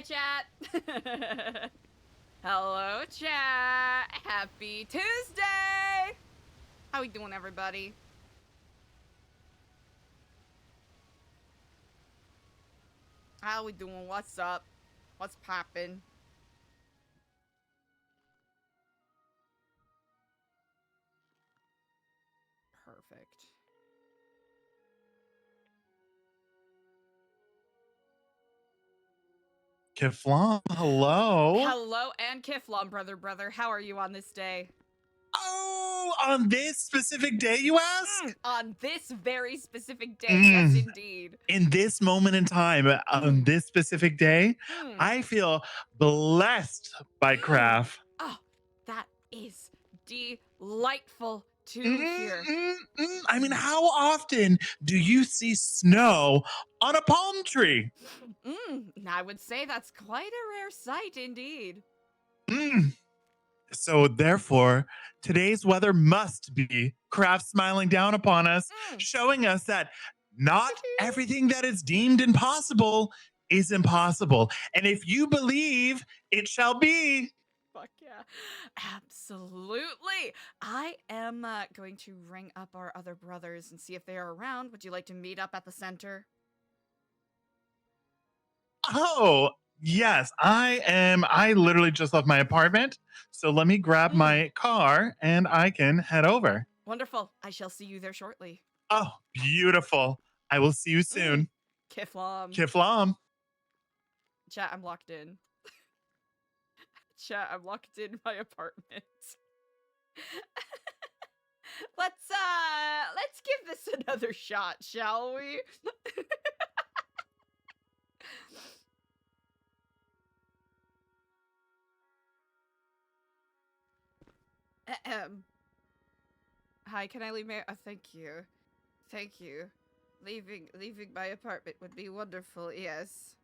chat. Hello, chat. Happy Tuesday. How we doing, everybody? How we doing? What's up? What's poppin'? Perfect. Kiflom, hello. Hello, and Kiflom, brother. How are you on this day? Oh, on this specific day, you ask? On this very specific day, yes, indeed. In this moment in time, on this specific day, I feel blessed by craft. Oh, that is delightful to hear. I mean, how often do you see snow on a palm tree? I would say that's quite a rare sight indeed. So therefore, today's weather must be craft smiling down upon us, showing us that not everything that is deemed impossible is impossible. And if you believe, it shall be. Fuck yeah. Absolutely. I am going to ring up our other brothers and see if they are around. Would you like to meet up at the center? Oh, yes, I am. I literally just left my apartment. So let me grab my car and I can head over. Wonderful. I shall see you there shortly. Oh, beautiful. I will see you soon. Kiflom. Kiflom. Chat, I'm locked in. Chat, I'm locked in my apartment. Let's give this another shot, shall we? Hi, can I leave my thank you. Thank you. Leaving my apartment would be wonderful, yes.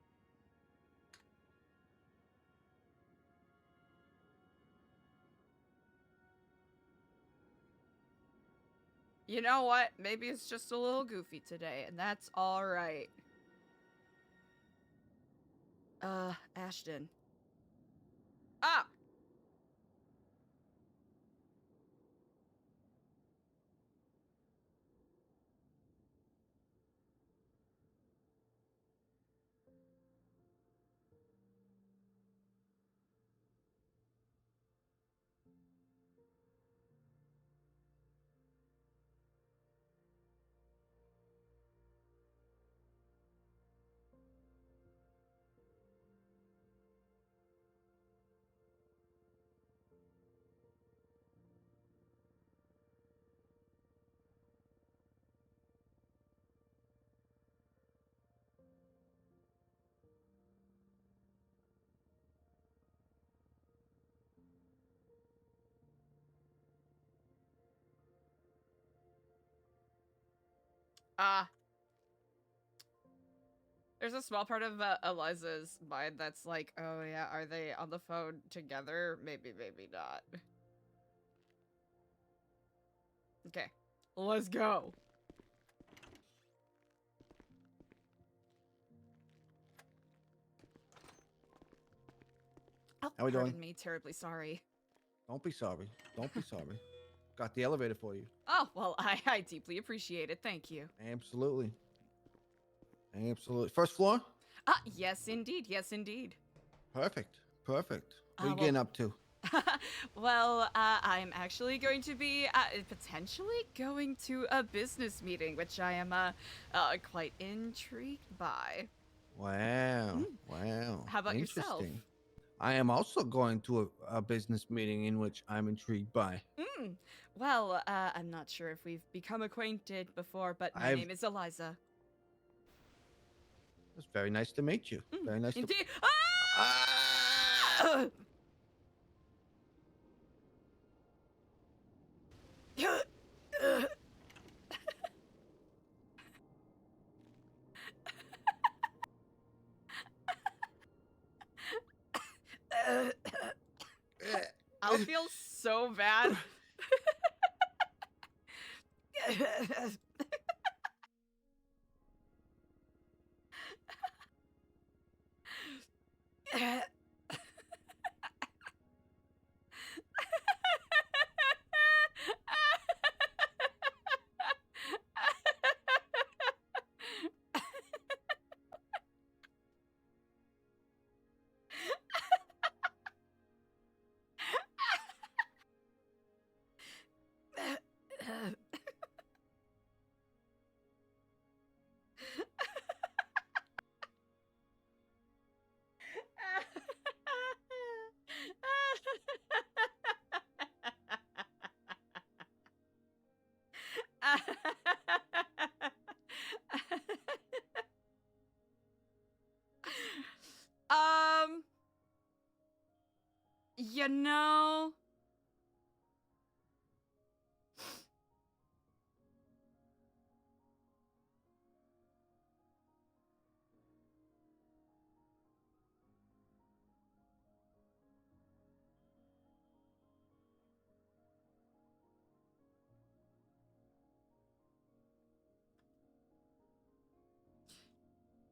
You know what? Maybe it's just a little goofy today, and that's alright. Ashton. Ah! There's a small part of Eliza's mind that's like, oh yeah, are they on the phone together? Maybe not. Okay, let's go. Oh, how we doing? Me, terribly sorry. Don't be sorry. Don't be sorry. Got the elevator for you. Oh, well, I deeply appreciate it. Thank you. Absolutely. Absolutely. First floor? Yes, indeed. Yes, indeed. Perfect. Perfect. What are you getting up to? Well, I'm actually going to be potentially going to a business meeting, which I am quite intrigued by. Wow. Wow. How about yourself? I am also going to a business meeting in which I'm intrigued by. Well, I'm not sure if we've become acquainted before, but my name is Eliza. It's very nice to meet you. Very nice indeed. I'll feel so bad. You know...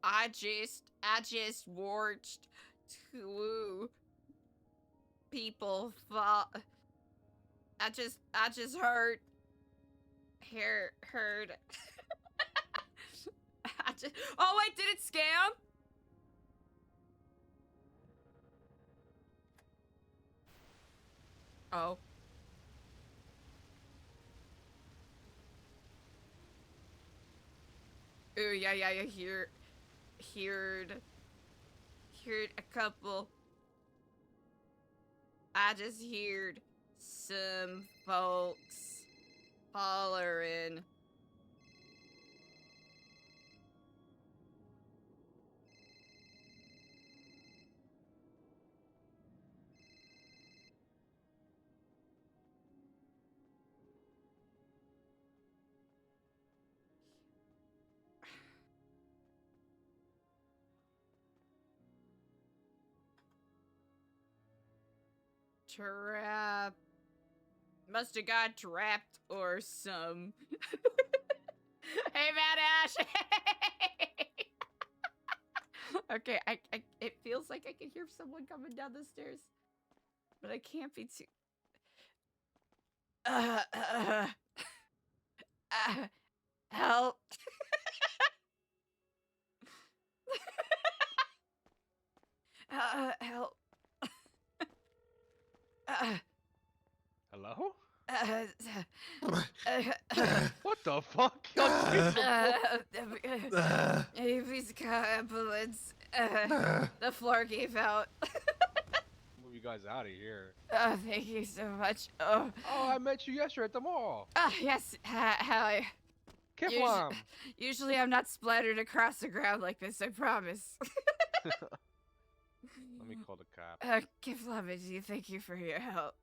I just watched two people fall. I just heard. Oh wait, did it scam? Oh. Ooh, yeah, heard a couple. I just heard some folks hollering. Trap. Must have got trapped or some. Hey, Mad Ash. Okay, it feels like I can hear someone coming down the stairs, but I can't be too. Help. Help. Hello? Uh, What the fuck? Hey, please call ambulance. The floor gave out. Move you guys out of here. Oh, thank you so much. Oh, Oh, I met you yesterday at the mall. yes. Hi. Kiflam. Usually I'm not splattered across the ground like this, I promise. Let me call the cop. Kiflamiji, thank you for your help.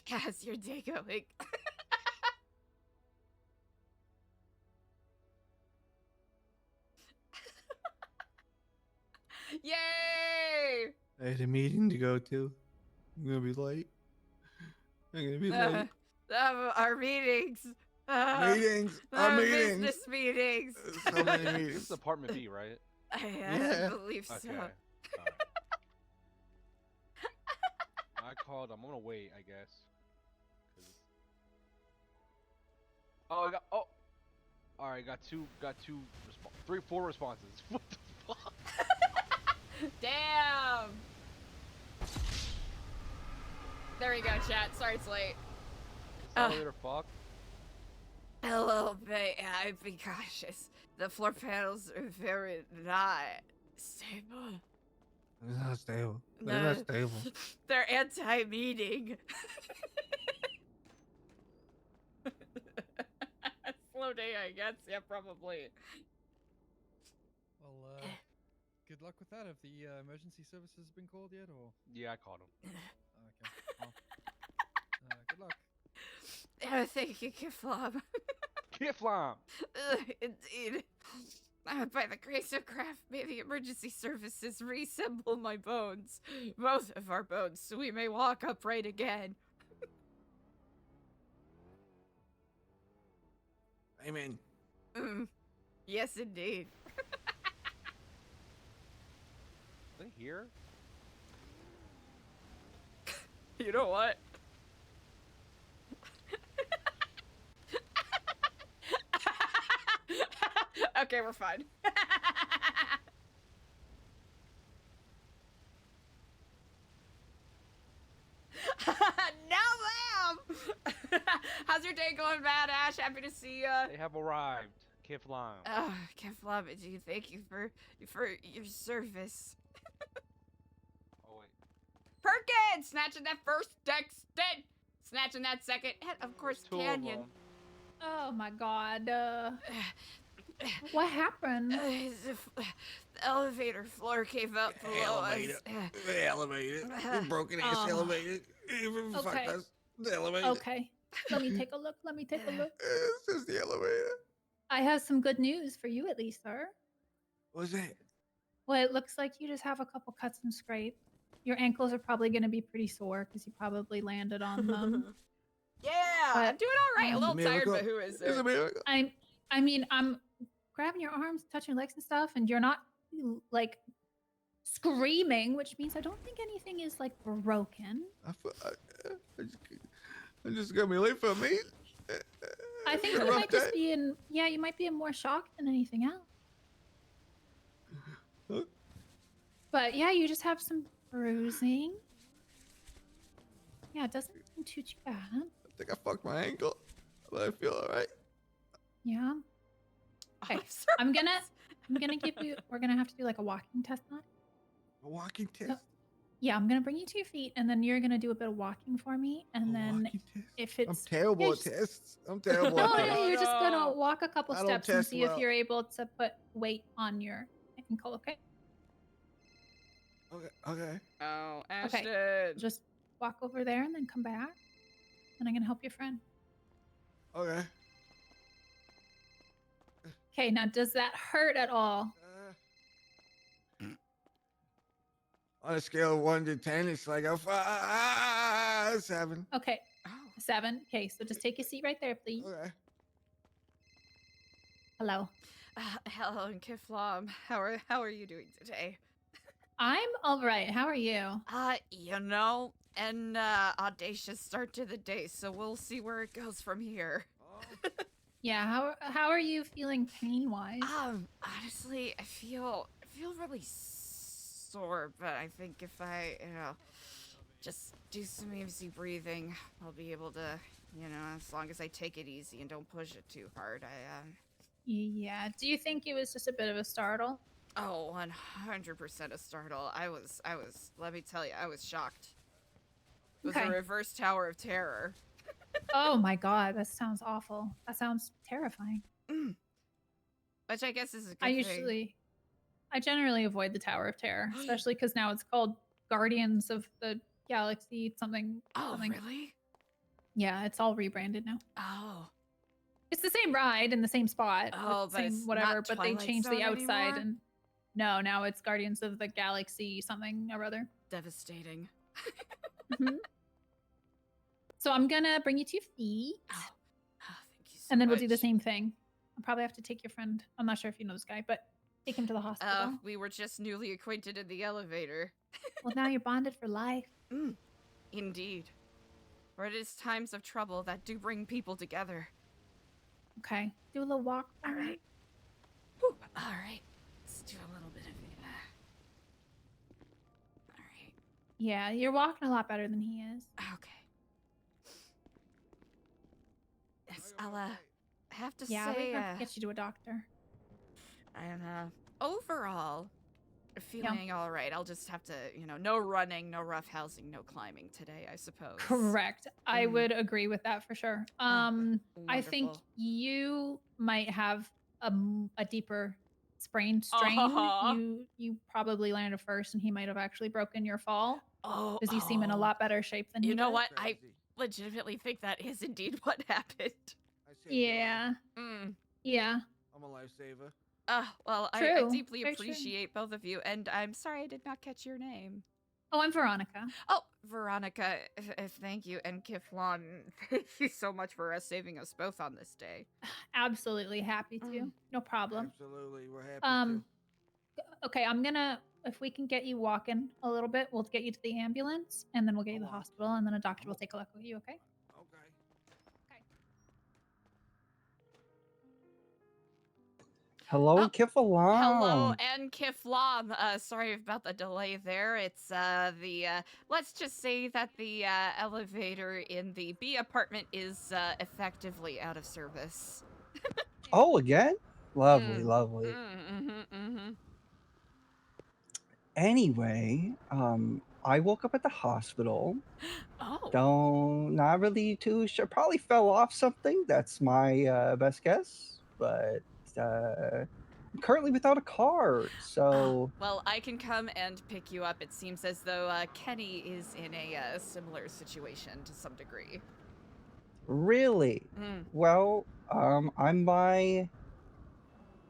How's your day going? Yay! I had a meeting to go to. I'm gonna be late. I'm gonna be late. Our meetings. Meetings. Our Meetings. business meetings. So many This meetings. is apartment B, right? I Yeah. believe Okay. so. Alright. I called. I'm gonna wait, I guess. 'Cause- Oh, I got. Oh. All right, got two. 4 responses. What the fuck? Damn. There we go, chat. Sorry it's late. Is the elevator fucked? A little bit, yeah, I'd be cautious. The floor panels are very not stable. It's not stable. They're not stable. They're anti-meeting. Slow day, I guess. Yeah, probably. Well, good luck with that. Have the emergency services been called yet, or? Yeah, I called him. Okay. Well, good luck. Thank you, Kiflam. Kiflam. Indeed. By the grace of craft, may the emergency services reassemble my bones. Both of our bones, so we may walk upright again. Amen. Yes, indeed. Are they here? You know what? Okay, we're fine. No, ma'am! How's your day going, Mad Ash? Happy to see ya. They have arrived. Kiflam. Oh, Keflamiji, thank you for your service. Oh wait. Perkins! Snatching that first Dexton! Snatching that second, and of course Two of Canyon. them. Oh my god. What happened? The elevator floor gave up below us. The elevator. The broken ass Oh. elevator. Even fuck Okay. us. The elevator. Okay. Let me take a look. Let me take a look. It's just the elevator. I have some good news for you, at least, sir. What's that? Well, it looks like you just have a couple cuts and scrapes. Your ankles are probably going to be pretty sore because you probably landed on them. Yeah, But, I'm doing all right. A little tired, miracle. but who is It's a it? miracle. I mean, I'm grabbing your arms, touching your legs and stuff, and you're not like screaming, which means I don't think anything is like broken. I just got me late for me. I think It's a you rough might just day. be in, yeah, you might be in more shock than anything else. Huh? But yeah, you just have some bruising. Yeah, it doesn't seem too bad. I think I fucked my ankle, but I feel all right. Yeah. Okay, Officer I'm gonna give you. We're gonna have to do like a walking test on it. A walking test. Yeah, I'm gonna bring you to your feet, and then you're gonna do a bit of walking for me, and A then walking test? if I'm it's terrible yeah, at just- tests. I'm terrible no, at no, tests. you're just no. gonna walk a couple I don't steps and test see if well. you're able to put weight on your ankle. Okay, Okay. Oh, Ashton. just walk over there and then come back, and I'm gonna help your friend. Okay. Okay, now does that hurt at all? On a scale of 1 to 10, it's like a 7. Okay, Oh. 7. Okay, so just take a seat right there, please. Okay. Hello. Hello, Kiflam. How are you doing today? I'm all right. How are you? An audacious start to the day, so we'll see where it goes from here. Yeah. How are you feeling pain wise? Honestly, I feel really sore, but I think if I, just do some easy breathing, I'll be able to, as long as I take it easy and don't push it too hard, Yeah. Do you think it was just a bit of a startle? Oh, 100% a startle. I was, let me tell you, I was shocked. It was Okay. a reverse Tower of Terror. Oh my god, that sounds awful. That sounds terrifying. Which I guess is a good thing. I generally avoid the Tower of Terror, especially because now it's called Guardians of the Galaxy something. Oh, something. really? Yeah, it's all rebranded now. Oh. It's the same ride in the same spot. Oh, with the but same it's whatever, not but they Twilight changed the Zone outside anymore? and no, now it's Guardians of the Galaxy something or other. Devastating. Mhm. So I'm gonna bring you to your feet, Oh, thank you so and then we'll do the much. same thing. I'll probably have to take your friend. I'm not sure if you know this guy, but take him to the hospital. We were just newly acquainted in the elevator. Well, now you're bonded for life. Indeed. For it is times of trouble that do bring people together. Okay, do a little walk. All right. Whew. All right. Let's do a little bit of it. All right. Yeah, you're walking a lot better than he is. Okay. Yes, I'll have to Yeah, we say, have to get you to a doctor. and overall, feeling all right. I'll just have to, no running, no rough housing, no climbing today, I suppose. Correct. I Mm. would agree with that for sure. I think Wonderful. you might have a deeper sprain strain. Uh-huh. You probably landed first, and he might have actually broken your fall Oh, because you seem in a lot better shape than You he know does. what? I legitimately think that is indeed what happened. Yeah, Mm. yeah. I'm a lifesaver. Well, I True. deeply Very true. appreciate both of you, and I'm sorry I did not catch your name. Oh, I'm Veronica. Oh, Veronica, thank you, and Kiflon, thank you so much for saving us both on this day. Absolutely happy to. No problem. Absolutely, we're happy to. Okay, if we can get you walking a little bit, we'll get you to the ambulance, and then we'll get you to the hospital, and then a doctor will take a look at you, okay? Okay. Hello, Oh, Kifalon. Hello, and Kiflam. Sorry about the delay there. It's let's just say that the elevator in the B apartment is effectively out of service. Oh, again? Lovely, lovely. Anyway, I woke up at the hospital. Oh. Not really too sure. Probably fell off something. That's my best guess. But I'm currently without a car, so Well, I can come and pick you up. It seems as though Kenny is in a similar situation to some degree. really, Mm. well, I'm by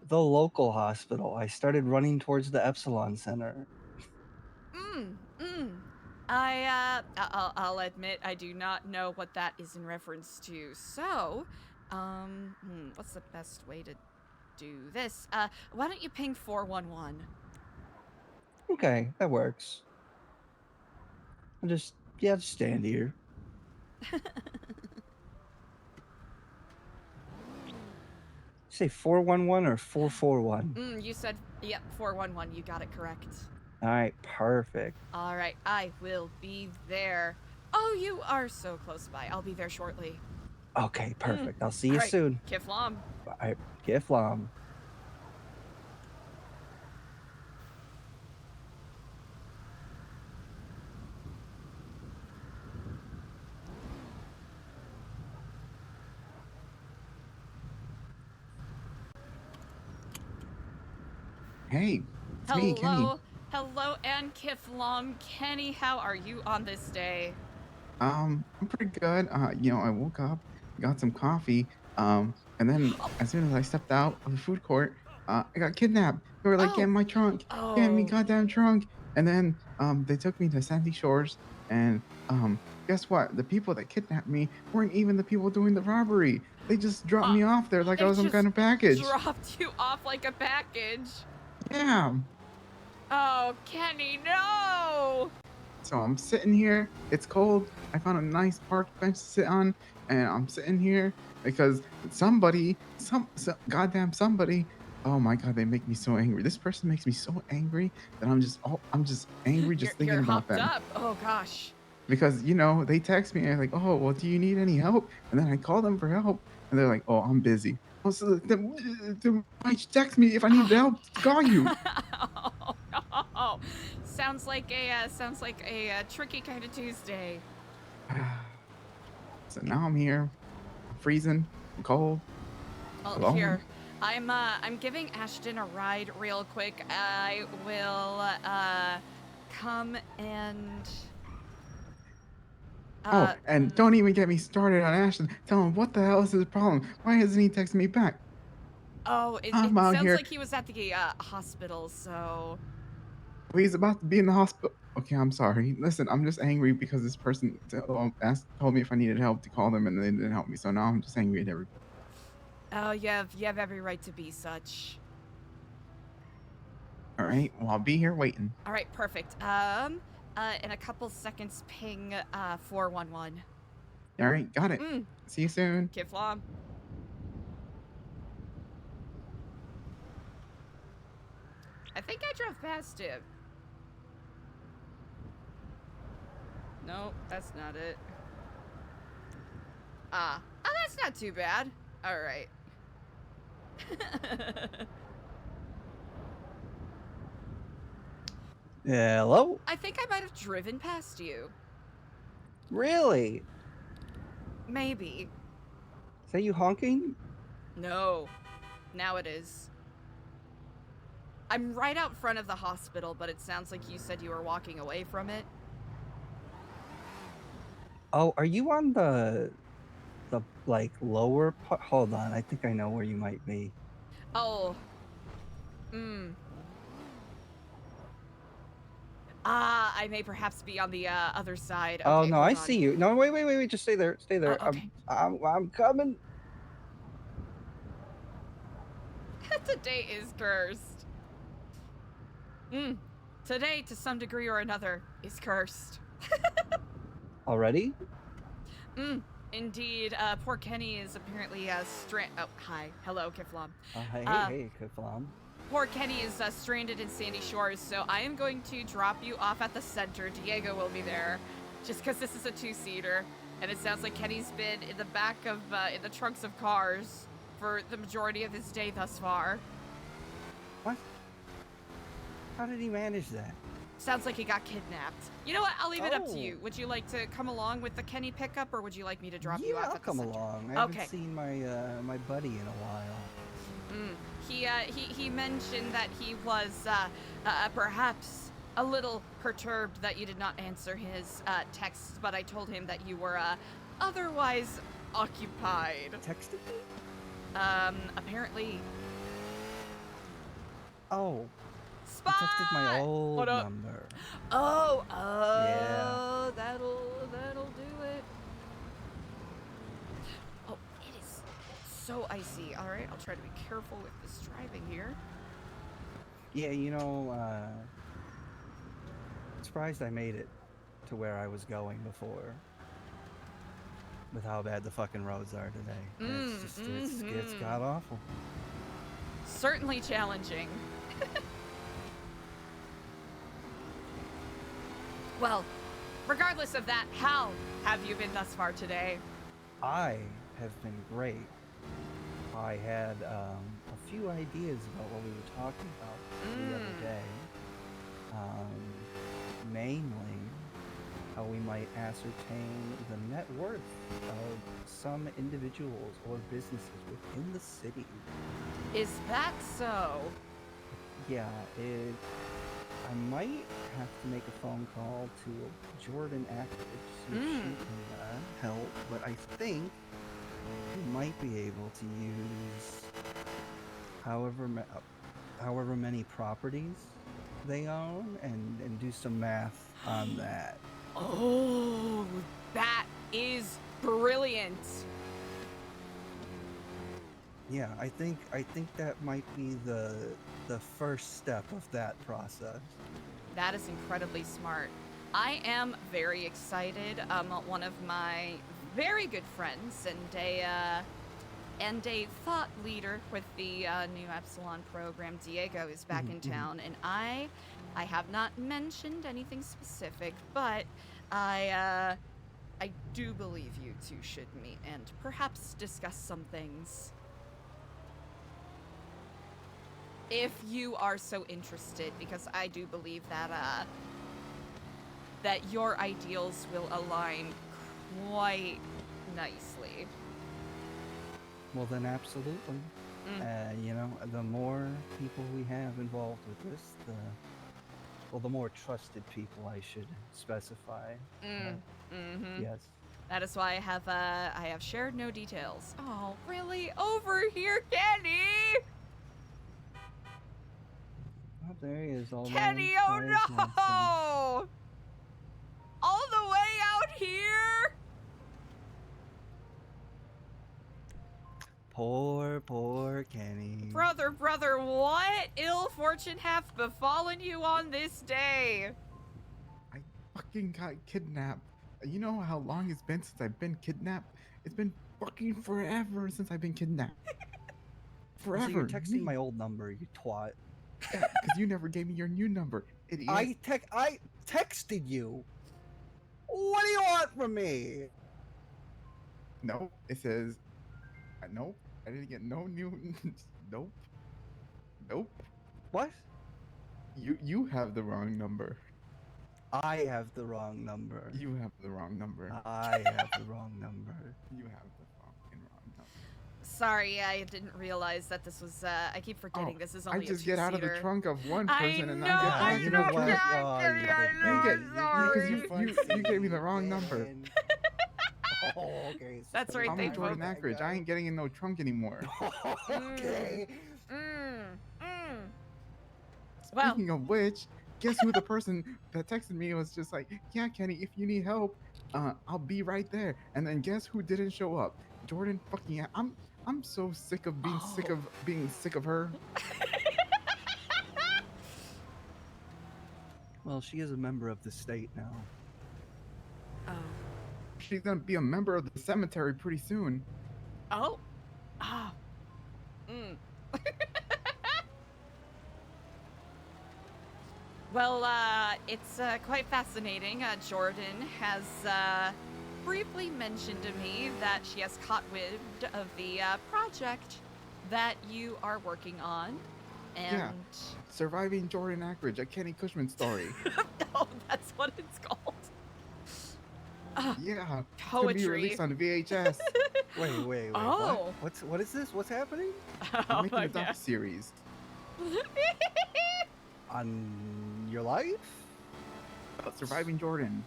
the local hospital. I started running towards the Epsilon Center. I'll admit I do not know what that is in reference to. So, what's the best way to do this? Why don't you ping 411? Okay, that works. I'll just stand here. Say 411 or 441? You said, yep, 411. You got it correct. All right, perfect. All right, I will be there. Oh, you are so close by. I'll be there shortly. Okay, perfect. I'll see you All right, soon. Kiflam. Bye. Kiflam. Hey, it's me, Kenny. Hello, and Kiflam. Kenny, how are you on this day? I'm pretty good. I woke up, got some coffee, and then as soon as I stepped out of the food court, I got kidnapped. They were like, "Get in my trunk, get in me goddamn trunk!" And then, they took me to Sandy Shores, and guess what? The people that kidnapped me weren't even the people doing the robbery. They just dropped me off there like I was some kind of package. Dropped you off like a package. Yeah. Oh, Kenny, no! So I'm sitting here. It's cold. I found a nice park bench to sit on, and I'm sitting here because somebody, some goddamn somebody. Oh my god, they make me so angry. This person makes me so angry that I'm just angry just thinking You're about hopped them. up. Oh gosh. Because they text me and like, oh well, do you need any help? And then I call them for help, and they're like, oh, I'm busy. Oh, so then why text me if I need help to call you? Oh, no. Sounds like a tricky kind of Tuesday. So now I'm here, freezing, cold. Well, alone. here, I'm giving Ashton a ride real quick. I will come and. Oh, and don't even get me started on Ashton. Tell him what the hell is his problem. Why hasn't he texted me back? Oh, it I'm out sounds here. like he was at the hospital, so. He's about to be in the hospital. Okay, I'm sorry. Listen, I'm just angry because this person told me if I needed help to call them, and they didn't help me. So now I'm just angry at everybody. Oh, you have every right to be such. All right, well, I'll be here waiting. All right, perfect. In a couple seconds, ping 411. All right, got it. See you soon. Kiflam. I think I drove past him. No, that's not it. Oh, that's not too bad. All right. Hello? I think I might have driven past you. Really? Maybe. Is that you honking? No. Now it is. I'm right out front of the hospital, but it sounds like you said you were walking away from it. Oh, are you on the like lower part? Hold on, I think I know where you might be. Oh. I may perhaps be on the other side. Oh Okay, no, hold I on. see you. No, wait, just stay there, stay there. Oh, okay. I'm coming. Today is cursed. Today, to some degree or another, is cursed. Already? Indeed. Poor Kenny is apparently oh, hi. Hello, Kiflam. Hey, Kiflam. Poor Kenny is stranded in Sandy Shores, so I am going to drop you off at the center. Diego will be there, just because this is a two-seater, and it sounds like Kenny's been in the back of, in the trunks of cars for the majority of his day thus far. What? How did he manage that? Sounds like he got kidnapped. You know what? I'll leave it up to you. Oh. Would you like to come along with the Kenny pickup, or would you like me to drop you off I'll at the come center? along. I Okay. haven't seen my my buddy in a while. he mentioned that he was perhaps a little perturbed that you did not answer his texts, but I told him that you were otherwise occupied. Texted me? Apparently. Oh, Spy! he texted my old What up? number. Oh, Yeah. that'll do it. Oh, it is so icy. All right, I'll try to be careful with this driving here. Yeah, you know, surprised I made it to where I was going before. With how bad the fucking roads are today. It's god awful. Certainly challenging. Well, regardless of that, how have you been thus far today? I have been great. I had a few ideas about what we were talking about the other day. Mainly, how we might ascertain the net worth of some individuals or businesses within the city. Is that so? Yeah, I might have to make a phone call to Jordan Active, see if she can help, but I think we might be able to use however many properties they own and do some math on that. Oh, that is brilliant. Yeah, I think that might be the first step of that process. That is incredibly smart. I am very excited. One of my very good friends and a thought leader with the new Epsilon program, Diego, is back in town, and I have not mentioned anything specific, but I do believe you two should meet and perhaps discuss some things. If you are so interested, because I do believe that that your ideals will align quite nicely. Well, then absolutely. You know, the more people we have involved with this, the more trusted people I should specify. Yes. That is why I have shared no details. Oh, really? Over here, Kenny! Oh, there he is. All Kenny, oh no! All the way out here? Poor Kenny. Brother, what ill fortune hath befallen you on this day? I fucking got kidnapped. You know how long it's been since I've been kidnapped? It's been fucking forever since I've been kidnapped. Forever. So you're texting my old number, you twat. Yeah, because you never gave me your new number, idiot. I texted you. What do you want from me? No, it says, nope. I didn't get no new. Nope. What? You have the wrong number. I have the wrong number. You have the wrong number. I have the wrong number. You have the fucking wrong number. Sorry, I didn't realize that this was, I keep forgetting this is only I just get out of the two-seater. trunk of one I person and know, I you get know back what? to the trunk. You gave me the wrong number. Oh, okay. That's right, I'm they with Jordan both- Ackridge. I ain't getting in no trunk anymore. Okay. Well, Speaking of which, guess who the person that texted me was just like, yeah, Kenny, if you need help, I'll be right there. And then guess who didn't show up? Jordan fucking. I'm so sick of being sick of being sick of her. Well, she is a member of the state now. oh. She's gonna be a member of the cemetery pretty soon. Oh. Ah. Mm. Well, it's quite fascinating. Jordan has briefly mentioned to me that she has caught wind of the project that you are working on. And Yeah. Surviving Jordan Ackridge, a Kenny Cushman story. no, that's what it's called. Yeah. It's gonna be Poetry. released on VHS. Wait. Oh. What is this? What's happening? I'm Oh making my a god. docu-series. On your life? Surviving Jordan.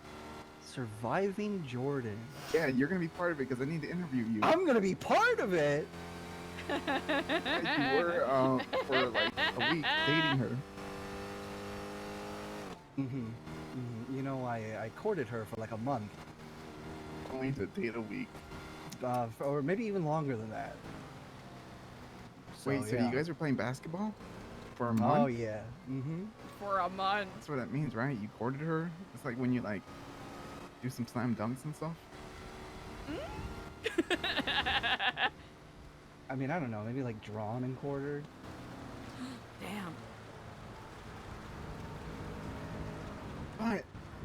Surviving Jordan. Yeah, you're gonna be part of it because I need to interview you. I'm gonna be part of it. Yeah, you were for like a week dating her. You know, I courted her for like a month, Only to date a week. or maybe even longer than that. Wait, so yeah. you guys were playing basketball for a Oh month? yeah. For a month. That's what that means, right? You courted her. It's like when you like do some slam dunks and stuff. I mean, I don't know, maybe like drawn and quartered. Damn. But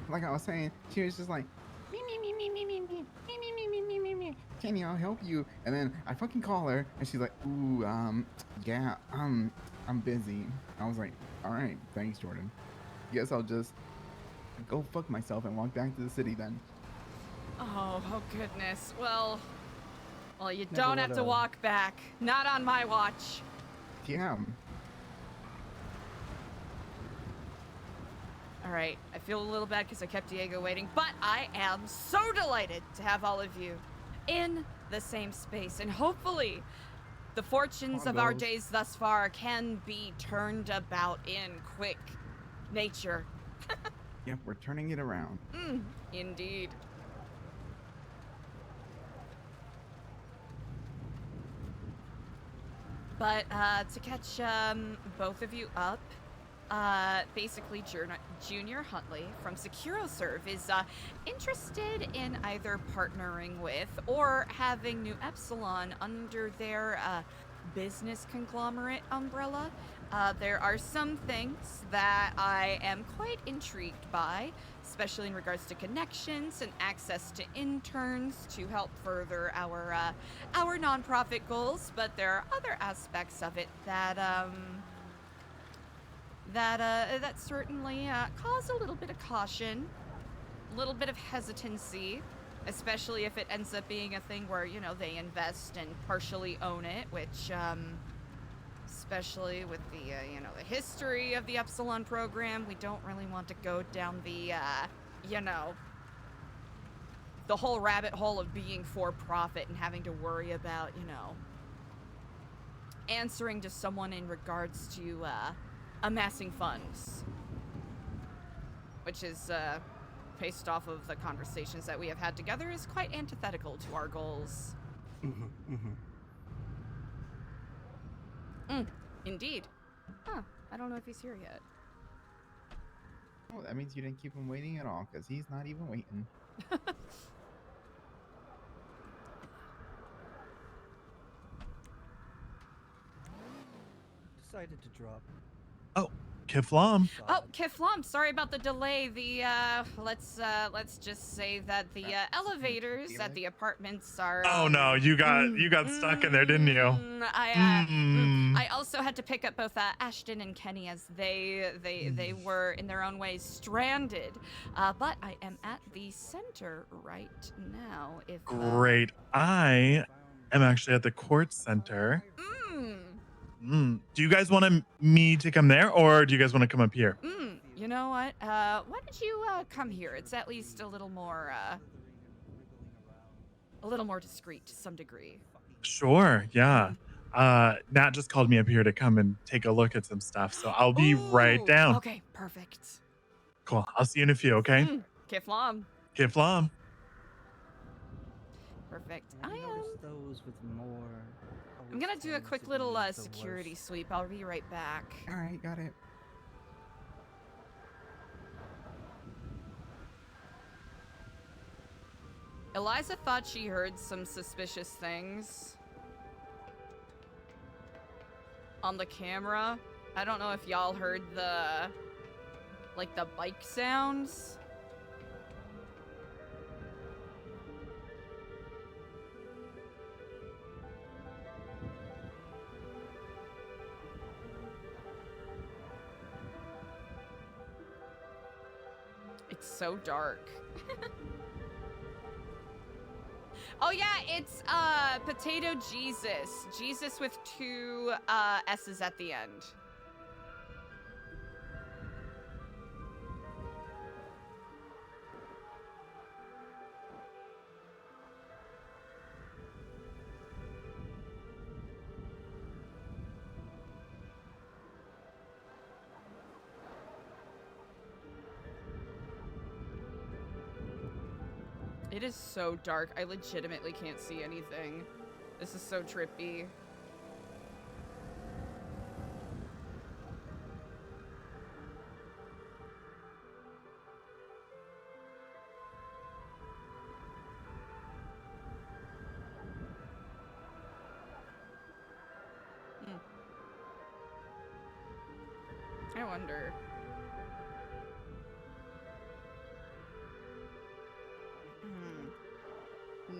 like I was saying, she was just like, me. Kenny, I'll help you. And then I fucking call her, and she's like, ooh, yeah, I'm busy. I was like, all right, thanks, Jordan. Guess I'll just go fuck myself and walk back to the city then. Oh goodness. Well, you Never don't let have to a- walk back. Not on my watch. Yeah. All right. I feel a little bad because I kept Diego waiting, but I am so delighted to have all of you in the same space, and hopefully the fortunes of our Condos. days thus far can be turned about in quick nature. Yep, we're turning it around. Indeed. But to catch both of you up, basically Junior Huntley from SecuroServ is interested in either partnering with or having New Epsilon under their business conglomerate umbrella. There are some things that I am quite intrigued by, especially in regards to connections and access to interns to help further our nonprofit goals. But there are other aspects of it that that certainly cause a little bit of caution, a little bit of hesitancy, especially if it ends up being a thing where, you know, they invest and partially own it, which, especially with the, you know, the history of the Epsilon program, we don't really want to go down the, you know, the whole rabbit hole of being for profit and having to worry about, you know, answering to someone in regards to, amassing funds, which is based off of the conversations that we have had together is quite antithetical to our goals. Indeed. Huh, I don't know if he's here yet. Oh, that means you didn't keep him waiting at all, because he's not even waiting. Decided to drop. Oh, Kiflam. Oh, Kiflam, sorry about the delay. The let's just say that the elevators at the apartments are. Oh no, you got stuck in there, didn't you? I also had to pick up both Ashton and Kenny as they were in their own ways stranded. But I am at the center right now. If Great. I am actually at the court center. Do you guys want me to come there, or do you guys want to come up here? You know what? Why don't you come here? It's at least a little more discreet to some degree. Sure, yeah. Nat just called me up here to come and take a look at some stuff, so I'll be right down. Okay, perfect. Cool. I'll see you in a few, okay? Kiflam. Kiflam. Perfect. I noticed those with more. I'm gonna do a tend quick to little be the security worst. sweep. I'll be right back. All right, got it. Eliza thought she heard some suspicious things on the camera. I don't know if y'all heard the bike sounds. It's so dark. Oh yeah, it's Potato Jesus. Jesus with 2 S's at the end. It is so dark. I legitimately can't see anything. This is so trippy. I wonder.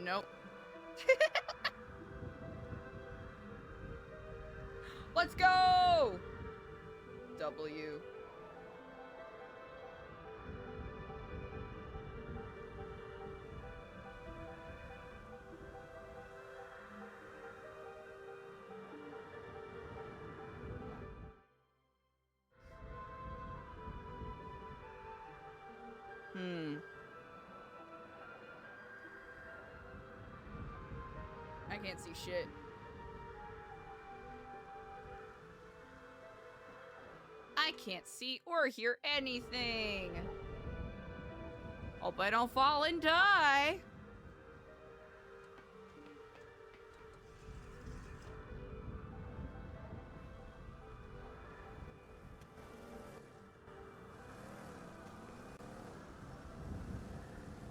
Nope. Let's go! W. I can't see shit. I can't see or hear anything. Hope I don't fall and die.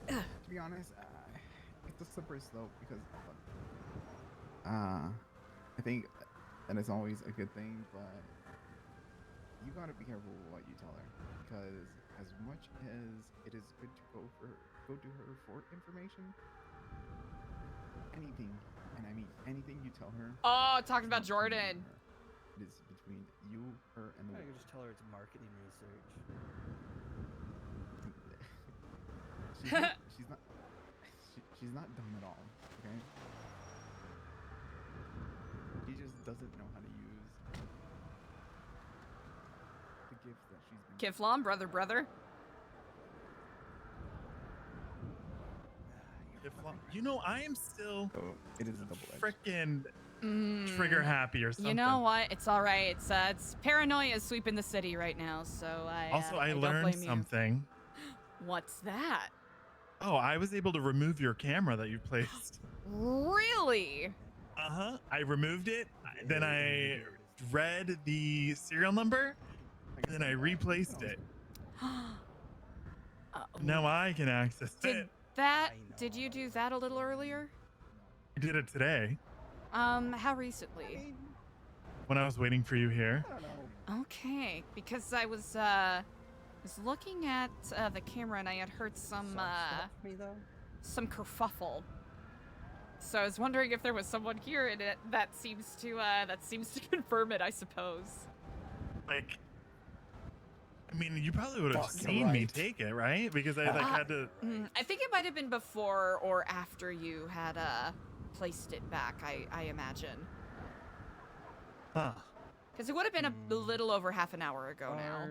To be honest, it's a slippery slope because I think that is always a good thing, but you gotta be careful with what you tell her, because as much as it is good to go to her for information, anything, and I mean anything you tell her. Oh, talking is about not between you Jordan. and her. It is between you, her, and the I world. can just tell her it's marketing research. She's not dumb at all, okay? She just doesn't know how to use the gifts that she's been given. Kiflom, brother. You know, I am still So it is a double-edged. freaking trigger happy or something. You know what? It's all right. It's paranoia sweeping the city right now, so I I don't learned blame you. something. What's that? Oh, I was able to remove your camera that you placed. Really? Uh-huh. I removed it, then I read the serial number, and then I replaced it. Now I can access it. Did you do that a little earlier? I did it today How recently? when I was waiting for you here. Okay, because I was looking at the camera and I had heard some kerfuffle. So I was wondering if there was someone here, and that seems to confirm it, I suppose. Like, I mean, you probably would have seen me take it, right? Because I had to. I think it might have been before or after you had placed it back. I imagine. Huh. Because it would have been a little over half an hour ago now.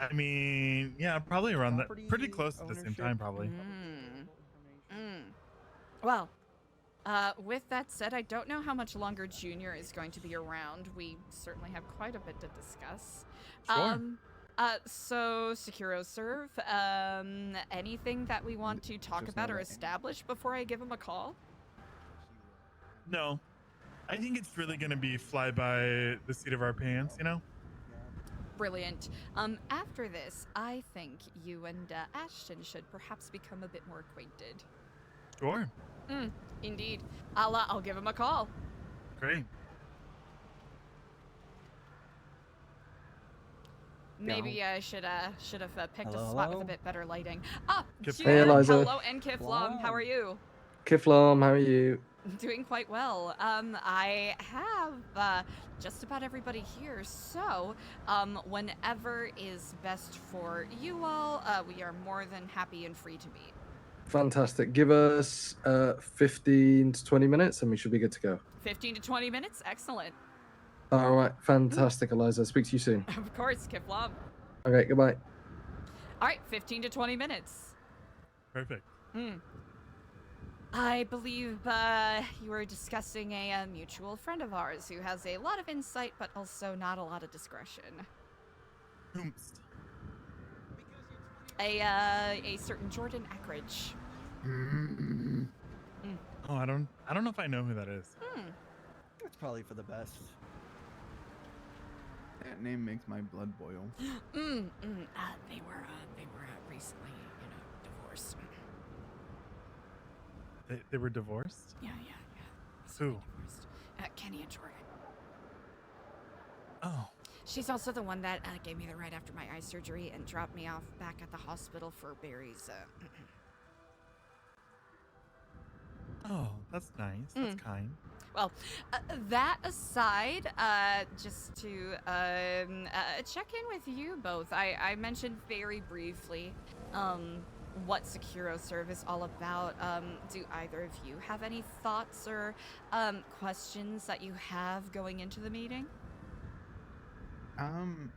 I mean, yeah, probably around that, pretty close at the same time, probably. Well, with that said, I don't know how much longer Junior is going to be around. We certainly have quite a bit to discuss. Sure. So SecuroServ, anything that we want to talk about or establish before I give him a call? No, I think it's really gonna be fly by the seat of our pants, you know? Brilliant. After this, I think you and Ashton should perhaps become a bit more acquainted. Sure. Indeed. I'll give him a call. Great. Maybe I should have picked a spot with a bit better lighting. Kiflom. Hey, Eliza. Hello, and Kiflom. How are you? Kiflom, how are you? Doing quite well. I have just about everybody here, so whenever is best for you all, we are more than happy and free to meet. Fantastic. Give us 15 to 20 minutes and we should be good to go. 15 to 20 minutes? Excellent. All right. Fantastic, Eliza. Speak to you soon. Of course, Kiflam. Okay, goodbye. All right, 15 to 20 minutes. Perfect. I believe you were discussing a mutual friend of ours who has a lot of insight, but also not a lot of discretion. Oomst. A certain Jordan Eckridge. Oh, I don't know if I know who that is. It's probably for the best. That name makes my blood boil. They were recently, divorced. They were divorced? Yeah. Who? Divorced. Kenny and Jordan. Oh. She's also the one that gave me the ride after my eye surgery and dropped me off back at the hospital for Barry's. Oh, that's nice. That's kind. Well, that aside, just to check in with you both, I mentioned very briefly what SecuroServ is all about. Do either of you have any thoughts or questions that you have going into the meeting?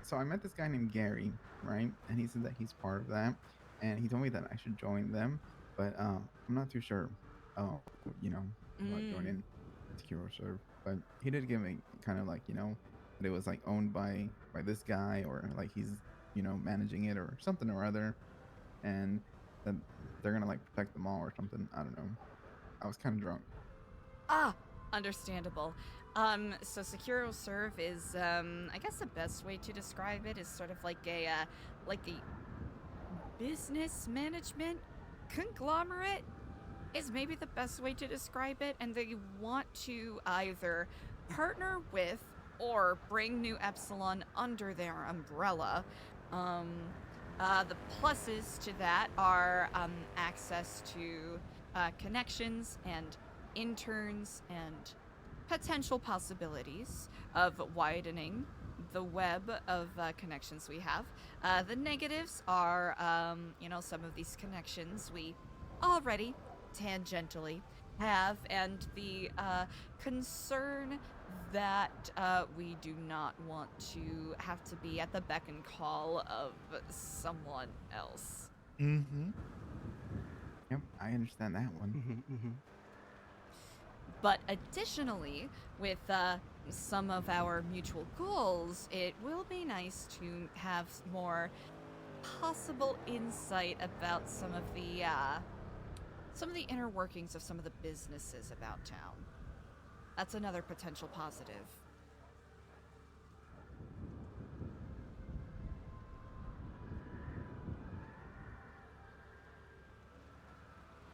So I met this guy named Gary, right? And he said that he's part of that, and he told me that I should join them, but I'm not too sure. About joining SecuroServ, but he did give me kind of like that it was like owned by this guy, or like he's managing it or something or other, and that they're gonna like protect them all or something. I don't know. I was kind of drunk. Understandable. So SecuroServ is, I guess the best way to describe it is sort of like a business management conglomerate is maybe the best way to describe it, and they want to either partner with or bring New Epsilon under their umbrella. The pluses to that are access to connections and interns and potential possibilities of widening the web of connections we have. The negatives are, some of these connections we already tangentially have, and the concern that we do not want to have to be at the beck and call of someone else. Yep, I understand that one. But additionally, with some of our mutual goals, it will be nice to have more possible insight about some of the inner workings of some of the businesses about town. That's another potential positive.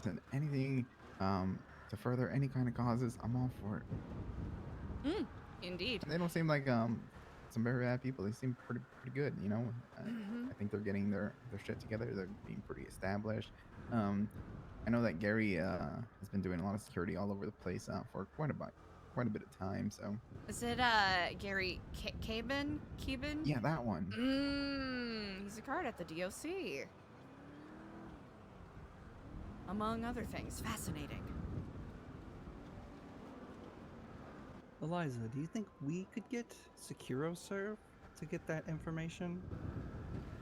And anything to further any kind of causes, I'm all for it. Indeed. They don't seem like some very bad people. They seem pretty good, I think they're getting their shit together. They're being pretty established. I know that Gary has been doing a lot of security all over the place for quite a bit of time. So is it Gary Cabin? Yeah, that one. He's a guard at the DOC. Among other things. Fascinating. Eliza, do you think we could get SecuroServ to get that information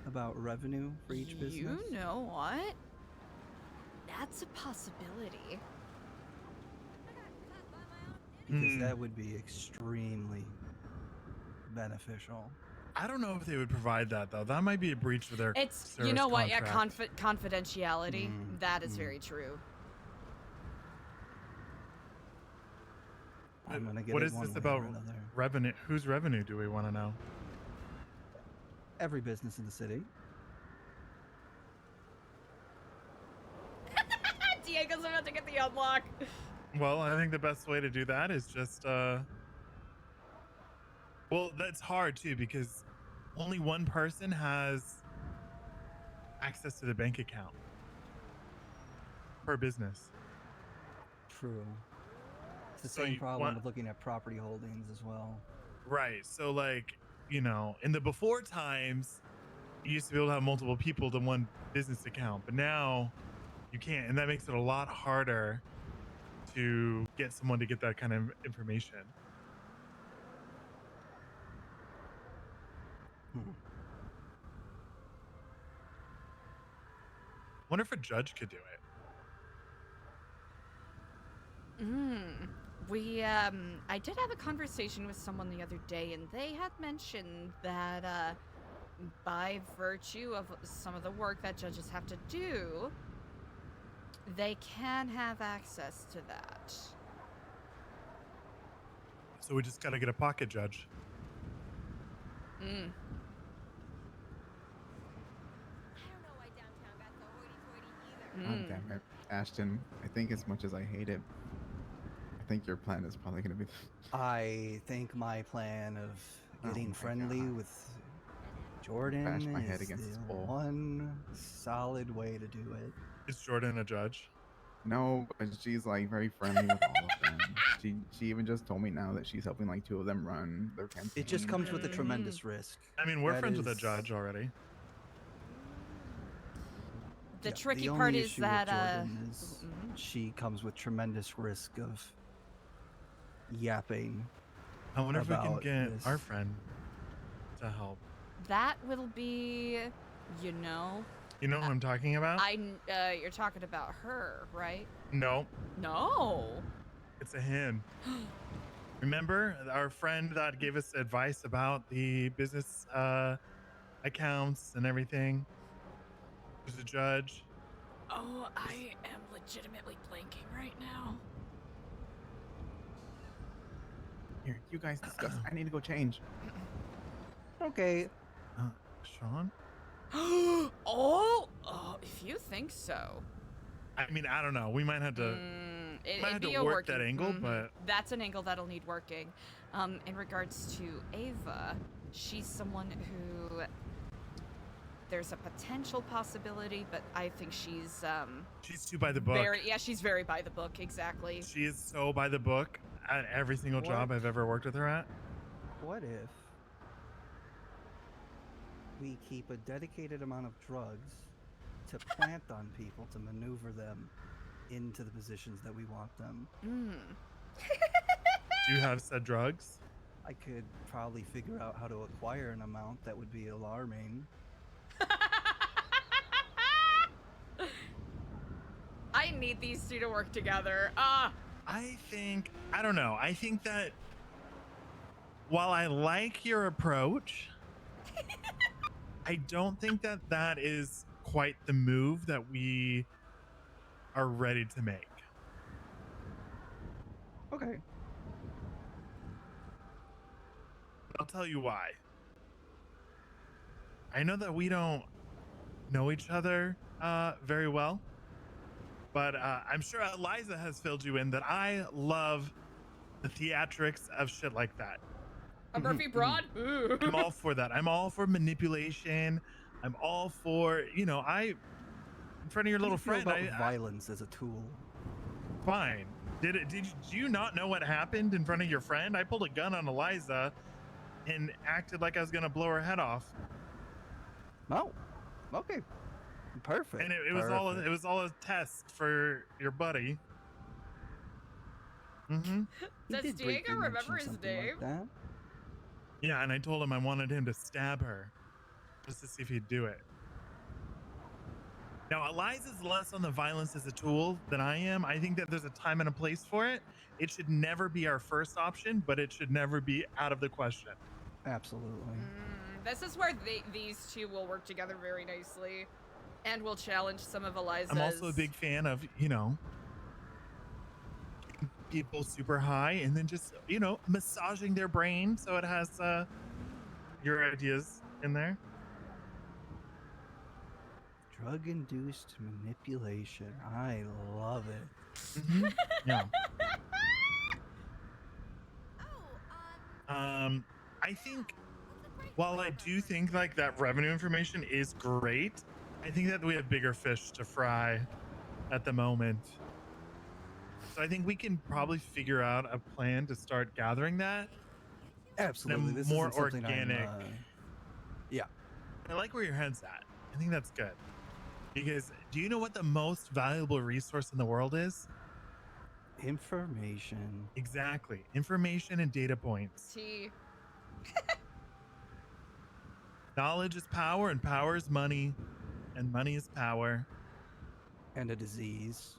about revenue for each business? You know what? That's a possibility. Because that would be extremely beneficial. I don't know if they would provide that though. That might be a breach of their. It's service contract. Yeah, confidentiality. That is very true. I'm gonna get What it is one this way about or another. revenue? Whose revenue do we want to know? Every business in the city. Diego's about to get the unlock. Well, I think the best way to do that is just well, that's hard too because only one person has access to the bank account per business. True. It's the So same you problem want- with looking at property holdings as well. Right. So like, in the before times, you used to be able to have multiple people to one business account, but now You can't, and that makes it a lot harder to get someone to get that kind of information. Wonder if a judge could do it. I did have a conversation with someone the other day, and they had mentioned that by virtue of some of the work that judges have to do, they can have access to that. So we just got to get a pocket judge. God damn it, Ashton. I think as much as I hate it, I think your plan is probably going to be. I think my plan of getting my friendly God. with Jordan Bash my head is against this the pole. one solid way to do it. Is Jordan a judge? No, but she's like very friendly with all of them. She even just told me now that she's helping like 2 of them run their campaign. It just comes with a Mhm. tremendous risk. I mean, we're That friends with a is- judge already. The Yeah, tricky the part only is issue with that Jordan is she comes with tremendous risk of yapping. I wonder if we can about get this. our friend to help. that will be, you know, You know who I'm talking about? you're talking about her, right? No, No. it's a him. Remember our friend that gave us advice about the business accounts and everything? Who's a judge? Oh, I am legitimately blanking right now. Here, you guys discuss. I need to go change. Okay. Sean? Oh, if you think so. I mean, I don't know. We might have to. It'd Might have be to a work that working- angle, mhm. but That's an angle that'll need working. In regards to Ava, she's someone who there's a potential possibility, but I think she's she's too by the book. she's very by the book, exactly. She is so by the book at every single job What? I've ever worked with her at. What if we keep a dedicated amount of drugs to plant on people to maneuver them into the positions that we want them? Do you have said drugs? I could probably figure out how to acquire an amount that would be alarming. I need these two to work together. I don't know. I think that while I like your approach, I don't think that that is quite the move that we are ready to make. Okay. I'll tell you why. I know that we don't know each other very well, but I'm sure Eliza has filled you in that I love the theatrics of shit like that. A Murphy Broad? Ooh. I'm all for that. I'm all for manipulation. I'm all for, in front of your How do little you feel friend. about violence as a tool. Fine. Did you not know what happened in front of your friend? I pulled a gun on Eliza and acted like I was gonna blow her head off. No. Okay. Perfect. And it was all a test for your buddy. Mm-hmm. He Does did briefly Diego remember mention his something name? like that. Yeah, and I told him I wanted him to stab her just to see if he'd do it. Now, Eliza's less on the violence as a tool than I am. I think that there's a time and a place for it. It should never be our first option, but it should never be out of the question. Absolutely. This is where these two will work together very nicely, and will challenge some of Eliza's. I'm also a big fan of, people super high and then just, massaging their brain so it has your ideas in there. Drug-induced manipulation. I love it. Mm-hmm. Yeah. I think while I do think like that revenue information is great, I think that we have bigger fish to fry at the moment. So I think we can probably figure out a plan to start gathering that. Absolutely. In a This more isn't something I'm, organic. yeah. I like where your head's at. I think that's good. Because do you know what the most valuable resource in the world is? Information. Exactly. Information and data points. T. Knowledge is power, and power is money, and money is power. And a disease.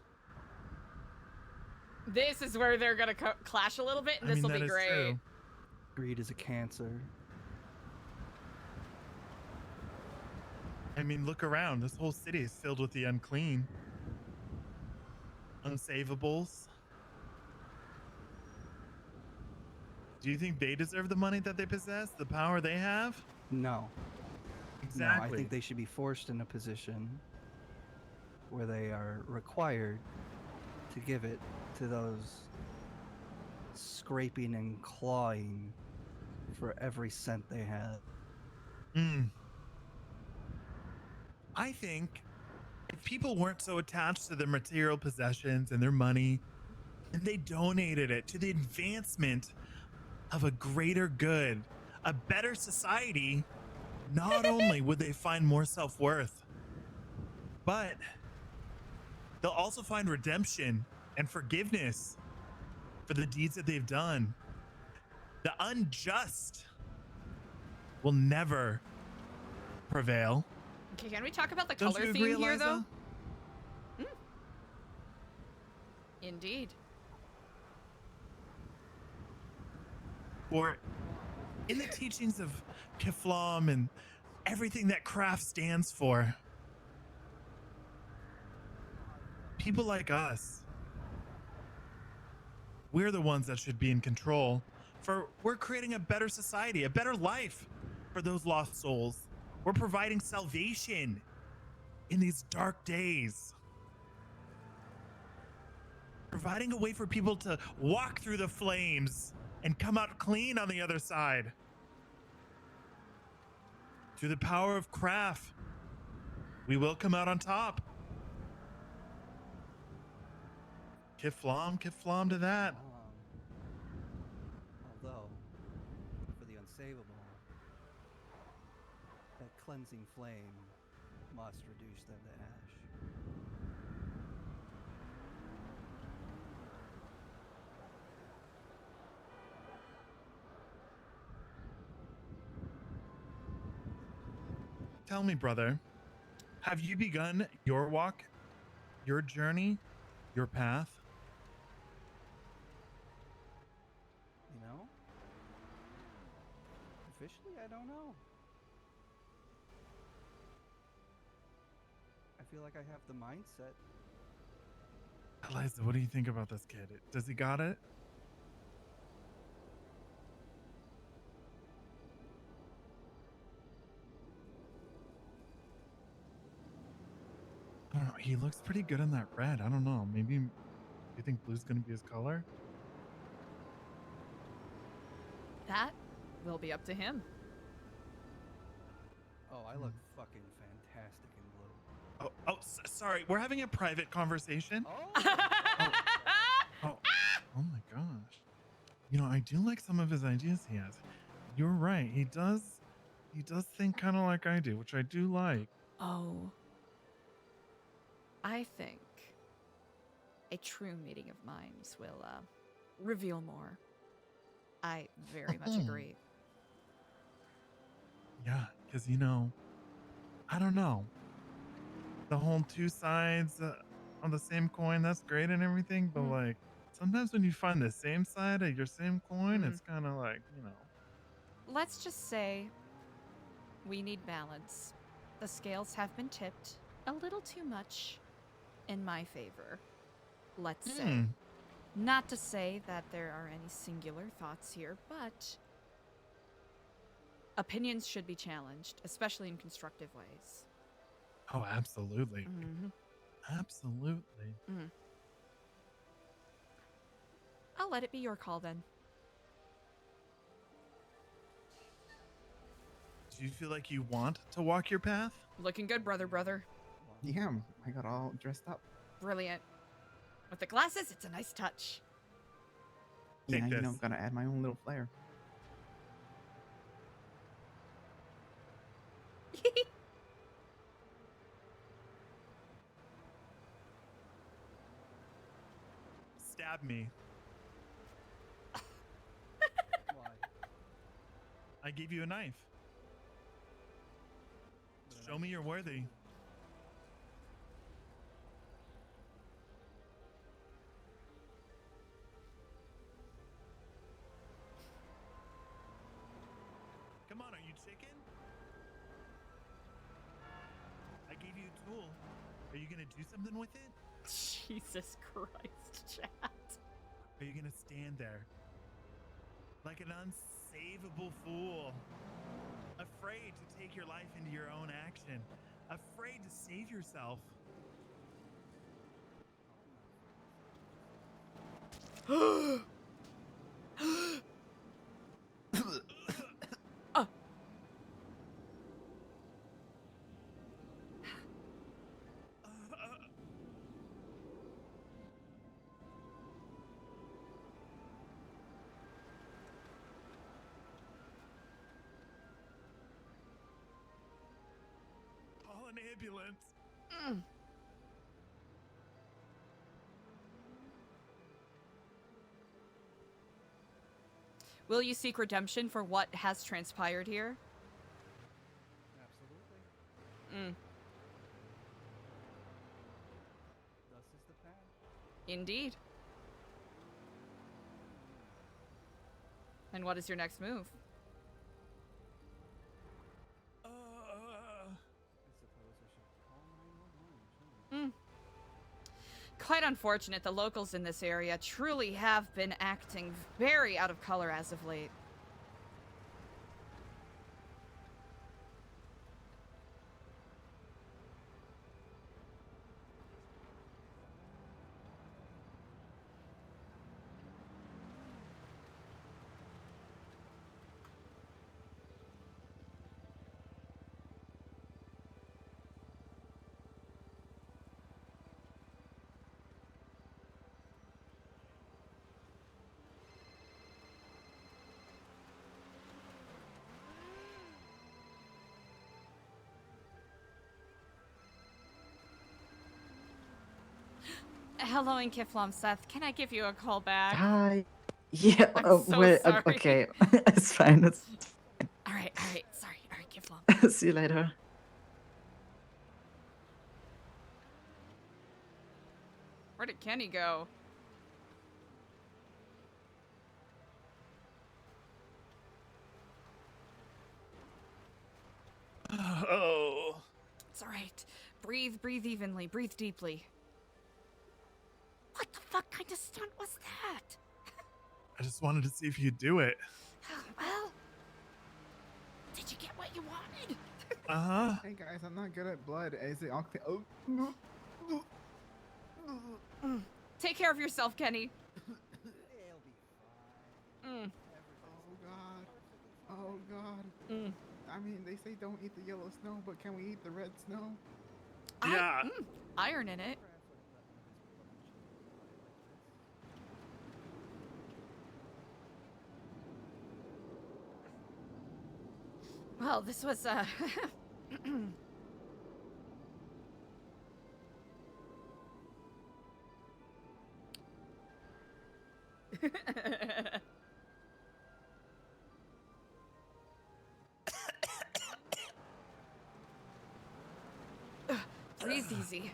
This is where they're gonna clash a little bit, and I this mean, will that be is great. true. Greed is a cancer. I mean, look around. This whole city is filled with the unclean. Unsavables. Do you think they deserve the money that they possess? The power they have? No. Exactly. No, I think they should be forced in a position where they are required to give it to those scraping and clawing for every cent they have. I think if people weren't so attached to their material possessions and their money, and they donated it to the advancement of a greater good, a better society, not only would they find more self-worth, but they'll also find redemption and forgiveness for the deeds that they've done. The unjust will never prevail. Okay, can we talk about the Don't color you theme agree, here, though? Eliza? Indeed. Or in the teachings of Kiflam and everything that craft stands for, people like us, we're the ones that should be in control, for we're creating a better society, a better life for those lost souls. We're providing salvation in these dark days. Providing a way for people to walk through the flames and come out clean on the other side. Through the power of craft, we will come out on top. Kiflam to that. Although, for the unsavable, that cleansing flame must reduce them to ash. Tell me, brother, have you begun your walk, your journey, your path? You know? Officially, I don't know. I feel like I have the mindset. Eliza, what do you think about this kid? Does he got it? I don't know. He looks pretty good in that red. I don't know. Maybe you think blue's going to be his color? That will be up to him. Oh, I look fucking fantastic in blue. Sorry. We're having a private conversation. Oh my gosh. You know, I do like some of his ideas he has. You're right. He does think kind of like I do, which I do like. Oh. I think a true meeting of minds will reveal more. I very much agree. Yeah, because, you know, I don't know. The whole two sides on the same coin, that's great and everything, but like sometimes when you find the same side of your same coin, it's kind of like, you know. Let's just say we need balance. The scales have been tipped a little too much in my favor, let's say. Not to say that there are any singular thoughts here, but opinions should be challenged, especially in constructive ways. Oh, absolutely. Absolutely. I'll let it be your call then. Do you feel like you want to walk your path? Looking good, brother. Yeah, I got all dressed up. Brilliant. With the glasses, it's a nice touch. Yeah, you know, gotta add my own little flair. stab me. Why? I gave you a knife. But a Show knife me is you're a worthy. tool. Come on, are you chicken? I gave you a tool. Are you gonna do something with it? Jesus Christ, chat. Are you gonna stand there like an unsavable fool, afraid to take your life into your own action, afraid to save yourself? Call an ambulance. Will you seek redemption for what has transpired here? Absolutely. Thus is the path. Indeed. And what is your next move? I suppose I should call 911, shouldn't I? Quite unfortunate. The locals in this area truly have been acting very out of color as of late. Hello, Inkiflom Seth. Can I give you a call back? Hi. Yeah. I'm so wait. sorry. Okay. It's fine. It's All right. Sorry. All right, Kiflom. see you later. Where did Kenny go? Oh. It's all right. Breathe evenly. Breathe deeply. What the fuck kind of stunt was that? I just wanted to see if you'd do it. Well, did you get what you wanted? Uh-huh. Hey guys, I'm not good at blood. Is it okay? Oh. Take care of yourself, Kenny. It'll be fine. Oh god. Oh god. I mean, they say don't eat the yellow snow, but can we eat the red snow? Yeah. Iron in it. Well, this was breathe easy.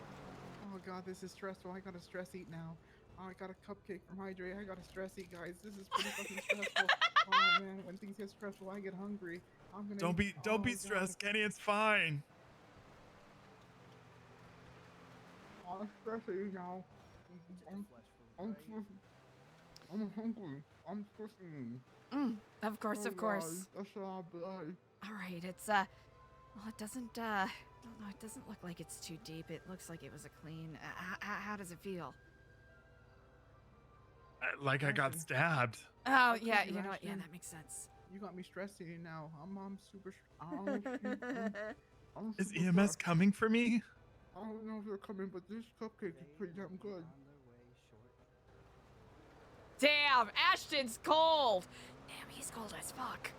Oh god, this is stressful. I gotta stress eat now. Oh, I got a cupcake from Hydrate. I gotta stress eat, guys. This is pretty fucking stressful. Oh man, when things get stressful, I get hungry. I'm gonna Don't eat- be oh, God. stressed, Kenny. It's fine. I'm stressing now. I'm stressing. I'm hungry. I'm stressing. Of course, Oh, of course. God, I saw blood. All right, it's well, it doesn't I don't know, it doesn't look like it's too deep. It looks like it was a clean. How does it feel? Like I got stabbed. Oh, Okay, yeah, you know what? Yeah, Ashton. that makes sense. You got me stressed eating now. I'm super. I'm Is super EMS stressed. coming for me? I don't know if they're coming, but this cupcake is pretty damn good. On their way shortly. Damn, Ashton's cold. Damn, he's cold as fuck.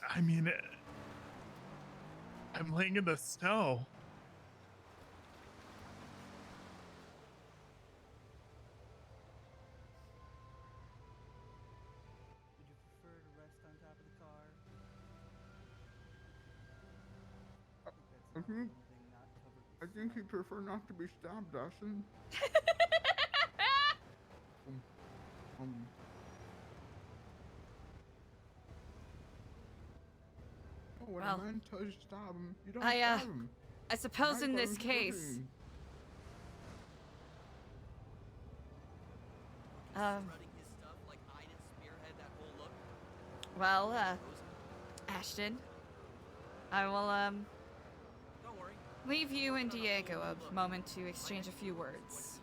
I mean, I'm laying in the snow. I think he'd prefer not to be stabbed, Ashton. When Well, a man tells you to stab him, you don't I stab him. I suppose I in thought this it was case, working. well, Ashton, I will, leave you and Diego a moment to exchange a few words.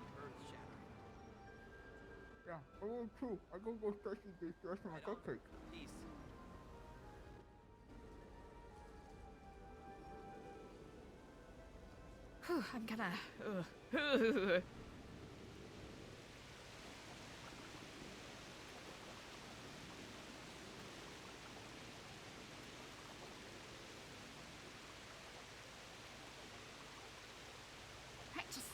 Yeah, I will too. I go stretch the rest of my cupcake. Whew, I'm gonna. Ugh. I just.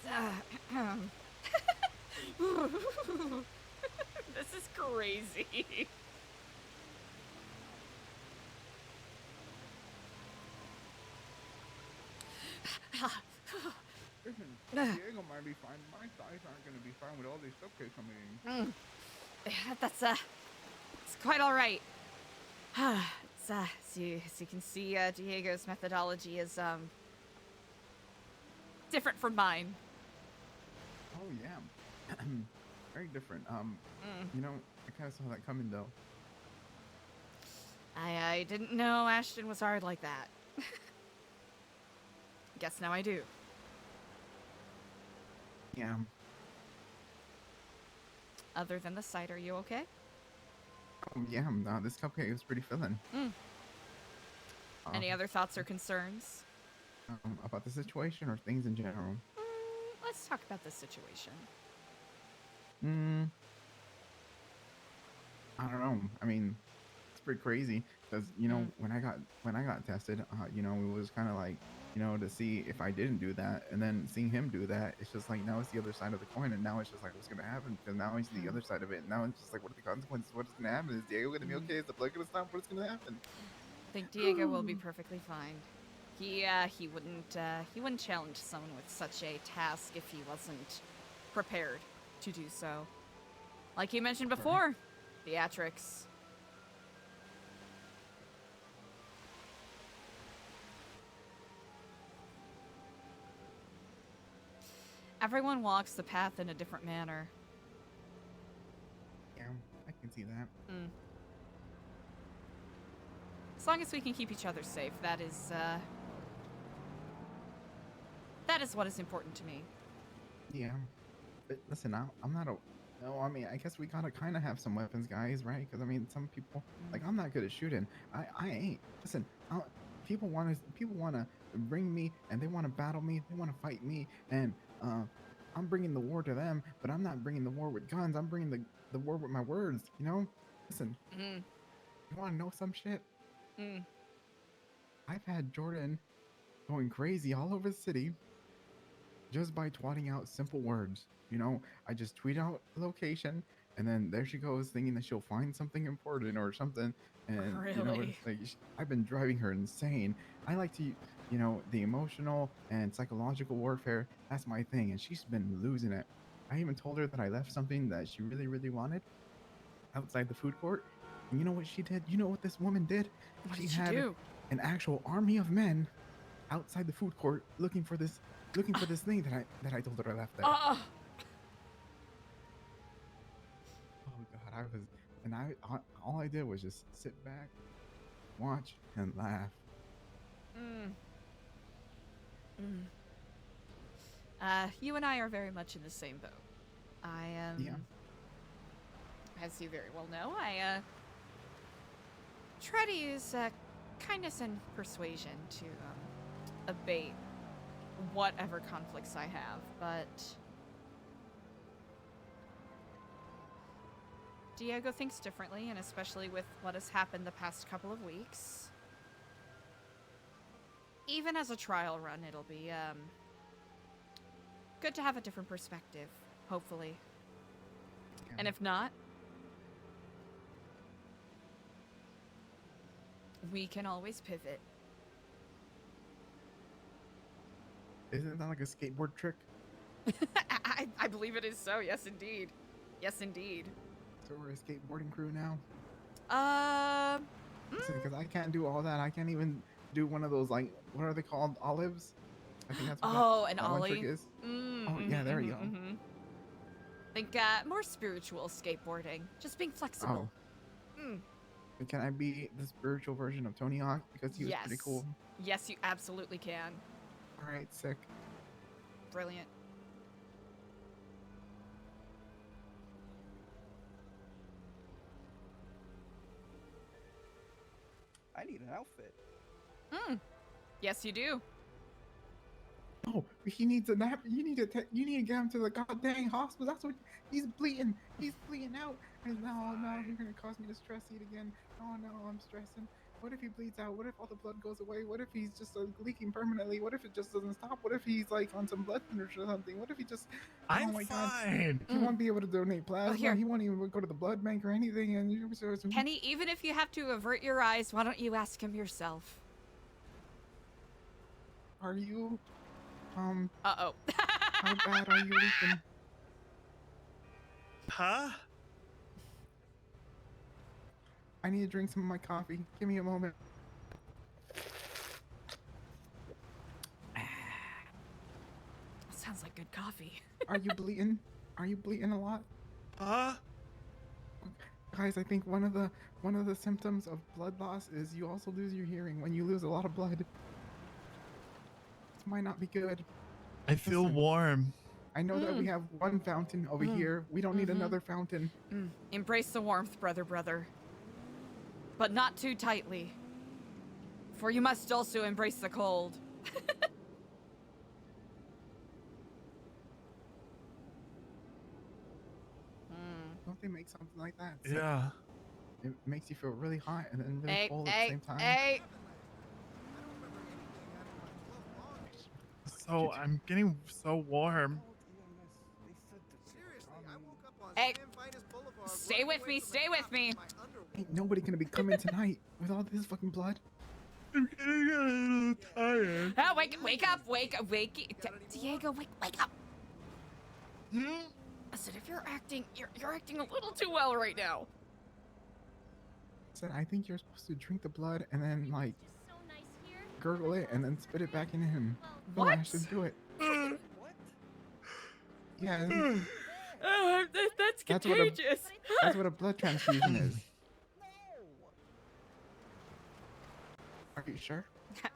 This is crazy. Listen, Diego might be fine. My thighs aren't going to be fine with all these cupcakes I'm eating. Yeah, it's quite all right. It's, as you can see, Diego's methodology is, different from mine. Oh, yeah. Very different. You know, I kind of saw that coming, though. I didn't know Ashton was hard like that. Guess now I do. Yeah. Other than the sight, are you okay? Oh, yeah. This cupcake is pretty filling. Any other thoughts or concerns? About the situation or things in general? Let's talk about this situation. I don't know. I mean, it's pretty crazy because you know when I got tested, you know, it was kind of like, you know, to see if I didn't do that, and then seeing him do that, it's just like now it's the other side of the coin, and now it's just like what's gonna happen because now he's the other side of it. And now it's just like what are the consequences? What's gonna happen? Is Diego gonna be okay? Is the blood gonna stop? What's gonna happen? I think Diego will be perfectly fine. He wouldn't challenge someone with such a task if he wasn't prepared to do so. Like you mentioned before, theatrics. Everyone walks the path in a different manner. Yeah, I can see that. As long as we can keep each other safe, that is what is important to me. Yeah, but listen, I'm not a. No, I mean, I guess we gotta kind of have some weapons, guys, right? Because I mean, some people, like, I'm not good at shooting. I ain't. Listen, people wanna bring me, and they wanna battle me, they wanna fight me, and I'm bringing the war to them, but I'm not bringing the war with guns. I'm bringing the war with my words. You know? Listen, you wanna know some shit? I've had Jordan going crazy all over the city just by twatting out simple words. You know, I just tweet out a location, and then there she goes thinking that she'll find something important or something. And you know, Really? it's like I've been driving her insane. I like to, you know, the emotional and psychological warfare. That's my thing, and she's been losing it. I even told her that I left something that she really, really wanted outside the food court. And you know what she did? You know what this woman did? What She did she had do? an actual army of men outside the food court looking for this thing that I told her I left there. Oh God, all I did was just sit back, watch, and laugh. You and I are very much in the same boat. I Yeah. As you very well know, I try to use kindness and persuasion to abate whatever conflicts I have, but Diego thinks differently, and especially with what has happened the past couple of weeks. Even as a trial run, it'll be good to have a different perspective, hopefully. Yeah. And if not, we can always pivot. Isn't that like a skateboard trick? I believe it is so. Yes, indeed. Yes, indeed. So we're a skateboarding crew now. Mm, Because I can't do all that. I can't even do one of those, like, what are they called? Olives? I think that's what oh, an that one trick ollie. is. Oh, yeah, there you go. Think more spiritual skateboarding. Just being flexible. Mm. And can I be the spiritual version of Tony Hawk? Because he was pretty cool. Yes, you absolutely can. All right, sick. Brilliant. I need an outfit. Yes, you do. Oh, he needs a nap. You need to get him to the goddamn hospital. That's what he's bleeding. He's bleeding out. And no, you're gonna cause me to stress eat again. Oh no, I'm stressing. What if he bleeds out? What if all the blood goes away? What if he's just leaking permanently? What if it just doesn't stop? What if he's like on some blood thinners or something? What if he just? I'm oh my fine. God. He won't be able to donate plasma. here. He won't even go to the blood bank or anything. And you Kenny, even if you have to avert your eyes, why don't you ask him yourself? Are you? Uh-oh. How bad are you leaking? Huh? I need to drink some of my coffee. Give me a moment. Sounds like good coffee. Are you bleeding? Are you bleeding a lot? Huh? Guys, I think one of the symptoms of blood loss is you also lose your hearing when you lose a lot of blood. This might not be good. I feel warm. I know that we have one fountain over here. We don't need another fountain. Embrace the warmth, brother. But not too tightly. For you must also embrace the cold. Don't they make something like that? It's Yeah. like, it makes you feel really hot and then really Hey, cold at the same time. hey. So I'm getting so warm. Hey, stay with me, stay with me. Ain't nobody gonna be coming tonight with all this fucking blood. I'm getting a little tired. Oh, wake up. Diego, wake up. Listen, if you're acting a little too well right now. Said I think you're supposed to drink the blood and then like gurgle it and then spit it back into him. What? Go, Ashton, do it. What? Yeah, Oh, that's contagious. that's what a blood transfusion is. Are you sure? All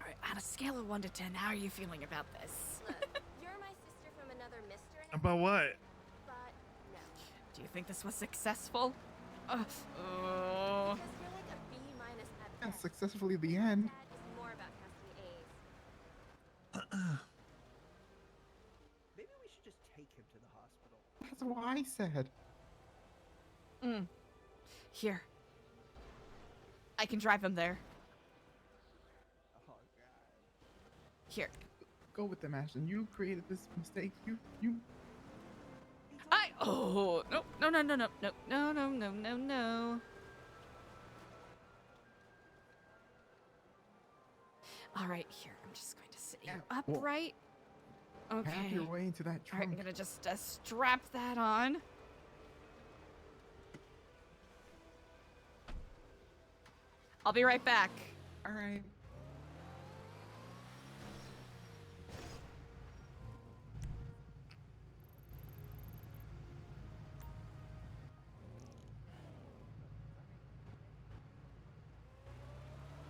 right, on a scale of 1 to 10, how are you feeling about this? You're my sister from another mister. About what? But no. Do you think this was successful? Oh. Because you're like a B minus at Yeah, best. successfully the end. That is more about casting A's. Maybe we should just take him to the hospital. That's what I said. Here. I can drive him there. Oh God. Here. Go with them, Ashton. You created this mistake. You. Oh, no. All right, here. I'm just going to sit here Yeah, well, upright. Okay. Have your way into that All right, trunk. I'm gonna just strap that on. I'll be right back. All right.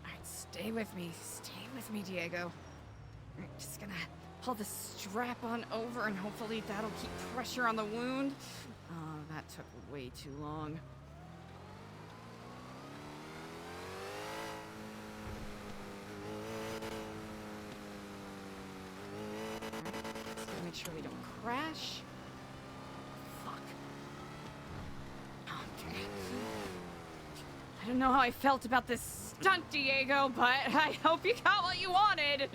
All right, stay with me. Stay with me, Diego. All right, just gonna pull the strap on over and hopefully that'll keep pressure on the wound. Oh, that took way too long. Just gotta make sure we don't crash. Fuck. Okay. I don't know how I felt about this stunt, Diego, but I hope you got what you wanted.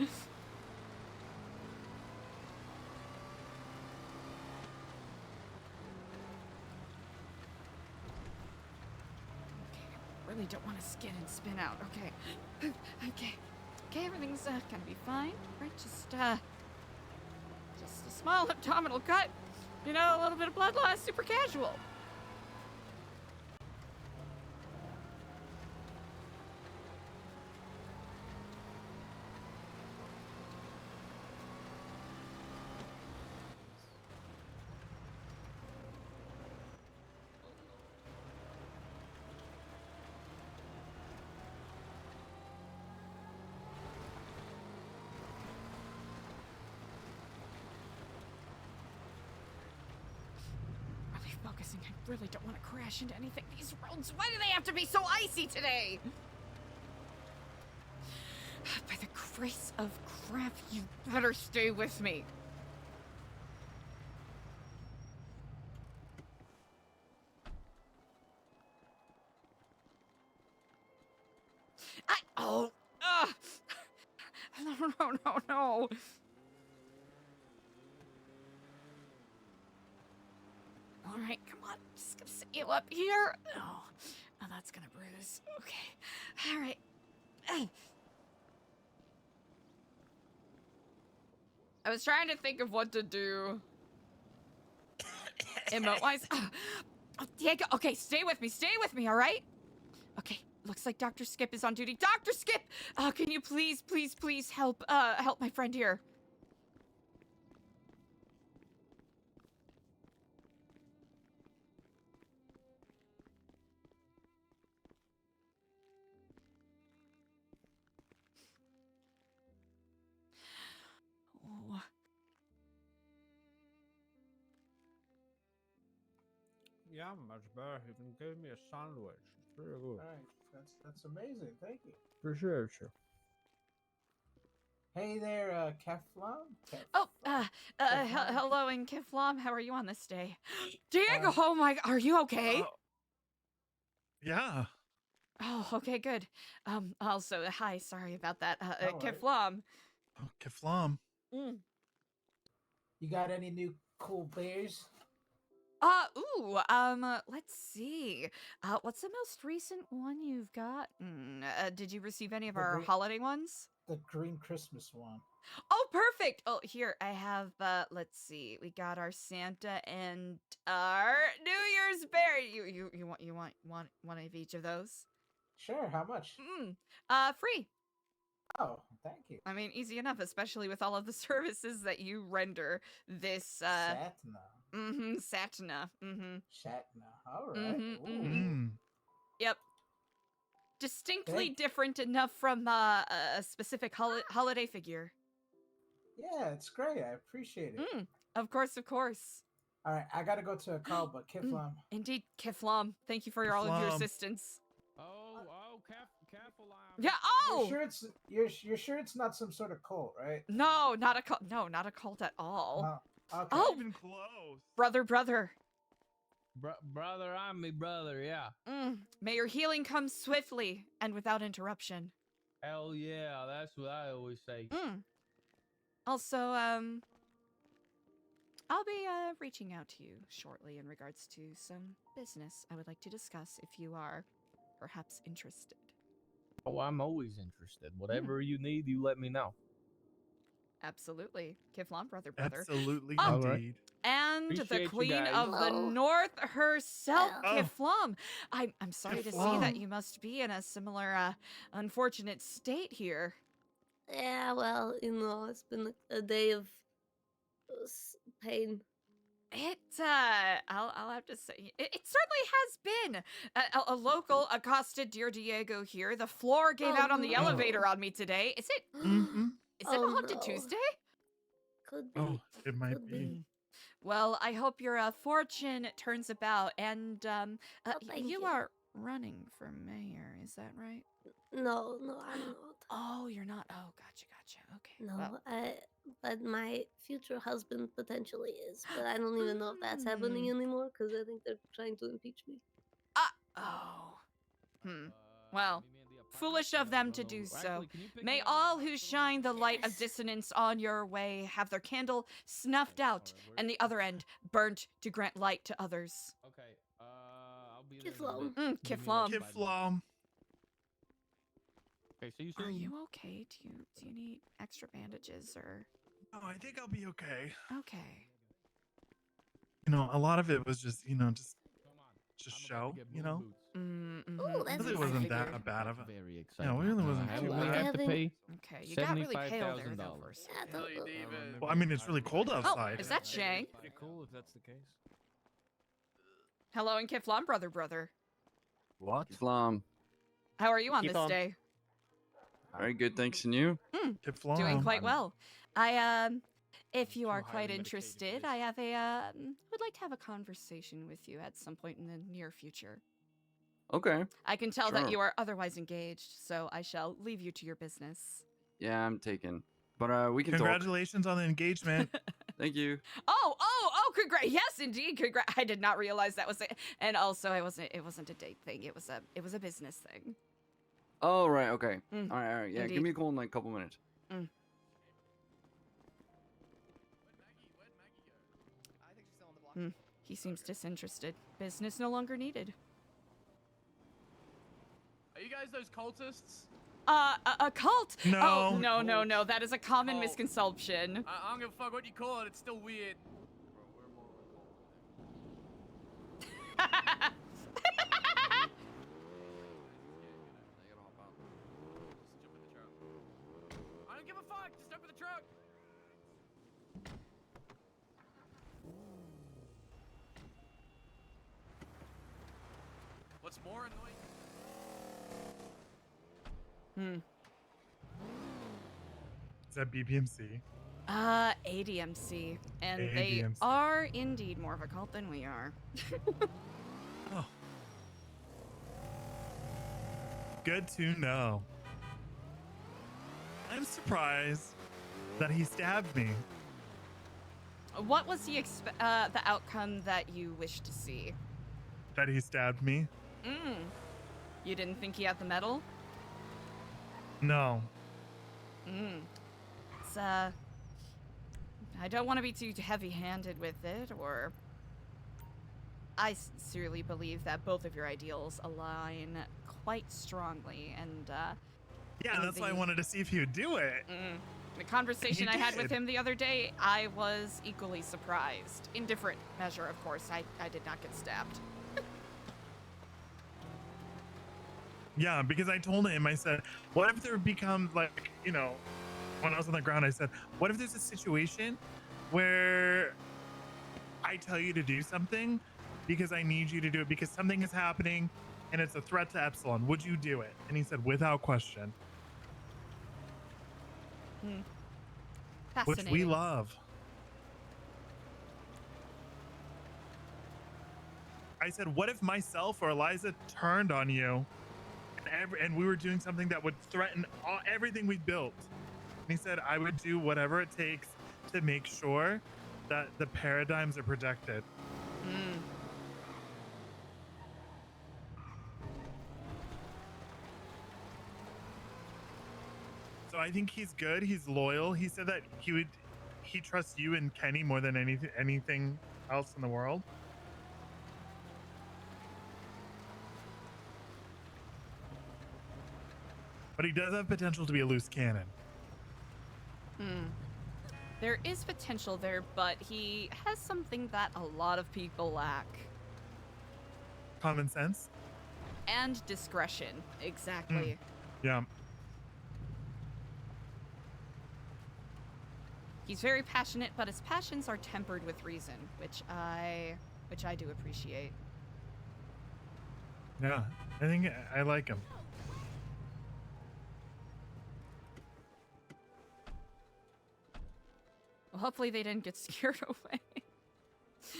Okay, really don't want to skid and spin out. Okay. Okay. Okay, everything's gonna be fine. Right, just a small abdominal cut. You know, a little bit of blood loss, super casual. Focusing. I really don't want to crash into anything. These roads, why do they have to be so icy today? By the grace of crap, you better stay with me. No. All right, come on. Just gonna set you up here. Oh, that's gonna bruise. Okay. All right. I was trying to think of what to do. Emote-wise. Oh, Diego. Okay, stay with me, all right? Okay, looks like Dr. Skip is on duty. Dr. Skip! Can you please help my friend here? Oh. Yeah, much better. He even gave me a sandwich. It's pretty good. Alright, that's amazing. Thank you. Appreciate you. Hey there, Keflon? Oh, hello, and Kiflam. How are you on this day? Diego, oh my, are you okay? Yeah. Oh, okay, good. Also, hi, sorry about that. No worries. Kiflam. Oh, Keflam. You got any new cool beers? Let's see. What's the most recent one you've got? Did you receive any of our holiday ones? The Green Christmas one. Oh, perfect. Oh, here, I have, let's see. We got our Santa and our New Year's berry. You want one of each of those? Sure, how much? Free. Oh, thank you. I mean, easy enough, especially with all of the services that you render this, Satna. Satna. Shatna. Alright. Yep. Distinctly different enough from a specific holiday figure. Yeah, it's great. I appreciate it. Of course. Alright, I gotta go to a call, but Kiflam. Indeed, Kiflam. Thank you for all of your assistance. Careful. Yeah. Oh. You're sure it's not some sort of cult, right? No, not a cult. No, not a cult at all. No. Okay. Oh, even close. Brother. Brother, I'm me brother. Yeah. May your healing come swiftly and without interruption. Hell yeah, that's what I always say. Also, I'll be reaching out to you shortly in regards to some business I would like to discuss if you are perhaps interested. Oh, I'm always interested. Whatever you need, you let me know. Absolutely. Kiflam, brother. Absolutely, Oh, indeed. And Appreciate the you queen guys. of the north herself, Oh. Kiflam. I'm sorry to see that you must be in a similar unfortunate state here. Yeah, well, it's been a day of pain. I'll have to say, it certainly has been. A local accosted dear Diego here. The floor gave out on the elevator on me today. Is it? Is it a haunted Tuesday? Could be. Oh, it might be. Well, I hope your fortune turns about, and thank you you. are running for mayor. Is that right? No, I'm not. Oh, you're not. Oh, gotcha. Okay. No, well, but my future husband potentially is, but I don't even know if that's happening anymore because I think they're trying to impeach me. Well, foolish of them to do so. May all who shine the light of dissonance on your way have their candle snuffed out and the other end burnt to grant light to others. Okay. I'll be Kiflam. Kiflam. Kiflam. Okay, see you Are soon. you okay? Do you need extra bandages or? Oh, I think I'll be okay. Okay. You know, a lot of it was just, you know, just show, you know? Ooh, that's It really I wasn't figured. that bad of a. Very Yeah, exciting. it really wasn't How too much we bad. have to pay? Okay, you got really pale there though for a Yeah, second. Well, I mean, it's really cold outside. Oh, is that Shang? Pretty cool if that's the case. Hello and Kiflam, brother. What? Islam. How are you on Keep this on. day? Very good, thanks. And you? Doing quite well. If you are quite interested, I have would like to have a conversation with you at some point in the near future. Okay. I can tell that Sure. you are otherwise engaged, so I shall leave you to your business. Yeah, I'm taken. But we can Congratulations on the engagement. Thank you. Oh, congrats. Yes, indeed. Congrats. I did not realize that was it. And also it wasn't a date thing. It was a business thing. Oh, right. Okay. Mm, All right. Yeah, indeed. give me a call in like a couple minutes. He seems disinterested. Business no longer needed. Are you guys those cultists? A cult? No. Oh, no. That is a common misconception. I don't give a fuck what you call it. It's still weird. I don't give a fuck. Just jump in the truck. What's more annoying? Is that BBMC? ADMC. And they ADMC. are indeed more of a cult than we are. Oh. Good to know. I'm surprised that he stabbed me. What was the outcome that you wished to see? That he stabbed me? You didn't think he had the medal? No. It's, I don't want to be too heavy-handed with it, or... I sincerely believe that both of your ideals align quite strongly, and, Yeah, that's why I wanted to see if he would do it. The conversation He I had with did. him the other day, I was equally surprised. In different measure, of course. I did not get stabbed. Yeah, because I told him, I said, what if there become, like, you know, when I was on the ground, I said, what if there's a situation where I tell you to do something because I need you to do it because something is happening and it's a threat to Epsilon? Would you do it? And he said, without question. Which Fascinating. we love. I said, what if myself or Eliza turned on you and we were doing something that would threaten everything we built? And he said, I would do whatever it takes to make sure that the paradigms are protected. So I think he's good. He's loyal. He said that he trusts you and Kenny more than anything else in the world. But he does have potential to be a loose cannon. There is potential there, but he has something that a lot of people lack. Common sense? And discretion. Exactly. Yeah. He's very passionate, but his passions are tempered with reason, which I do appreciate. Yeah. I think I like him. Well, hopefully they didn't get scared away.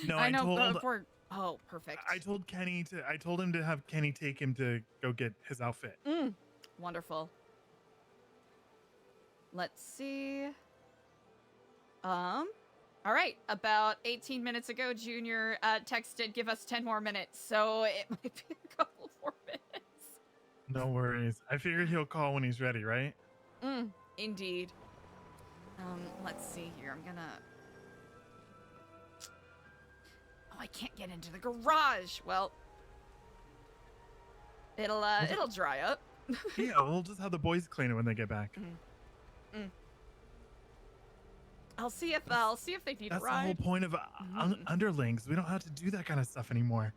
No, I I know. told Oh, perfect. I told him to have Kenny take him to go get his outfit. Wonderful. Let's see. All right. About 18 minutes ago, Junior texted, give us 10 more minutes. So it might be a couple more minutes. No worries. I figured he'll call when he's ready, right? Indeed. Let's see here. I'm gonna... Oh, I can't get into the garage. Well, it'll dry up. Yeah, we'll just have the boys clean it when they get back. I'll see if they need a That's the whole ride. point of underlings. We don't have to do that kind of stuff anymore.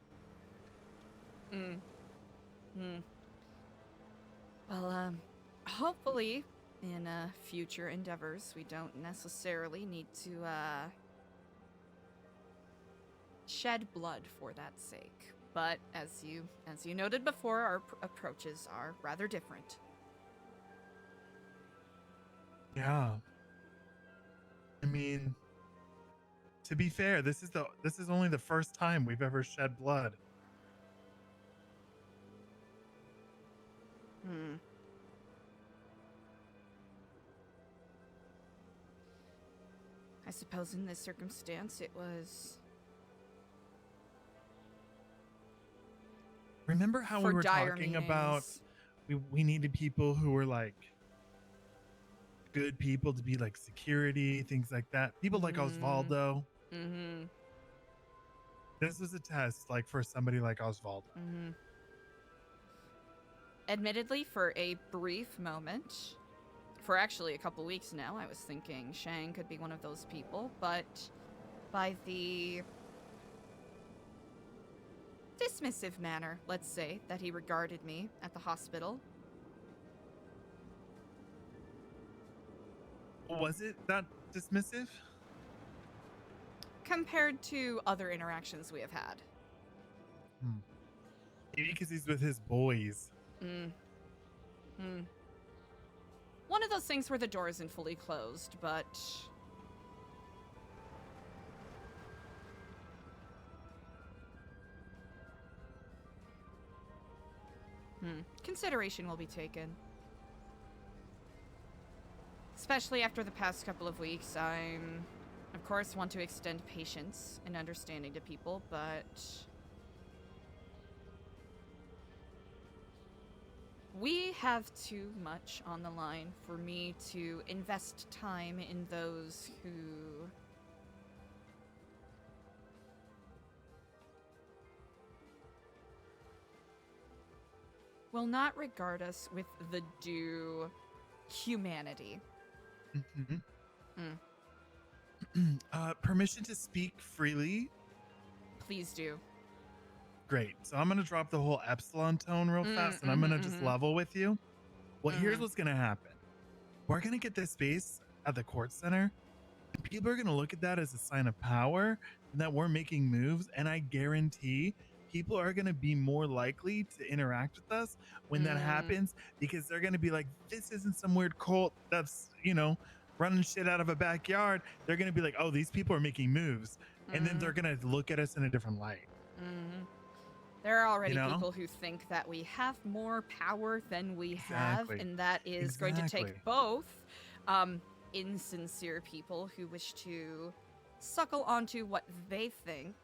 Well, hopefully in future endeavors we don't necessarily need to shed blood for that sake. But as you noted before, our approaches are rather different. Yeah. I mean, to be fair, this is only the first time we've ever shed blood. I suppose in this circumstance it was. Remember how we For were dire talking about meanings. we needed people who were like good people to be like security, things like that. People like Osvaldo. This was a test like for somebody like Osvaldo. Admittedly, for a brief moment, for actually a couple weeks now, I was thinking Shang could be one of those people, but by the dismissive manner, let's say, that he regarded me at the hospital. Was it that dismissive? Compared to other interactions we have had. Maybe because he's with his boys. One of those things where the door isn't fully closed, but... Consideration will be taken. Especially after the past couple of weeks, I'm, of course, want to extend patience and understanding to people, but... we have too much on the line for me to invest time in those who... will not regard us with the due humanity. Permission to speak freely? Please do. Great. So I'm going to drop the whole Epsilon tone real fast, and I'm going to just level with you. Well, here's what's going to happen. We're going to get this space at the court center, and people are going to look at that as a sign of power and that we're making moves, and I guarantee people are going to be more likely to interact with us when that happens, because they're going to be like, this isn't some weird cult that's, running shit out of a backyard. They're going to be like, oh, these people are making moves. And then they're going to look at us in a different light. There are already people who think that we have more power than we have, and that is going to take both insincere people who wish to suckle onto what they think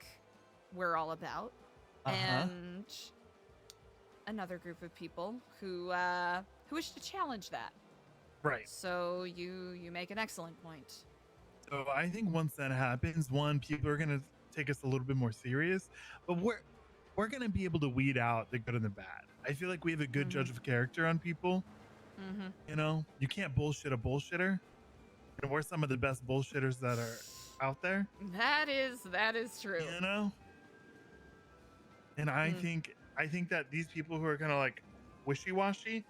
we're all about, and another group of people who wish to challenge that. Right. So you make an excellent point. So I think once that happens, one, people are going to take us a little bit more serious, but we're going to be able to weed out the good and the bad. I feel like we have a good judge of character on people. You can't bullshit a bullshitter. And we're some of the best bullshitters that are out there. That is true. And I think that these people who are kind of like wishy-washy,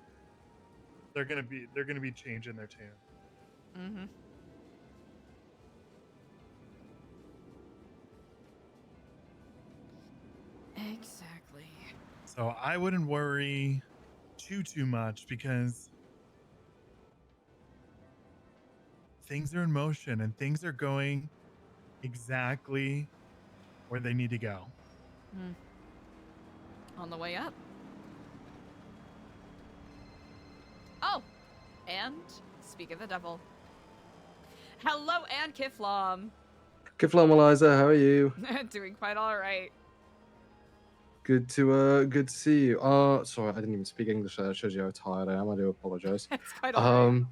they're gonna be changing their tune. Exactly. So I wouldn't worry too much, because things are in motion and things are going exactly where they need to go. On the way up. Oh, and speak of the devil. Hello, and Kiflam. Kiflam, Eliza, how are you? Doing quite all right. Good to see you. Sorry, I didn't even speak English. That shows you how tired I am. I do apologize. It's quite all right.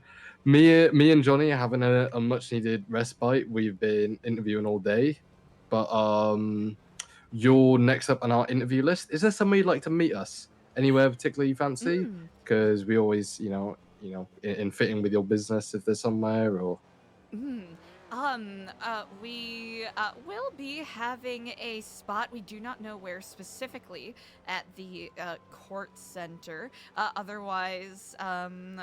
Me and Johnny are having a much needed respite. We've been interviewing all day, but you're next up on our interview list. Is there somewhere you'd like to meet us? anywhere particularly you fancy? Mm. Because we always, in fitting with your business, if there's somewhere or. Mm. We will be having a spot. We do not know where specifically at the court center. Otherwise,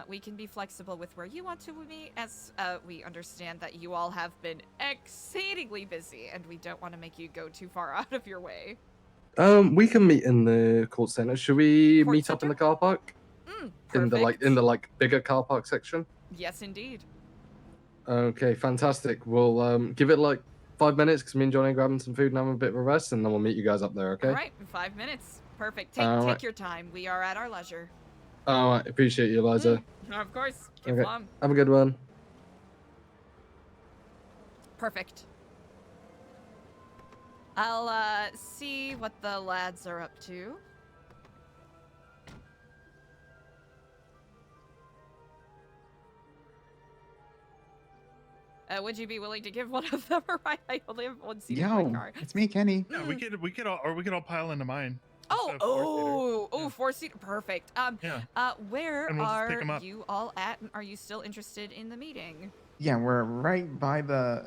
we can be flexible with where you want to meet, as we understand that you all have been exceedingly busy, and we don't want to make you go too far out of your way. We can meet in the court center. Should we Court meet up in the car park? In Perfect. the bigger car park section? Yes, indeed. Okay, fantastic. We'll give it like 5 minutes because me and Johnny are grabbing some food and having a bit of a rest, and then we'll meet you guys up there. Okay. All right, in 5 minutes. Perfect. Take Alright. your time. We are at our leisure. All right. Appreciate you, Eliza. Of course. Okay. Kiflam. Have a good one. Perfect. I'll see what the lads are up to. Would you be willing to give one of them a ride? I only have one seat in my Yo, car. it's me, Kenny. Yeah, we could all pile into mine. Four-seater. Perfect. Yeah. Where And we'll just pick 'em are up. you all at? Are you still interested in the meeting? Yeah, we're right by the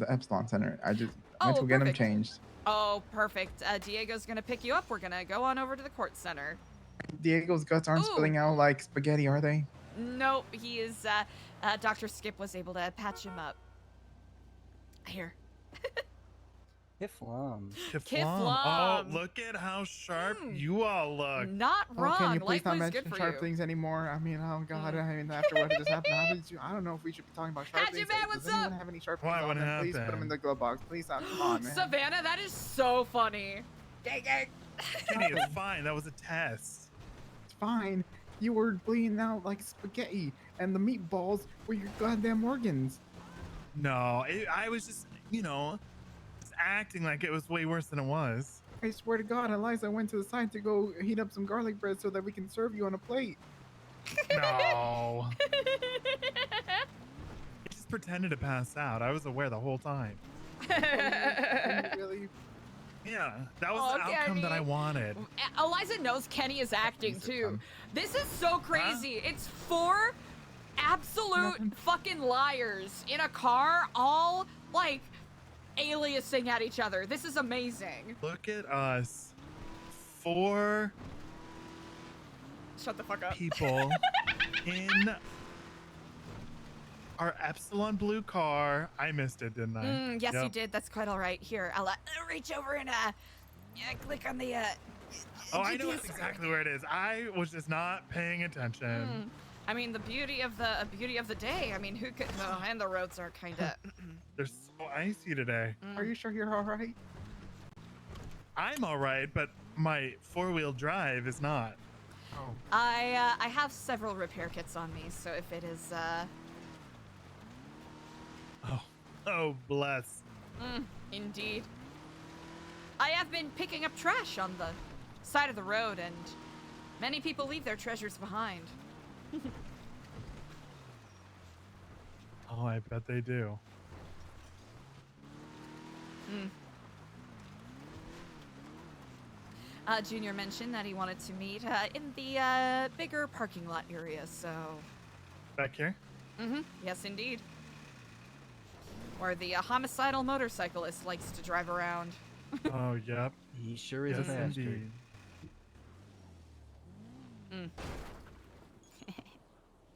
Epsilon Center. I just went to get them perfect. changed. Oh, perfect. Diego's gonna pick you up. We're gonna go on over to the court center. Diego's guts aren't spilling out like spaghetti, are they? Nope, he is, Dr. Skip was able to patch him up. Here. Kiflam. Oh, look at how sharp you all look. Not wrong. Can you please Life not was mention good for sharp you. things anymore? I mean, oh god, I mean, after what just happened, I don't know if we should be talking about sharp things. What's Does anyone have any sharp things Why, on what them? Please put them happened? in the glove box. Please, come on, man. Savannah, that is so funny. Kenny, it's fine. That was a test. It's fine. You were bleeding out like spaghetti, and the meatballs were your goddamn organs. No, I was just, just acting like it was way worse than it was. I swear to God, Eliza went to the side to go heat up some garlic bread so that we can serve you on a plate. No. I just pretended to pass out. I was aware the whole time. Really? Yeah, that was the outcome that I wanted. Eliza knows Kenny is acting too. This is so crazy. It's 4 absolute fucking liars in a car, all like aliasing at each other. This is amazing. Look at us. 4 Shut the fuck up. people in our Epsilon blue car. I missed it, didn't I? Yes, you Yep. did. That's quite all right. Here, I'll reach over and click on the Oh, I know GPS. exactly where it is. I was just not paying attention. I mean, the beauty of the day. I mean, who could? Oh, and the roads are kind of. They're so icy today. Are you sure you're all right? I'm all right, but my 4-wheel drive is not. Oh. I have several repair kits on me, so if it is Oh, bless. Indeed. I have been picking up trash on the side of the road, and many people leave their treasures behind. Oh, I bet they do. Junior mentioned that he wanted to meet in the bigger parking lot area, so... Back here? Yes, indeed. Where the homicidal motorcyclist likes to drive around. Oh, yep. He sure is Yes, a bastard. indeed.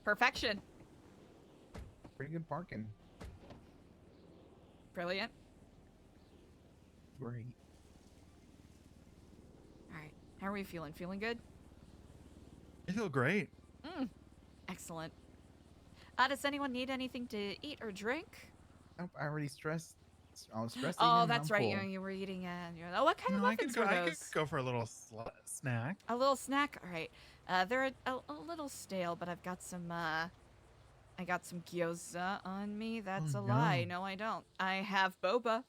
Perfection. Pretty good parking. Brilliant. Great. Alright, how are we feeling? Feeling good? I feel great. Excellent. Does anyone need anything to eat or drink? Nope, I already stressed. I was stressing. Oh, and that's I'm right. full. You were eating. Oh, what kind of I muffins could were go, I those? could go for a little snack. A little snack. All right. They're a little stale, but I've got some. I got some gyoza on me. That's a lie. yum. No, I don't. I have boba.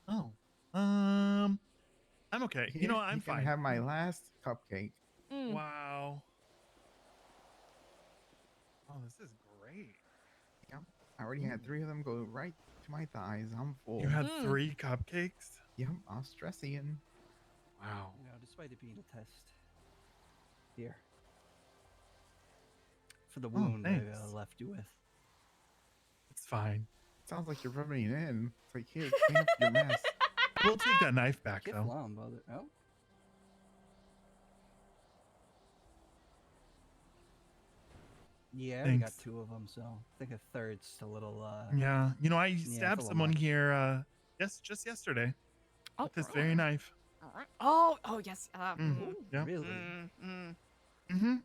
Oh. I'm okay. You know what? I'm you fine. can have my last cupcake. Wow. Oh, this is great. Yep. I already had 3 of them go right to my thighs. I'm full. You had 3 cupcakes? Yep, I was stressing. Wow. You know, despite it being a test. Here. For the Oh, wound I thanks. left you with. It's fine. Sounds like you're rubbing it in. It's like, here, clean up your mess. We'll take that knife back, Kif though. Lam, brother. Oh. Yeah, I already got Thanks. 2 of them, so I think a third's a little, Yeah. You know, I yeah, it's a stabbed little someone much. here just yesterday Oh, with this very knife. Oh, yes. Mhm, yep. Really? Mm-hmm.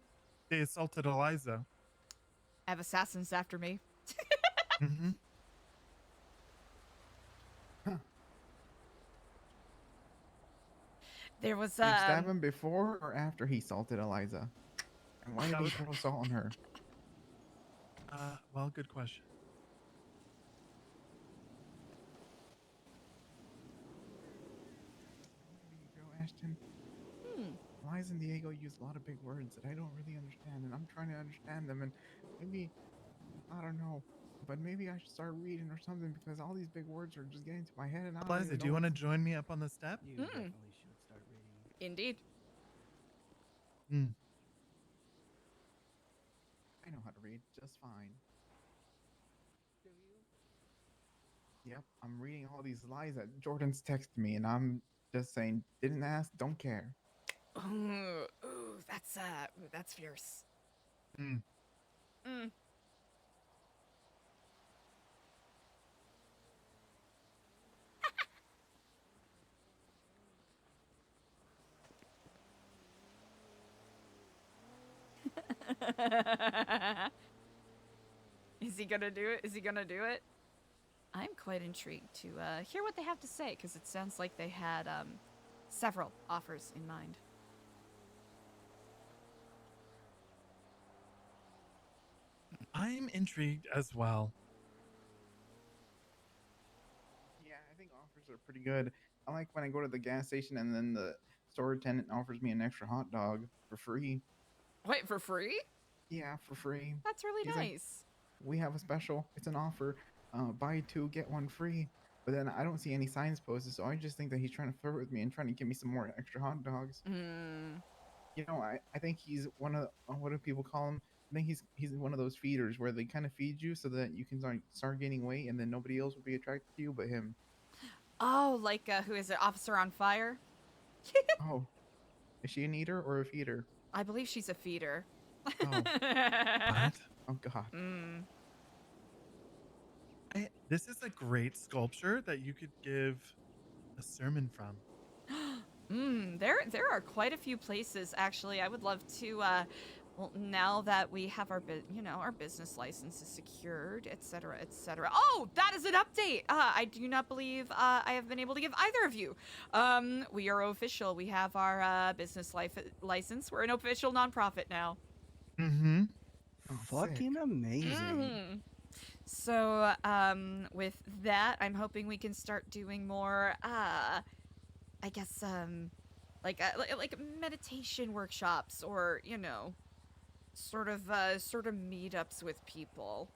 They assaulted Eliza. I have assassins after me. Mm-hmm. There was Did you stab him before or after he assaulted Eliza? And why did he throw salt on her? Well, good question. Go, Ashton. Eliza and Diego use a lot of big words that I don't really understand, and I'm trying to understand them, and maybe, I don't know, but maybe I should start reading or something because all these big words are just getting to my head, and I don't Eliza, even do you know want to what join me up on the step? You definitely should start reading. Indeed. I know how to read just fine. Yep, I'm reading all these lies that Jordan's texted me, and I'm just saying, didn't ask, don't care. Ooh, that's fierce. Mm. Is he gonna do it? Is he gonna do it? I'm quite intrigued to hear what they have to say, because it sounds like they had several offers in mind. I'm intrigued as well. Yeah, I think offers are pretty good. I like when I go to the gas station and then the store attendant offers me an extra hot dog for free. Wait, for free? Yeah, for free. That's really He's like, nice. we have a special. It's an offer. Buy 2, get 1 free. But then I don't see any signs posted, so I just think that he's trying to flirt with me and trying to give me some more extra hot dogs. You know, I think he's one of what do people call him? I think he's one of those feeders where they kind of feed you so that you can start gaining weight, and then nobody else will be attracted to you but him. Oh, like who is it? Officer on Fire? Oh, is she an eater or a feeder? I believe she's a feeder. Oh, what? Oh God. This is a great sculpture that you could give a sermon from. There are quite a few places actually. I would love to well, now that we have our our business licenses secured, etc., etc. Oh, that is an update. I do not believe I have been able to give either of you. We are official. We have our business license. We're an official nonprofit now. Mm-hmm. Fucking amazing. So, with that, I'm hoping we can start doing more, I guess, like meditation workshops or, sort of meetups with people.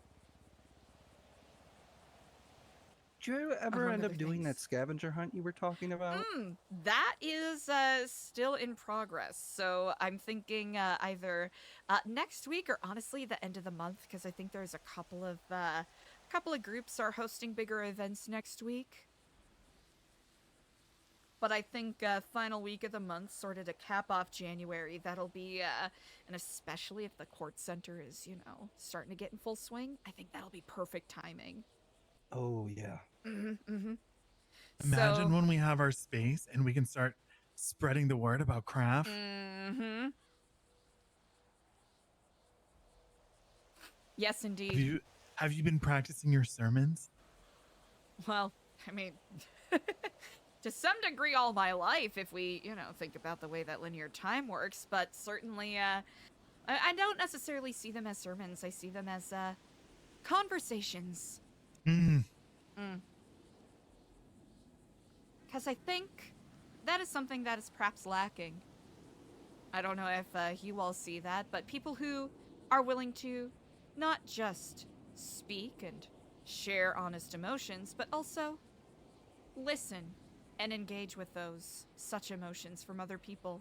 Did you ever Among end up other doing that things. scavenger hunt you were talking about? That is still in progress. So I'm thinking either next week or honestly the end of the month, because I think there's a couple of groups are hosting bigger events next week. But I think final week of the month, sort of to cap off January, that'll be, and especially if the court center is, starting to get in full swing, I think that'll be perfect timing. Oh, yeah. Imagine when we have our space and we can start spreading the word about craft. Yes, indeed. Have you been practicing your sermons? Well, I mean, to some degree all my life, if we, think about the way that linear time works, but certainly, I don't necessarily see them as sermons. I see them as, conversations. Because I think that is something that is perhaps lacking. I don't know if you all see that, but people who are willing to not just speak and share honest emotions, but also listen and engage with those such emotions from other people.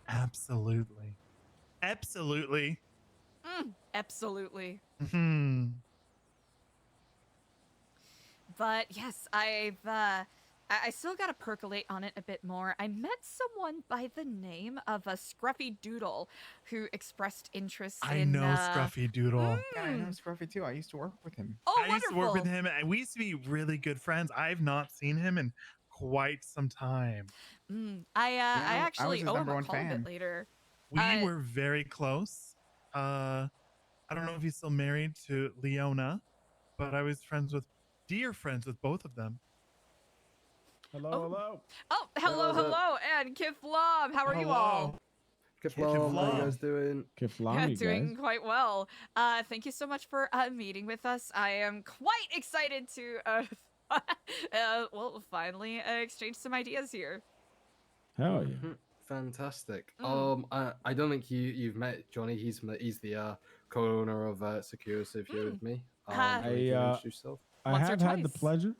Absolutely. Absolutely. Absolutely. Hmm. But yes, I still gotta percolate on it a bit more. I met someone by the name of a Scruffy Doodle who expressed interest I in. know Scruffy Doodle. Yeah, I know Scruffy too. I used to work with him. Oh, I used to work with wonderful. him, and we used to be really good friends. I've not seen him in quite some time. I I was actually his owe him number a one call a fan. bit later. We were very close. I don't know if he's still married to Leona, but I was dear friends with both of them. Hello, hello. Oh, hello, Eliza. hello, and Kiflam. How are you all? Kiflam, how you guys doing? Kiflam, you Doing guys. quite well. Thank you so much for meeting with us. I am quite excited to well, finally exchange some ideas here. Hell yeah. Fantastic. I don't think you've met Johnny. He's the co-owner of SecuroServ here with me. You wanna introduce yourself? I Once or have had the twice. pleasure.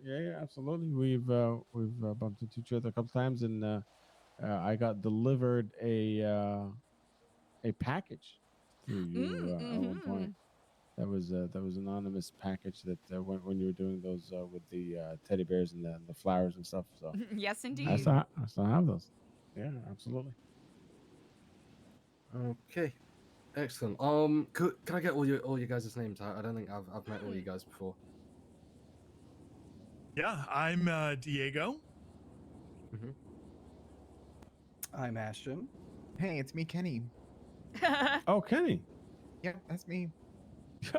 Yeah, absolutely. We've bumped into each other a couple times, and I got delivered a package through you at one point. That was an anonymous package that when you were doing those with the teddy bears and the flowers and stuff. So Yes, I indeed. still have those. Yeah, absolutely. Okay, excellent. Can I get all your guys' names? I don't think I've met all you guys before. Yeah, I'm Diego. I'm Ashton. Hey, it's me, Kenny. Oh, Kenny. Yep, that's me.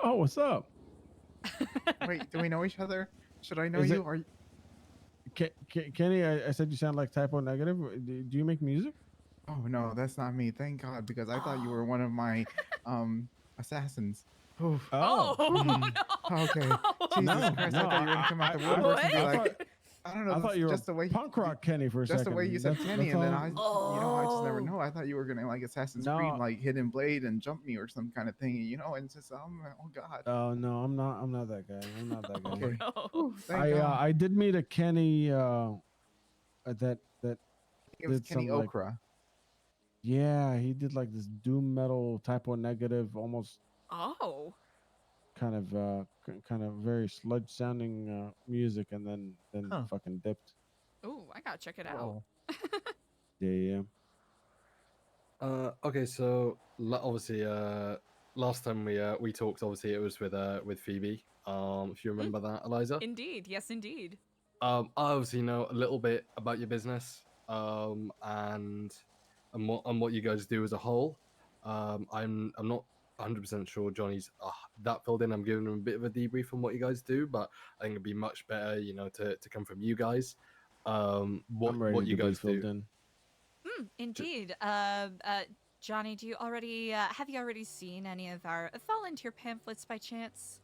Oh, what's up? Wait, do we know each other? Should I know Is you? it- Are you? Kenny, I said you sound like typo negative. Do you make music? Oh no, that's not me. Thank God, because I thought you were one of my assassins. Oof. Oh. Okay. Jesus No, Christ, no, I thought you were gonna come out the I- woodworks and be I like, thought- I don't know. I thought you were just the way punk rock Kenny for a just second. the way you said Kenny, and then I, all- I just never know. I thought you were gonna like Assassin's Creed, No. like Hidden Blade and jump me or some kind of thing, and it's just oh God. Oh no, I'm not that guy. I'm not that guy. Okay. Oh, Whew, thank I God. I did meet a Kenny that It was did Kenny some like Okra. yeah, he did like this doom metal typo negative, almost Oh. kind of very sludge sounding music, and then fucking dipped. Ooh, I gotta check it out. Yeah. Okay, so obviously, last time we talked, obviously it was with Phoebe. If you remember that, Eliza. Indeed, yes, indeed. I obviously know a little bit about your business, and what you guys do as a whole. I'm not 100% sure Johnny's that filled in. I'm giving him a bit of a debrief on what you guys do, but I think it'd be much better, to come from you guys. What I'm ready what you to be guys filled do. in. Indeed. Johnny, do you already have you already seen any of our volunteer pamphlets by chance?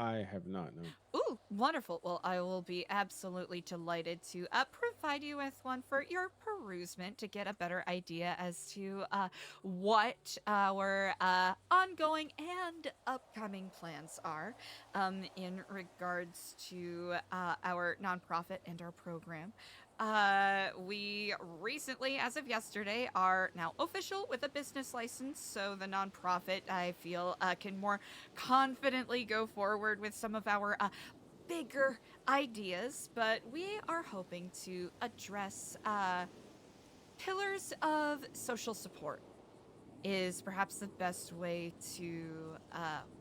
I have not. No. Ooh, wonderful. Well, I will be absolutely delighted to provide you with one for your perusement to get a better idea as to what our ongoing and upcoming plans are in regards to our nonprofit and our program. We recently, as of yesterday, are now official with a business license, so the nonprofit, I feel, can more confidently go forward with some of our bigger ideas, but we are hoping to address pillars of social support is perhaps the best way to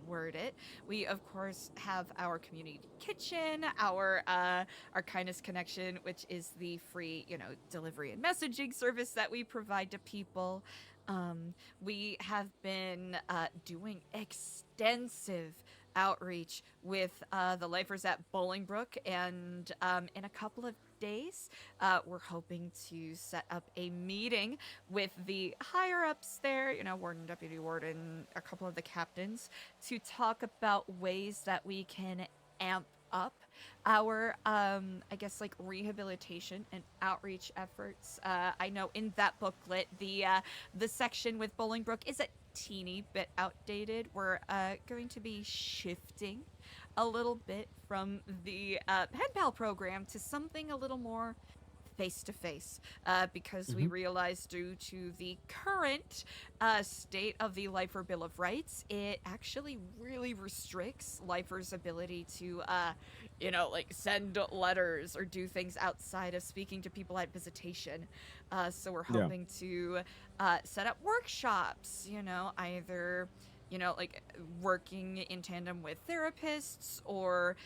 word it. We of course have our community kitchen, our kindness connection, which is the free delivery and messaging service that we provide to people. We have been doing extensive outreach with the lifers at Bolingbrook, and in a couple of days we're hoping to set up a meeting with the higher ups there, warden, deputy warden, a couple of the captains, to talk about ways that we can amp up our rehabilitation and outreach efforts. I know in that booklet the section with Bolingbrook is a teeny bit outdated. We're going to be shifting a little bit from the pen pal program to something a little more face-to-face, because we realized due to the current state of the Lifer Bill of Rights, it actually really restricts lifers' ability to, like send letters or do things outside of speaking to people at visitation. So we're Yeah. hoping to set up workshops, either like working in tandem with therapists or,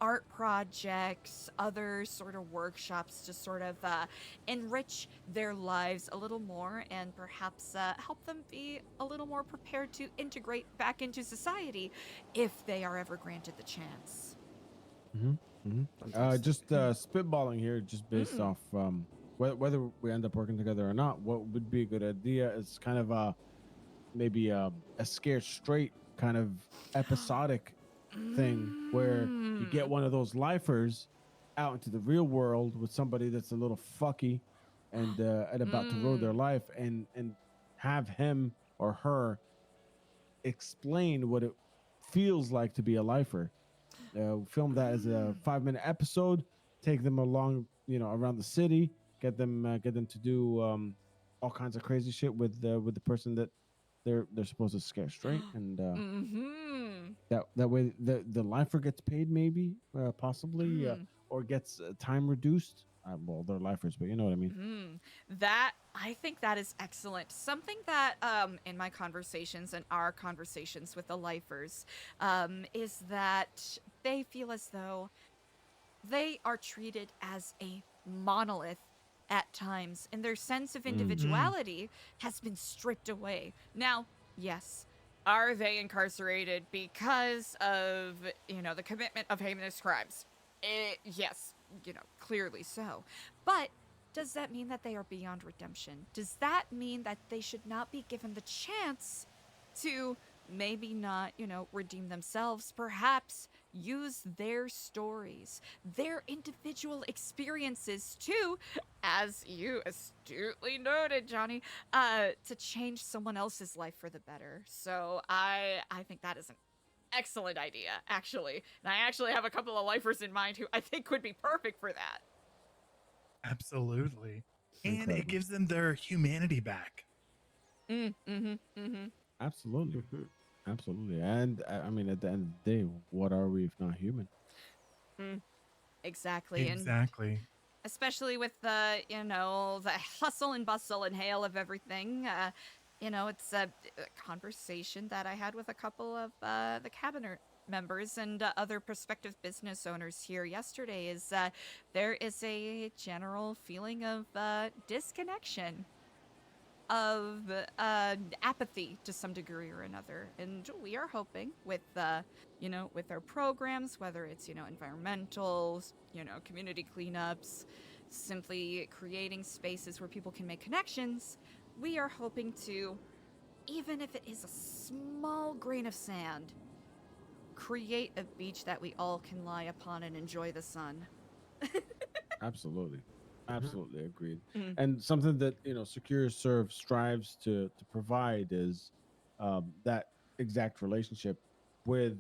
art projects, other sort of workshops to sort of enrich their lives a little more and perhaps help them be a little more prepared to integrate back into society if they are ever granted the chance. Just spitballing here, just based off whether we end up working together or not. What would be a good idea is kind of maybe a scared straight kind of episodic thing where you get one of those lifers out into the real world with somebody that's a little fucky and about to ruin their life, and have him or her explain what it feels like to be a lifer. Film that as a 5-minute episode, take them along, around the city, get them to do all kinds of crazy shit with the person that they're supposed to scare straight, and that way the lifer gets paid, maybe, possibly, or gets time reduced. Well, they're lifers, but you know what I mean. I think that is excellent. Something that in my conversations and our conversations with the lifers is that they feel as though they are treated as a monolith at times, and their sense of individuality has been stripped away. Now, yes, are they incarcerated because of, the commitment of heinous crimes? Yes, clearly so. But does that mean that they are beyond redemption? Does that mean that they should not be given the chance to maybe not, redeem themselves, perhaps use their stories, their individual experiences to, as you astutely noted, Johnny, to change someone else's life for the better? So I think that is an excellent idea, actually. And I actually have a couple of lifers in mind who I think would be perfect for that. Absolutely. And Incredible. it gives them their humanity back. Absolutely. Absolutely. And I mean, at the end of the day, what are we if not human? Exactly. Exactly. And especially with the, the hustle and bustle and hail of everything, it's a conversation that I had with a couple of the cabinet members and other prospective business owners here yesterday, is there is a general feeling of disconnection, of apathy to some degree or another. And we are hoping with, with our programs, whether it's, environmental, community cleanups, simply creating spaces where people can make connections, we are hoping to, even if it is a small grain of sand, create a beach that we all can lie upon and enjoy the sun. Absolutely. Absolutely agreed. And something that, SecuroServ strives to provide is that exact relationship with,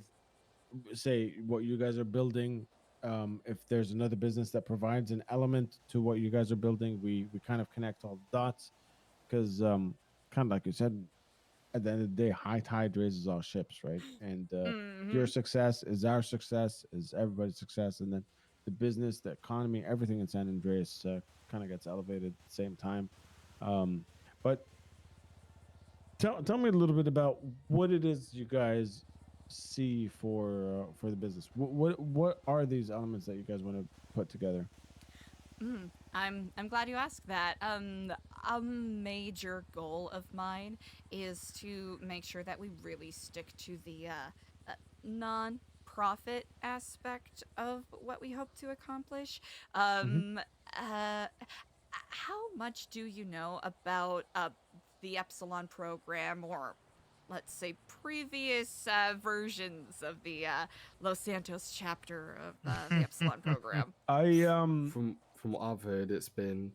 say, what you guys are building. If there's another business that provides an element to what you guys are building, we kind of connect all the dots, because kind of like you said, at the end of the day, high tide raises all ships, right? And your success is our success, is everybody's success, and then the business, the economy, everything in San Andreas kind of gets elevated at the same time. But tell me a little bit about what it is you guys see for the business. What are these elements that you guys want to put together? I'm glad you asked that. A major goal of mine is to make sure that we really stick to the non-profit aspect of what we hope to accomplish. How much do you know about the Epsilon program, or let's say previous versions of the Los Santos chapter of the Epsilon program? I from what I've heard, it's been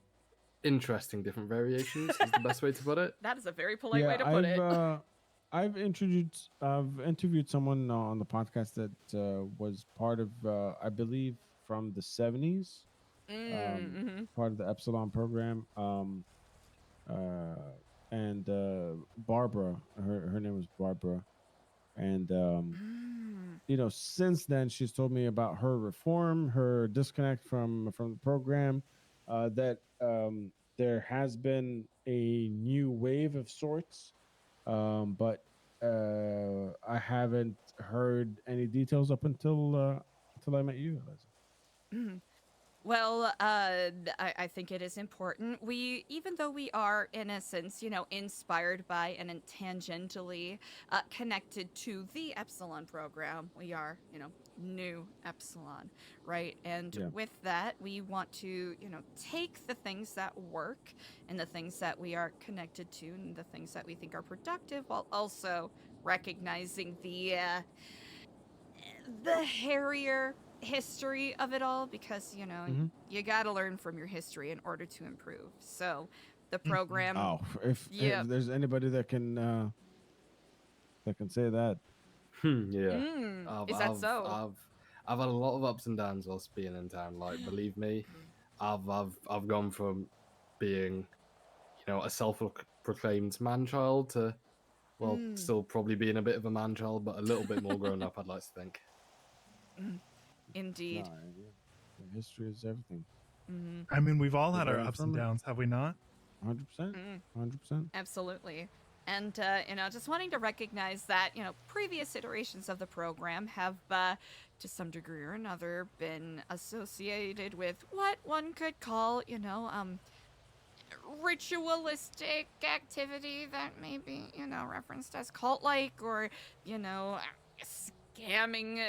interesting different variations is the best way to put it. That is a very polite way to put it. I've interviewed someone on the podcast that was part of, I believe, from the 70s, part of the Epsilon program. And Barbara, her name was Barbara, and since then she's told me about her reform, her disconnect from the program, that there has been a new wave of sorts, but I haven't heard any details up until I met you, Eliza. Well, I think it is important. Even though we are, in a sense, inspired by and tangentially connected to the Epsilon program, we are, new Epsilon, right? And with that, we want to, take the things that work and the things that we are connected to and the things that we think are productive, while also recognizing the hairier history of it all, because you got to learn from your history in order to improve. So the program If there's anybody that can say that. Yeah. Is that so? I've had a lot of ups and downs whilst being in town. Like, believe me, I've gone from being, a self-proclaimed man-child to, well, still probably being a bit of a man-child, but a little bit more grown up, I'd like to think. Indeed. History is everything. I mean, we've all had our ups and downs, have we not? 100%. 100%. Absolutely. And, just wanting to recognize that, previous iterations of the program have, to some degree or another, been associated with what one could call, ritualistic activity that may be, referenced as cult-like, or, scamming,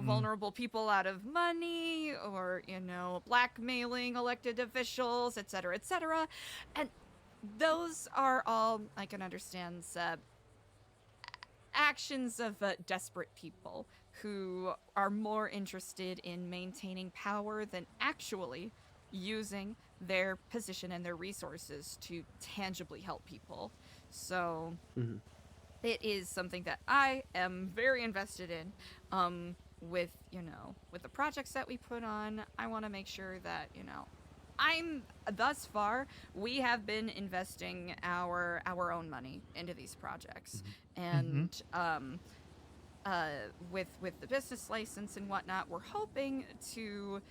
vulnerable people out of money, or, blackmailing elected officials, etc., etc. And those are all, I can understand, actions of desperate people who are more interested in maintaining power than actually using their position and their resources to tangibly help people. So it is something that I am very invested in. With the projects that we put on, I want to make sure that thus far we have been investing our own money into these projects, and with the business license and whatnot, we're hoping to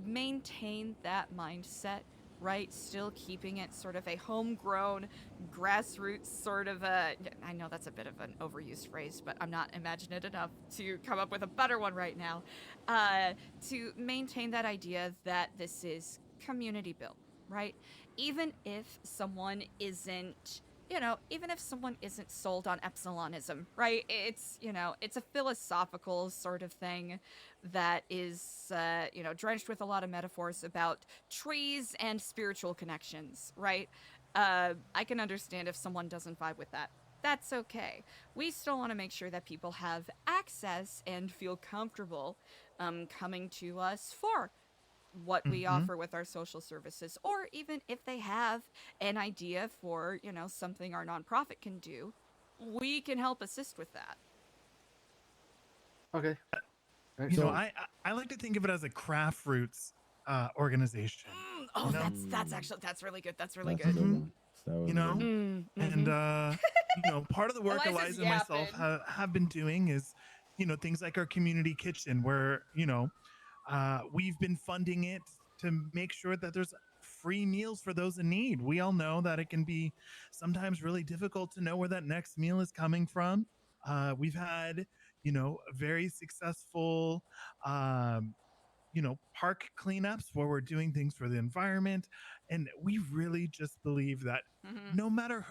maintain that mindset, right? Still keeping it sort of a homegrown, grassroots sort of I know that's a bit of an overused phrase, but I'm not imaginative enough to come up with a better one right now. To maintain that idea that this is community built, right? Even if someone isn't, sold on Epsilonism, right? It's a philosophical sort of thing that is, drenched with a lot of metaphors about trees and spiritual connections, right? I can understand if someone doesn't vibe with that. That's okay. We still want to make sure that people have access and feel comfortable coming to us for what we offer with our social services, or even if they have an idea for, something our nonprofit can do, we can help assist with that. Okay. I like to think of it as a craft roots organization. Oh, that's really good. That's really That's good. a good one. And part of the work Eliza's Eliza and myself have been doing is, things like our community kitchen, where we've been funding it to make sure that there's free meals for those in need. We all know that it can be sometimes really difficult to know where that next meal is coming from. We've had, very successful, park cleanups where we're doing things for the environment. And we really just believe that no matter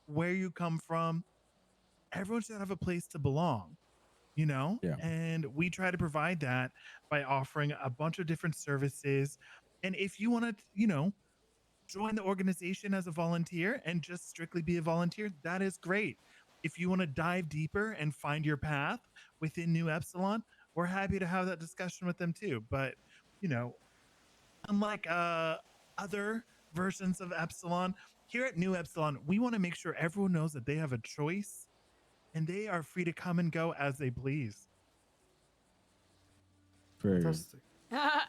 where you come from, everyone should have a place to belong. And we try to provide that by offering a bunch of different services. And if you want to, join the organization as a volunteer and just strictly be a volunteer, that is great. If you want to dive deeper and find your path within New Epsilon, we're happy to have that discussion with them too. But, unlike other versions of Epsilon. Here at New Epsilon, we want to make sure everyone knows that they have a choice and they are free to come and go as they please. Very good. Fantastic.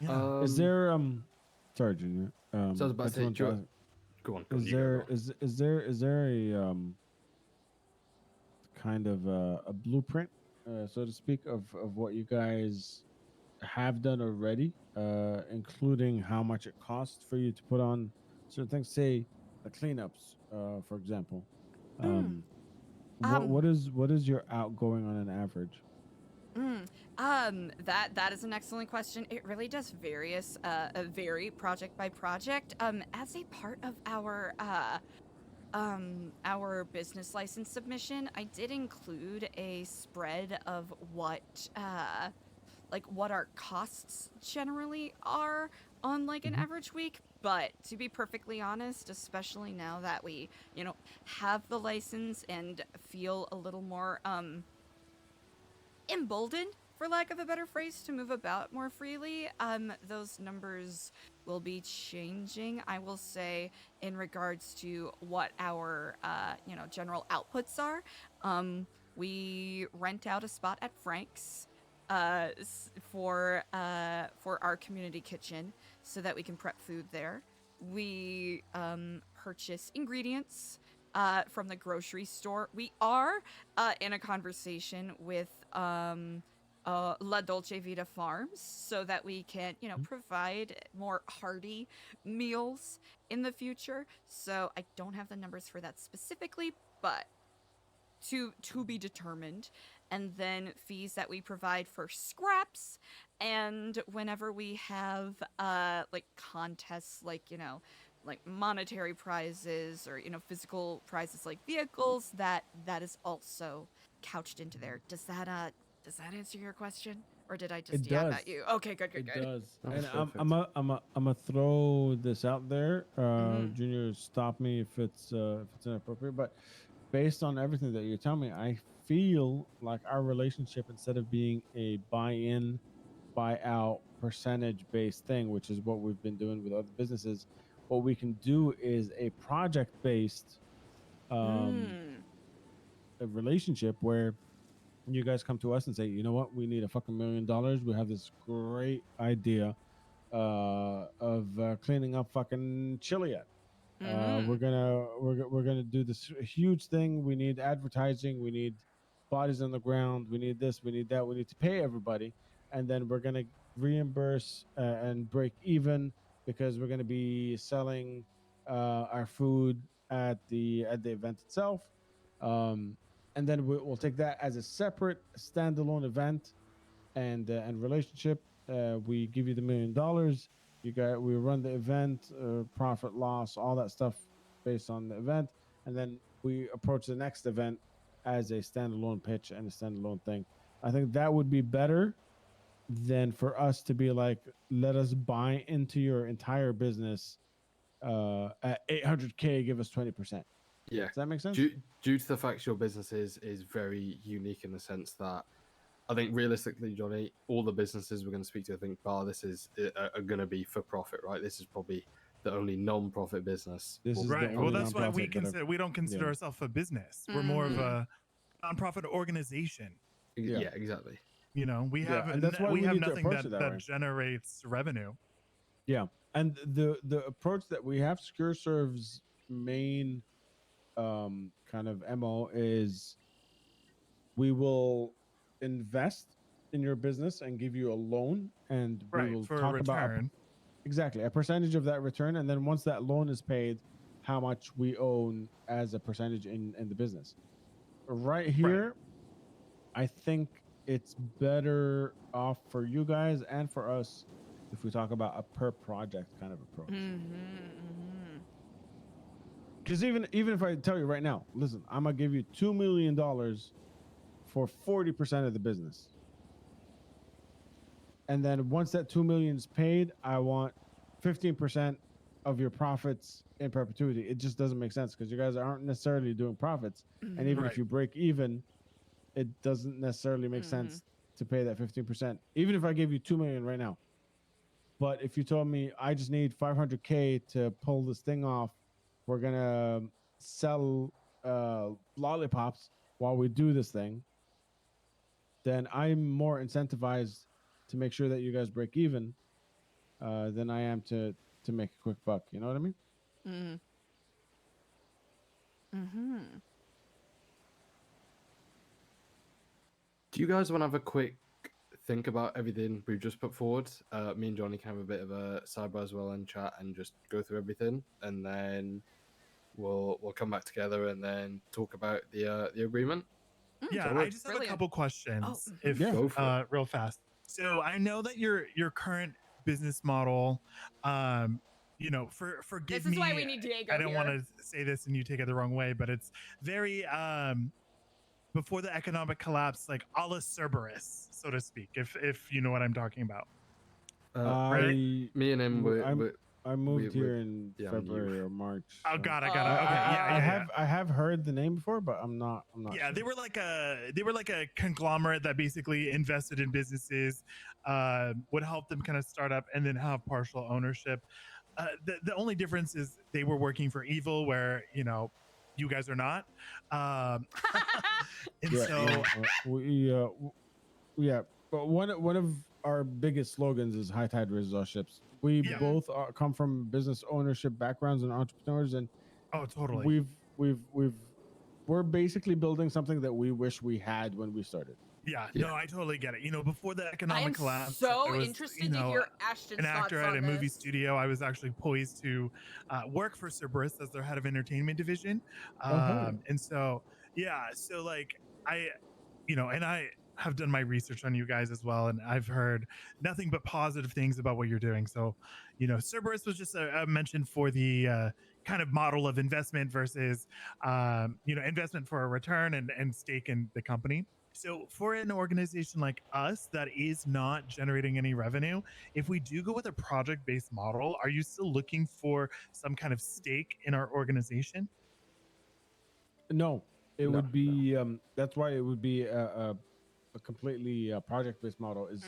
Yeah. Is there sorry, Junior. So I was about to just say, wanted do you- ask, go on. is you go, there go on. is there a kind of a blueprint, so to speak, of what you guys have done already, including how much it costs for you to put on certain things, say the cleanups, for example. What is your outgoing on an average? That is an excellent question. It really does vary project by project. As a part of our business license submission, I did include a spread of what our costs generally are on like an average week. But to be perfectly honest, especially now that we, have the license and feel a little more emboldened, for lack of a better phrase, to move about more freely, those numbers will be changing. I will say, in regards to what our general outputs are, we rent out a spot at Frank's for our community kitchen so that we can prep food there. We purchase ingredients from the grocery store. We are in a conversation with La Dolce Vita Farms so that we can, provide more hearty meals in the future. So I don't have the numbers for that specifically, but to be determined. And then fees that we provide for scraps, and whenever we have like contests, like monetary prizes or physical prizes like vehicles, that is also couched into there. Does that answer your question, or did I just yap at you? Okay, good. It does. That And was I'm gonna throw this out there. Junior, stop me if it's inappropriate. But based on everything that you're telling me, I feel like our relationship, instead of being a buy-in, buy-out percentage-based thing, which is what we've been doing with other businesses, what we can do is a project-based a relationship where you guys come to us and say, you know what, we need a fucking $1 million. We have this great idea of cleaning up fucking Chiliad. We're gonna do this huge thing. We need advertising. We need bodies on the ground. We need this. We need that. We need to pay everybody, and then we're gonna reimburse and break even because we're gonna be selling our food at the event itself. And then we'll take that as a separate standalone event and relationship. We give you the $1 million. We run the event, profit loss, all that stuff based on the event, and then we approach the next event as a standalone pitch and a standalone thing. I think that would be better than for us to be like, let us buy into your entire business at 800K, give us 20%. Yeah. Does that make sense? Due to the fact your business is very unique in the sense that I think realistically, Johnny, all the businesses we're going to speak to, I think, bar this are going to be for profit, right? This is probably the only non-profit business. Right. Well, that's why we don't consider ourselves a business. We're more of a nonprofit organization. Yeah, exactly. We have and that's why we have need to nothing approach that, it that way. generates revenue. Yeah, and the approach that we have, SecuroServ's main kind of MO is we will invest in your business and give you a loan, and we will for talk a about return. Exactly a percentage of that return, and then once that loan is paid, how much we own as a percentage in the business. Right here, I think it's better off for you guys and for us if we talk about a per project kind of approach. Because even if I tell you right now, listen, I'm gonna give you $2 million for 40% of the business, and then once that $2 million is paid, I want 15% of your profits in perpetuity. It just doesn't make sense because you guys aren't necessarily doing profits, and even if you break even, it doesn't necessarily make sense to pay that 15%. Even if I gave you $2 million right now, But if you told me I just need 500K to pull this thing off, we're gonna sell lollipops while we do this thing, then I'm more incentivized to make sure that you guys break even than I am to make a quick buck. You know what I mean? Mm. Mm-hmm. Do you guys want to have a quick think about everything we've just put forward? Me and Johnny can have a bit of a sidebar as well and chat and just go through everything, and then we'll come back together and then talk about the agreement. Yeah, I just have a couple questions, if Go for it. real fast. So I know that your current business model, you know, forgive This is me, why we need Diego I don't want here. to say this and you take it the wrong way, but it's very before the economic collapse, like a la Cerberus, so to speak, if you know what I'm talking about. Me and him, I moved here in February or March. Oh, so- got it. Okay, yeah, I yeah, have I have heard the name before, but I'm not. Yeah, sure. they were like a conglomerate that basically invested in businesses, would help them kind of start up and then have partial ownership. The only difference is they were working for evil, where you guys are not. And so yeah, but one of our biggest slogans is "High tide raises all ships." We both come from business ownership backgrounds and entrepreneurs, and totally, we're basically building something that we wish we had when we started. Yeah, no, I totally get it. Before the I am economic collapse, so I was, interested to hear Ashton's an actor thoughts at a on movie this. studio. I was actually poised to work for Cerberus as their head of entertainment division. Oh. And so, yeah, so like and I have done my research on you guys as well, and I've heard nothing but positive things about what you're doing. So, Cerberus was just a mention for the kind of model of investment versus, investment for a return and stake in the company. So for an organization like us that is not generating any revenue, if we do go with a project-based model, are you still looking for some kind of stake in our organization? No, it would be. That's why it would be a completely project-based model. Is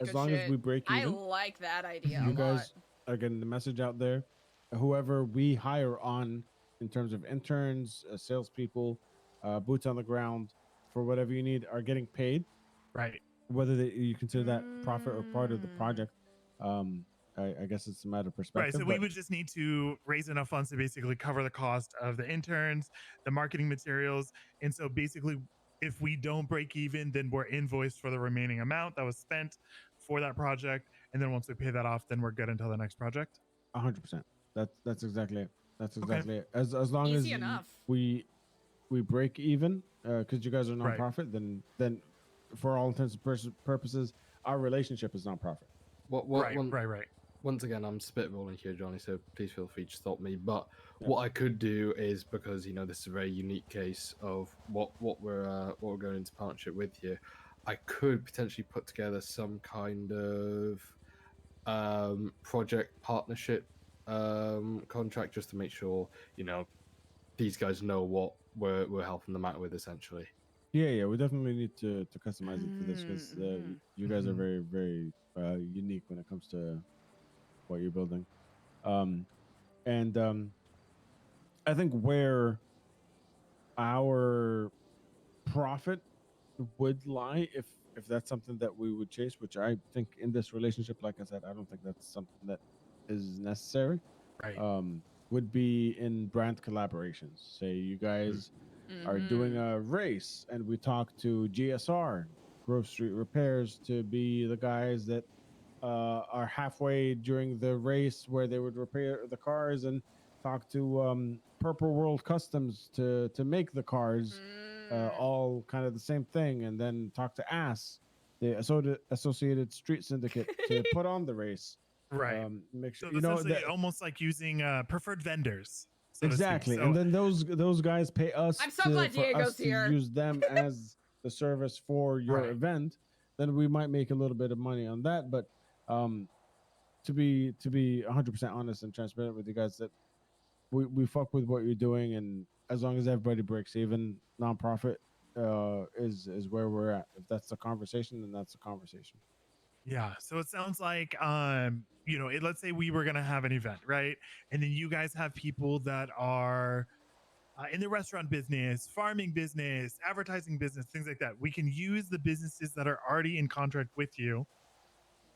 as Good long as shit. we break I even. like that idea You a lot. guys are getting the message out there. Whoever we hire on in terms of interns, salespeople, boots on the ground, for whatever you need, are getting paid. Right. Whether you consider that profit or part of the project, I guess it's a matter of perspective. Right. So we would just need to raise enough funds to basically cover the cost of the interns, the marketing materials. And so basically, if we don't break even, then we're invoiced for the remaining amount that was spent for that project. And then once we pay that off, then we're good until the next project. 100%. That's exactly it. That's Okay. exactly it. As long Easy as enough. we break even, because you guys are Right. nonprofit, then for all intents and purposes, our relationship is nonprofit. Right. Once again, I'm spitballing here, Johnny, so please feel free to stop me. But what I could do is, because this is a very unique case of what we're going into partnership with here, I could potentially put together some kind of project partnership contract, just to make sure these guys know what we're helping them out with, essentially. Yeah, we definitely need to customize it for this, because you guys are very, very unique when it comes to what you're building. I think where our profit would lie, if that's something that we would chase, which I think in this relationship, like I said, I don't think that's something that is necessary. Right. Would be in brand collaborations. Say you guys are doing a race, and we talk to GSR, Grove Street Repairs, to be the guys that are halfway during the race where they would repair the cars, and talk to Purple World Customs to make the cars all kind of the same thing, and then talk to ASS, the Associated Street Syndicate, to put on the race. Right. Make sure So essentially almost like using preferred vendors. So exactly, to speak. and then those guys pay us. I'm so glad for Diego's us to here. use them as the service for your event. Then we might make a little bit of money on that. But to be 100% honest and transparent with you guys, that we fuck with what you're doing, and as long as everybody breaks even, nonprofit is where we're at. If that's the conversation, then that's the conversation. Yeah. So it sounds like let's say we were going to have an event, right? And then you guys have people that are in the restaurant business, farming business, advertising business, things like that. We can use the businesses that are already in contract with you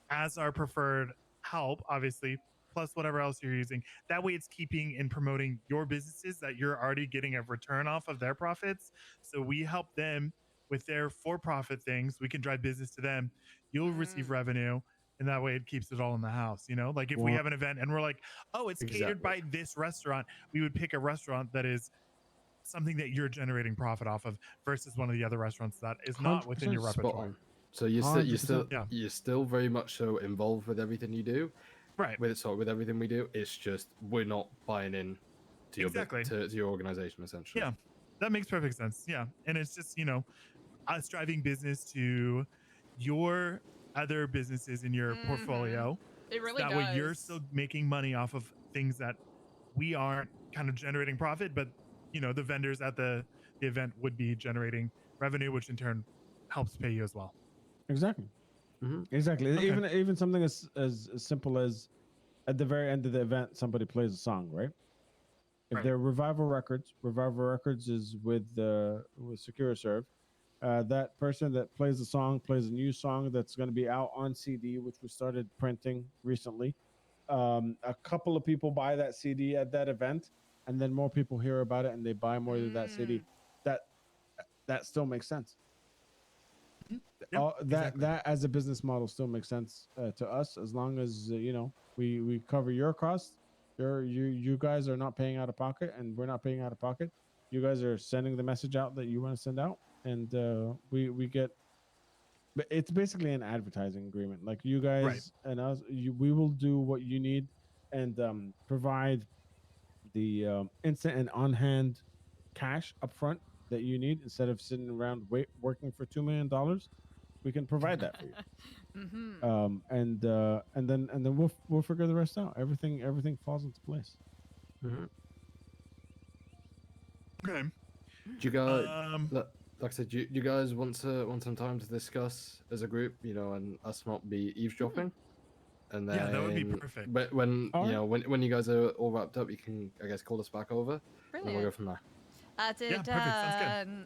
as our preferred help, obviously, plus whatever else you're using. That way it's keeping and promoting your businesses that you're already getting a return off of their profits. So we help them with their for-profit things. We can drive business to them. You'll receive revenue. And that way it keeps it all in the house, Like if we have an event and we're like, oh, it's catered by this restaurant, we would pick a restaurant that is something that you're generating profit off of versus one of the other restaurants that is not within your 100% spot repertoire. on. So you're 100%. still very much so involved with everything you do, right? With everything we do, it's just we're not buying in to your Exactly. to your organization essentially. Yeah, that makes perfect sense. Yeah, and it's just us driving business to your other businesses in your portfolio. It really that does. way you're still making money off of things that we aren't kind of generating profit, but the vendors at the event would be generating revenue, which in turn helps pay you as well. Exactly. Exactly. Okay. Even something as simple as at the very end of the event, somebody plays a song, right? If Right. they're Revival Records is with SecuroServ. That person that plays the song plays a new song that's going to be out on CD, which we started printing recently. A couple of people buy that CD at that event, and then more people hear about it and they buy more of that CD. That still makes sense. That as a business model still makes sense to us, as long as we cover your costs. You guys are not paying out of pocket, and we're not paying out of pocket. You guys are sending the message out that you want to send out, and we get. But it's basically an advertising agreement. Like you guys and us, we will do what you need, and provide the instant and on hand cash upfront that you need instead of sitting around working for $2 million. We can provide that for you. And then we'll figure the rest out. Everything falls into place. Okay. Do you guys like I said, do you guys want some time to discuss as a group, and us not be eavesdropping? And then that would be perfect. But when when you guys are all wrapped up, you can call us back over. And we'll go from there. Did perfect. Sounds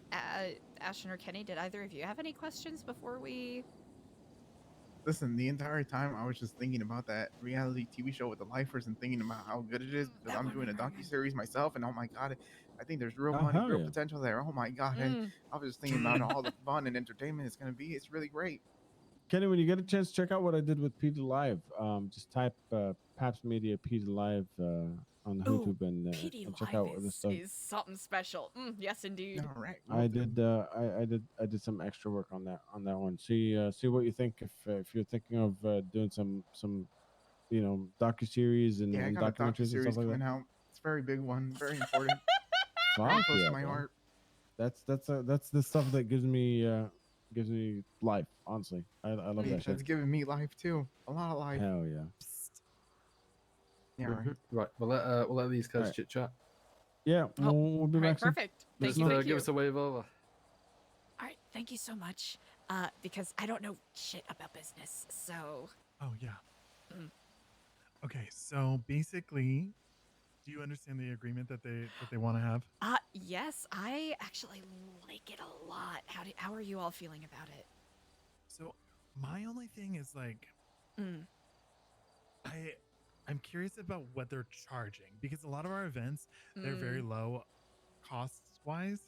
Ashton or Kenny, did either of you have any questions before we? Listen, the entire time I was just thinking about that reality TV show with the lifers and thinking about how good it is because I'm doing a docu-series myself, and oh my god, I think there's real money, real potential there. Oh my god, and I was just thinking about all the fun and entertainment it's gonna be. It's really great. Kenny, when you get a chance, check out what I did with P2 Live. Just type Paps Media P2 Live on YouTube and check out the stuff. Is something special. Yes, indeed. All right. I did some extra work on that one. See what you think if you're thinking of doing some docuseries and I got a documentaries and docu-series stuff like coming that. out. It's a very big one, very important. Fuck close yeah, to my bro. heart. That's the stuff that gives me life. Honestly, I love that shit. That's giving me life too. A lot of life. Hell yeah. Yeah. Right. Right. We'll let these guys chit chat. Yeah. We'll be back soon. Perfect. Just Thank you. give us a wave over. All right, thank you so much. Because I don't know shit about business, so. Oh yeah. Okay, so basically, do you understand the agreement that they want to have? Yes, I actually like it a lot. How are you all feeling about it? So my only thing is like, I'm curious about what they're charging, because a lot of our events, they're very low costs wise.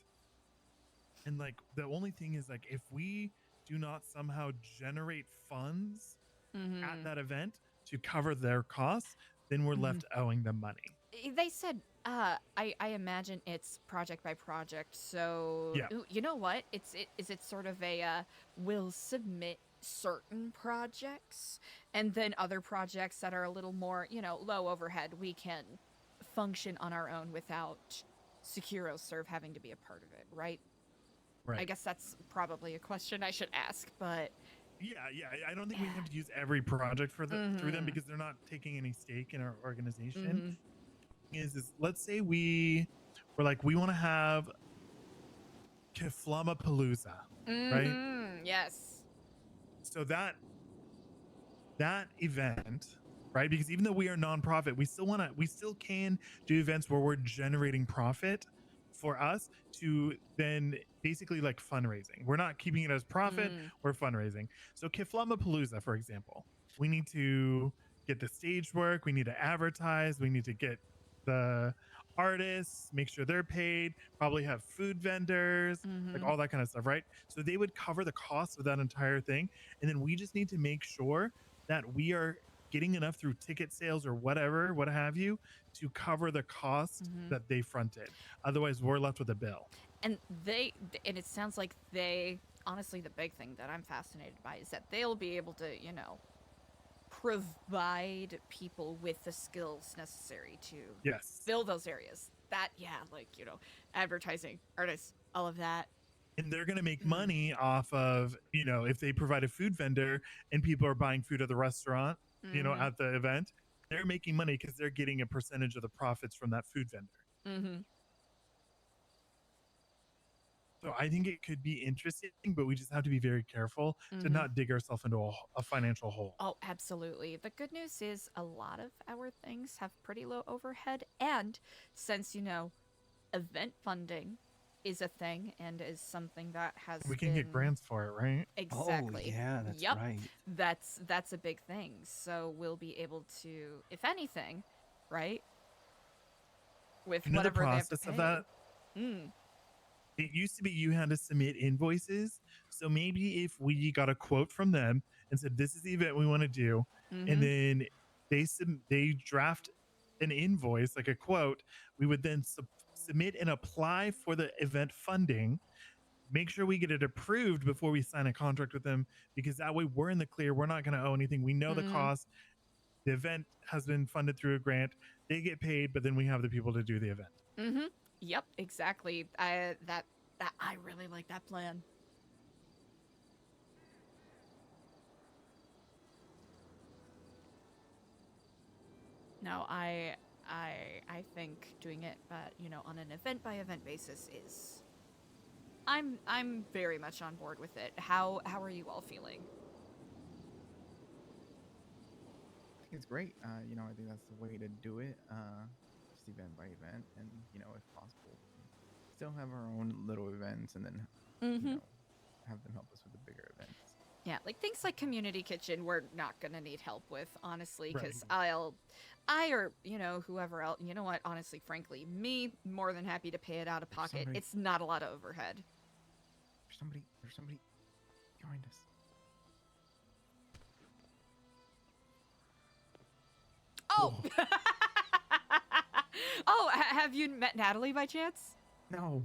And like the only thing is like, if we do not somehow generate funds at that event to cover their costs, then we're left owing them money. They said, I imagine it's project by project. So you know what? Is it sort of a we'll submit certain projects, and then other projects that are a little more, low overhead, we can function on our own without SecuroServ having to be a part of it, right? Right. I guess that's probably a question I should ask, but yeah, I don't think we have to use every project for through them, because they're not taking any stake in our organization. Is let's say we want to have Keflamapalooza, right? Yes. So that event right? Because even though we are nonprofit, we still can do events where we're generating profit for us to then basically like fundraising. We're not keeping it as profit, we're fundraising. So Kiflamapalooza, for example, we need to get the stage work, we need to advertise, we need to get the artists, make sure they're paid, probably have food vendors, like all that kind of stuff, right? So they would cover the cost of that entire thing. And then we just need to make sure that we are getting enough through ticket sales or whatever, what have you, to cover the cost that they fronted. Otherwise, we're left with a bill. And and it sounds like honestly, the big thing that I'm fascinated by is that they'll be able to, you know, provide people with the skills necessary to fill those areas. That, like, you know, advertising, artists, all of that. And they're going to make money off of, you know, if they provide a food vendor and people are buying food at the restaurant, you know, at the event, they're making money because they're getting a percentage of the profits from that food vendor. So I think it could be interesting, but we just have to be very careful to not dig ourselves into a financial hole. Oh, absolutely. The good news is a lot of our things have pretty low overhead. And since, you know, event funding is a thing and is something that has We can get grants for it, right? Exactly. Oh, yeah, that's Yep. right. That's a big thing. So we'll be able to, if anything, right? With Another whatever they have to process of pay. that. It used to be you had to submit invoices. So maybe if we got a quote from them and said, this is the event we want to do, and then they draft an invoice, like a quote, we would then submit and apply for the event funding, make sure we get it approved before we sign a contract with them, because that way we're in the clear. We're not going to owe anything. We know the cost. The event has been funded through a grant. They get paid, but then we have the people to do the event. Yep, exactly. I really like that plan. No, I think doing it, but you know, on an event by event basis is. I'm very much on board with it. How are you all feeling? I think it's great. You know, I think that's the way to do it. Just event by event, and you know, if possible, still have our own little events, and then you know, have them help us with the bigger events. Yeah, like things like community kitchen, we're not gonna need help with, honestly, because Right. I or you know whoever else, you know what? Honestly, frankly, me more than happy to pay it out of pocket. Somebody- It's not a lot of overhead. There's somebody behind us. Oh, oh, have you met Natalie by chance? No.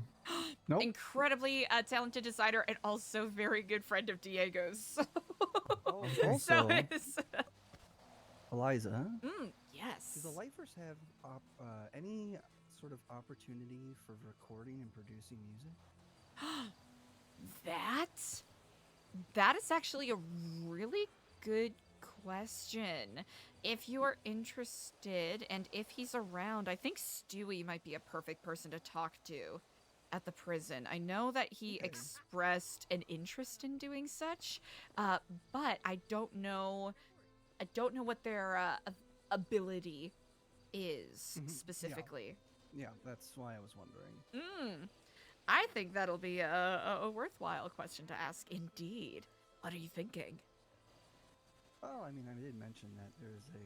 Nope. Incredibly talented designer and also very good friend of Diego's. Oh, So also, it's Eliza, yes. do the lifers have any sort of opportunity for recording and producing music? That is actually a really good question. If you are interested and if he's around, I think Stewie might be a perfect person to talk to at the prison. I know that he expressed an interest in doing such, but I don't know what their ability is specifically. Yeah, that's why I was wondering. I think that'll be a worthwhile question to ask indeed. What are you thinking? Well, I mean, I did mention that there's a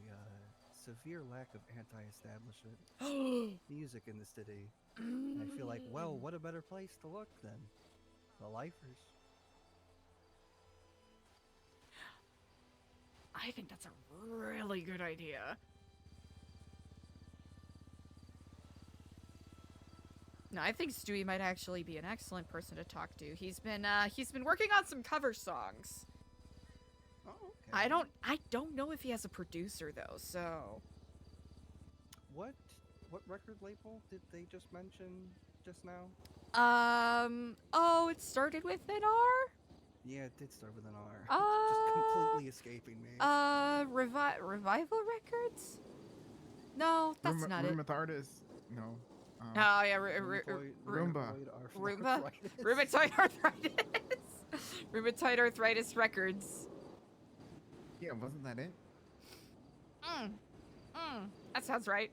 severe lack of anti-establishment music in the city. And I feel like, well, what a better place to look than the lifers. I think that's a really good idea. No, I think Stewie might actually be an excellent person to talk to. He's been working on some cover songs. Oh, okay. I don't know if he has a producer though, so. What record label did they just mention just now? Oh, it started with an R? Yeah, it did start with an R. Just completely escaping me. Revival Records? No, that's not it. Room with artists. No. Oh yeah, Roomba. Rheumatoid arthritis. Rheumatoid arthritis records. Yeah, wasn't that it? That sounds right.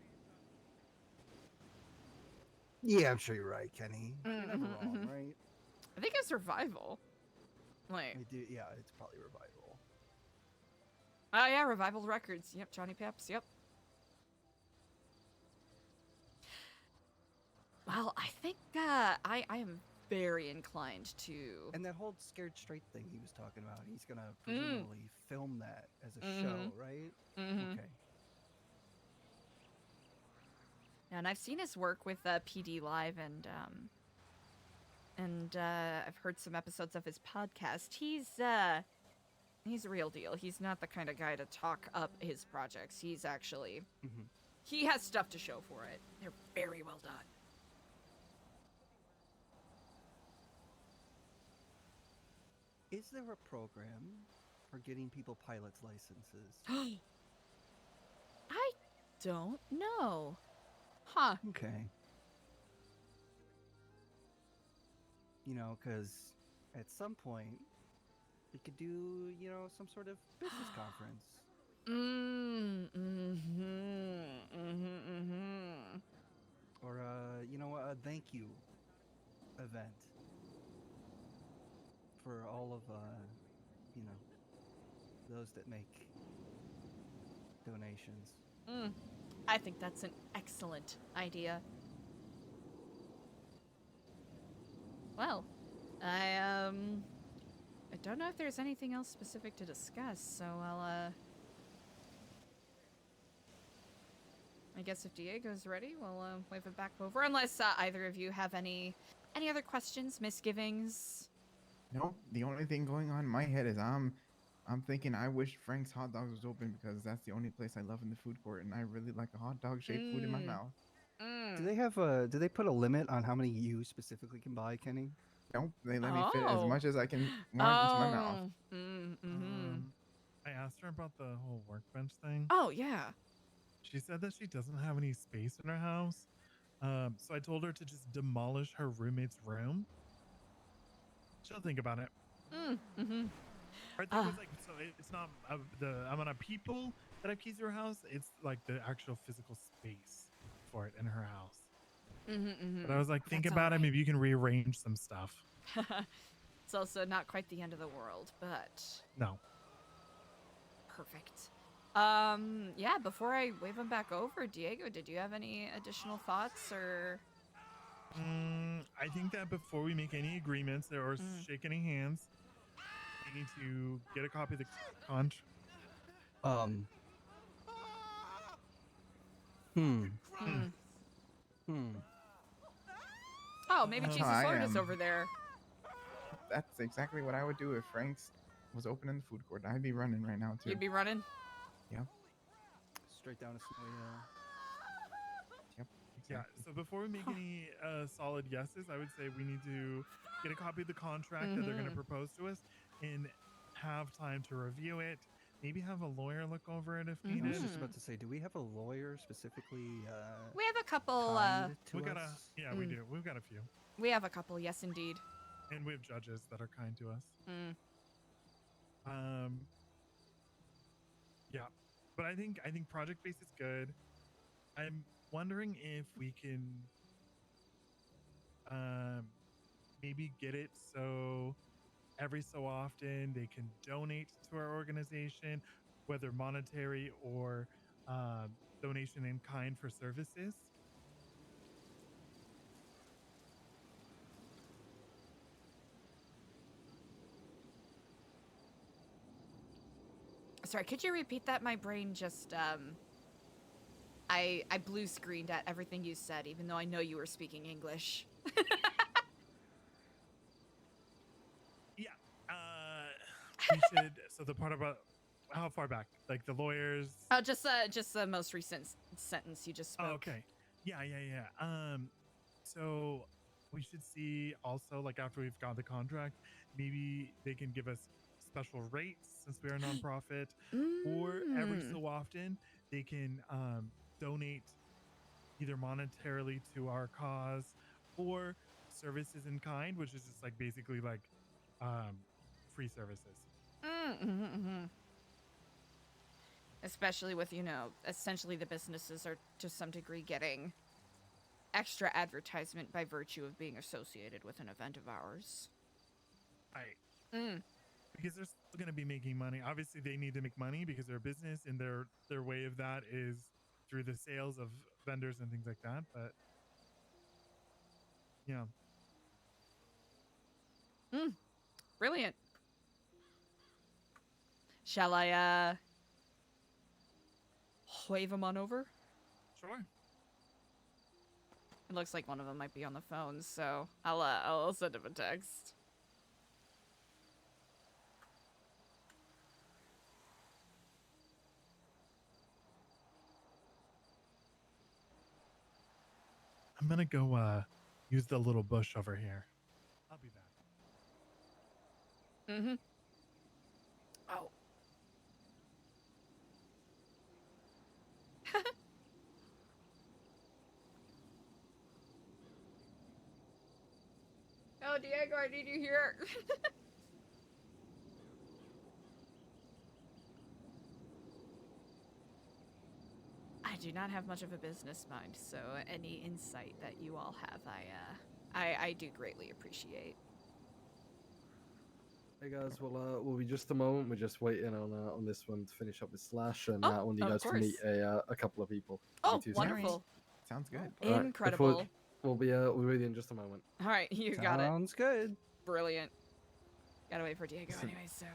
Yeah, I'm sure you're right, Kenny. You're never Mhm, wrong, mhm. right? I think it's survival. Like, I do. Yeah, it's probably revival. oh yeah, Revival Records. Yep, Johnny Paps. Yep. Well, I think I am very inclined to. And that whole scared straight thing he was talking about, he's gonna presumably film that as a show, right? Mhm. Okay. And I've seen his work with PD Live, and I've heard some episodes of his podcast. He's a real deal. He's not the kind of guy to talk up his projects. He's actually he has stuff to show for it. They're very well done. Is there a program for getting people pilots licenses? I don't know. Huh. Okay. You know, because at some point we could do, you know, some sort of business conference. Or you know, a thank you event for all of you know, those that make donations. I think that's an excellent idea. Well, I don't know if there's anything else specific to discuss, so I'll I guess if Diego's ready, we'll wave it back over. Unless either of you have any other questions, misgivings. No, the only thing going on in my head is I'm thinking I wish Frank's Hot Dogs was open because that's the only place I love in the food court, and I really like a hot dog shaped food in my mouth. Do they have do they put a limit on how many you specifically can buy, Kenny? Nope, they let me fit as much as I can want into my mouth. I asked her about the whole workbench thing. Oh yeah. She said that she doesn't have any space in her house. So I told her to just demolish her roommate's room. She'll think about it. Her thing was like, so it's not the amount of people that have keys to her house. It's like the actual physical space for it in her house. But I was like, think That's about it. alright. Maybe you can rearrange some stuff. It's also not quite the end of the world, but No. perfect. Yeah, before I wave him back over, Diego, did you have any additional thoughts or? I think that before we make any agreements or shake any hands, we need to get a copy of the contract. Oh, maybe Jesus I Lord is am- over there. That's exactly what I would do if Frank's was open in the food court. I'd be running right now too. You'd be running? Yep. Straight down a snowy Yep. Yeah, so before we make any solid yeses, I would say we need to get a copy of the contract that they're going to propose to us and have time to review it. Maybe have a lawyer look over it if I needed. was just about to say, do we have a lawyer specifically? We have a couple. kind to We got us? we do. We've got a few, We have a couple. Yes, indeed. and we have judges that are kind to us. Yeah, but I think project base is good. I'm wondering if we can maybe get it so every so often they can donate to our organization, whether monetary or donation in kind for services. Sorry, could you repeat that? My brain just I blue screened at everything you said, even though I know you were speaking English. We should. So the part about how far back, like the lawyers. Oh, just the most recent sentence you just spoke. Oh, okay. Yeah. So we should see also, like after we've got the contract, maybe they can give us special rates since we're a nonprofit, or every so often they can donate either monetarily to our cause or services in kind, which is just like basically like free services. Especially with, you know, essentially the businesses are to some degree getting extra advertisement by virtue of being associated with an event of ours. Right. Mm. Because they're still going to be making money. Obviously, they need to make money because they're a business, and their way of that is through the sales of vendors and things like that. But yeah, Brilliant. Shall I wave them on over? Sure. It looks like one of them might be on the phone, so I'll send him a text. I'm gonna go use the little bush over here. I'll be back. Mm-hmm. Oh. Oh, Diego, I need you here. I do not have much of a business mind, so any insight that you all have, I do greatly appreciate. Hey guys, we'll be just a moment. We're just waiting on this one to finish up with Slash, and Oh, that one you of guys can meet course. a couple of people. Oh, Give me 2 wonderful. seconds. Sounds good. All right, Incredible. we'll be with you in just a moment. All right, you got it. Sounds good. Brilliant. Gotta wait for Diego anyway, so.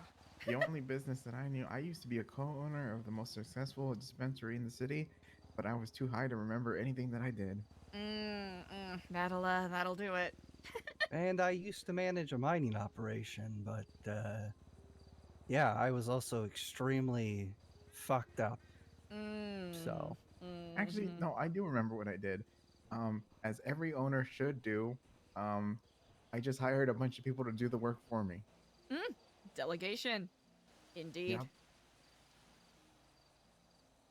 The only business that I knew, I used to be a co-owner of the most successful dispensary in the city, but I was too high to remember anything that I did. That'll do it. And I used to manage a mining operation, but yeah, I was also extremely fucked up. So Actually, no, I do remember what I did. As every owner should do, I just hired a bunch of people to do the work for me. Delegation. Indeed. Yep.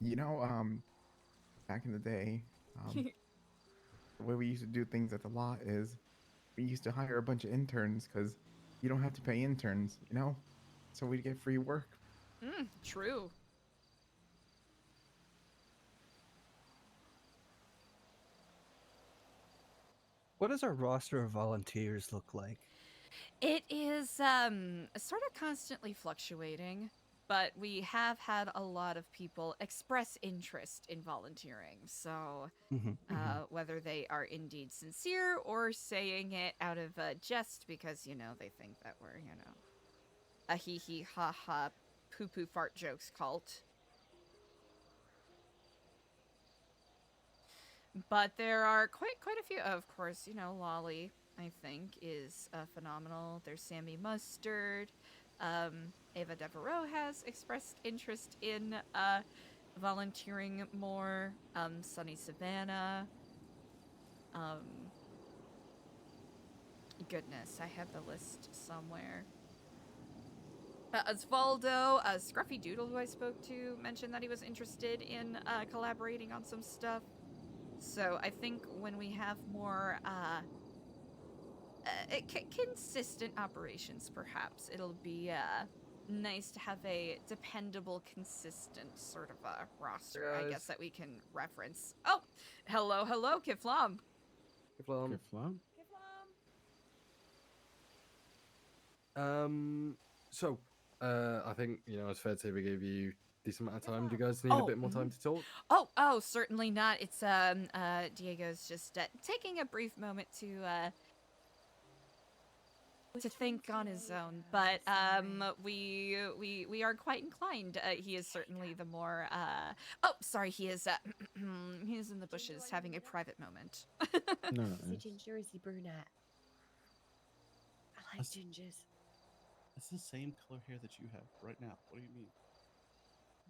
You know, back in the day, the way we used to do things at the lot is we used to hire a bunch of interns because you don't have to pay interns, you know? So we'd get free work. True. what does our roster of volunteers look like? It is sort of constantly fluctuating, but we have had a lot of people express interest in volunteering. So whether they are indeed sincere or saying it out of jest because, you know, they think that we're, you know, a hee hee ha ha poo poo fart jokes cult. But there are quite a few. Of course, you know, Lolly, I think, is phenomenal. There's Sammy Mustard. Ava Devereaux has expressed interest in volunteering more. Sunny Savannah. Goodness, I have the list somewhere. Osvaldo, Scruffy Doodle, who I spoke to, mentioned that he was interested in collaborating on some stuff. So I think when we have more consistent operations, perhaps it'll be nice to have a dependable, consistent sort of a roster, I guess, that we can reference. Oh, hello, Kiflam. Kiflam. So, I think, you know, it's fair to say we gave you a decent amount of time. Do you guys need a bit more time to talk? Oh, certainly not. It's Diego's just taking a brief moment to think on his own, but we are quite inclined. He is certainly the more oh, sorry, he is he is in the bushes having a private moment. Is he ginger or is he brunette? I like gingers. It's the same color hair that you have right now. What do you mean?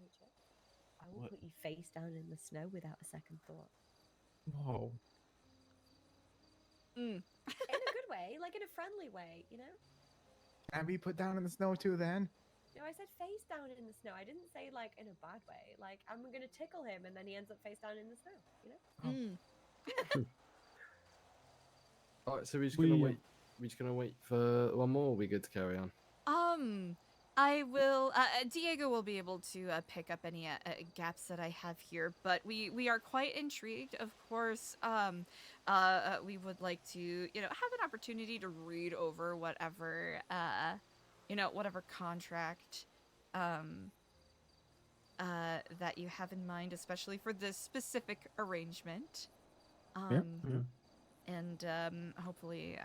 Richard, I will put you face down in the snow without a second thought. Whoa. In a good way, like in a friendly way, you know? Can I be put down in the snow too then? No, I said face down in the snow. I didn't say like in a bad way. Like I'm gonna tickle him and then he ends up face down in the snow, you know? Alright, so we're just gonna wait. We're just gonna wait for one more. Or are we good to carry on? I will. Diego will be able to pick up any gaps that I have here, but we are quite intrigued. Of course, we would like to, have an opportunity to read over whatever, whatever contract, that you have in mind, especially for this specific arrangement. Yeah. Yeah. And hopefully,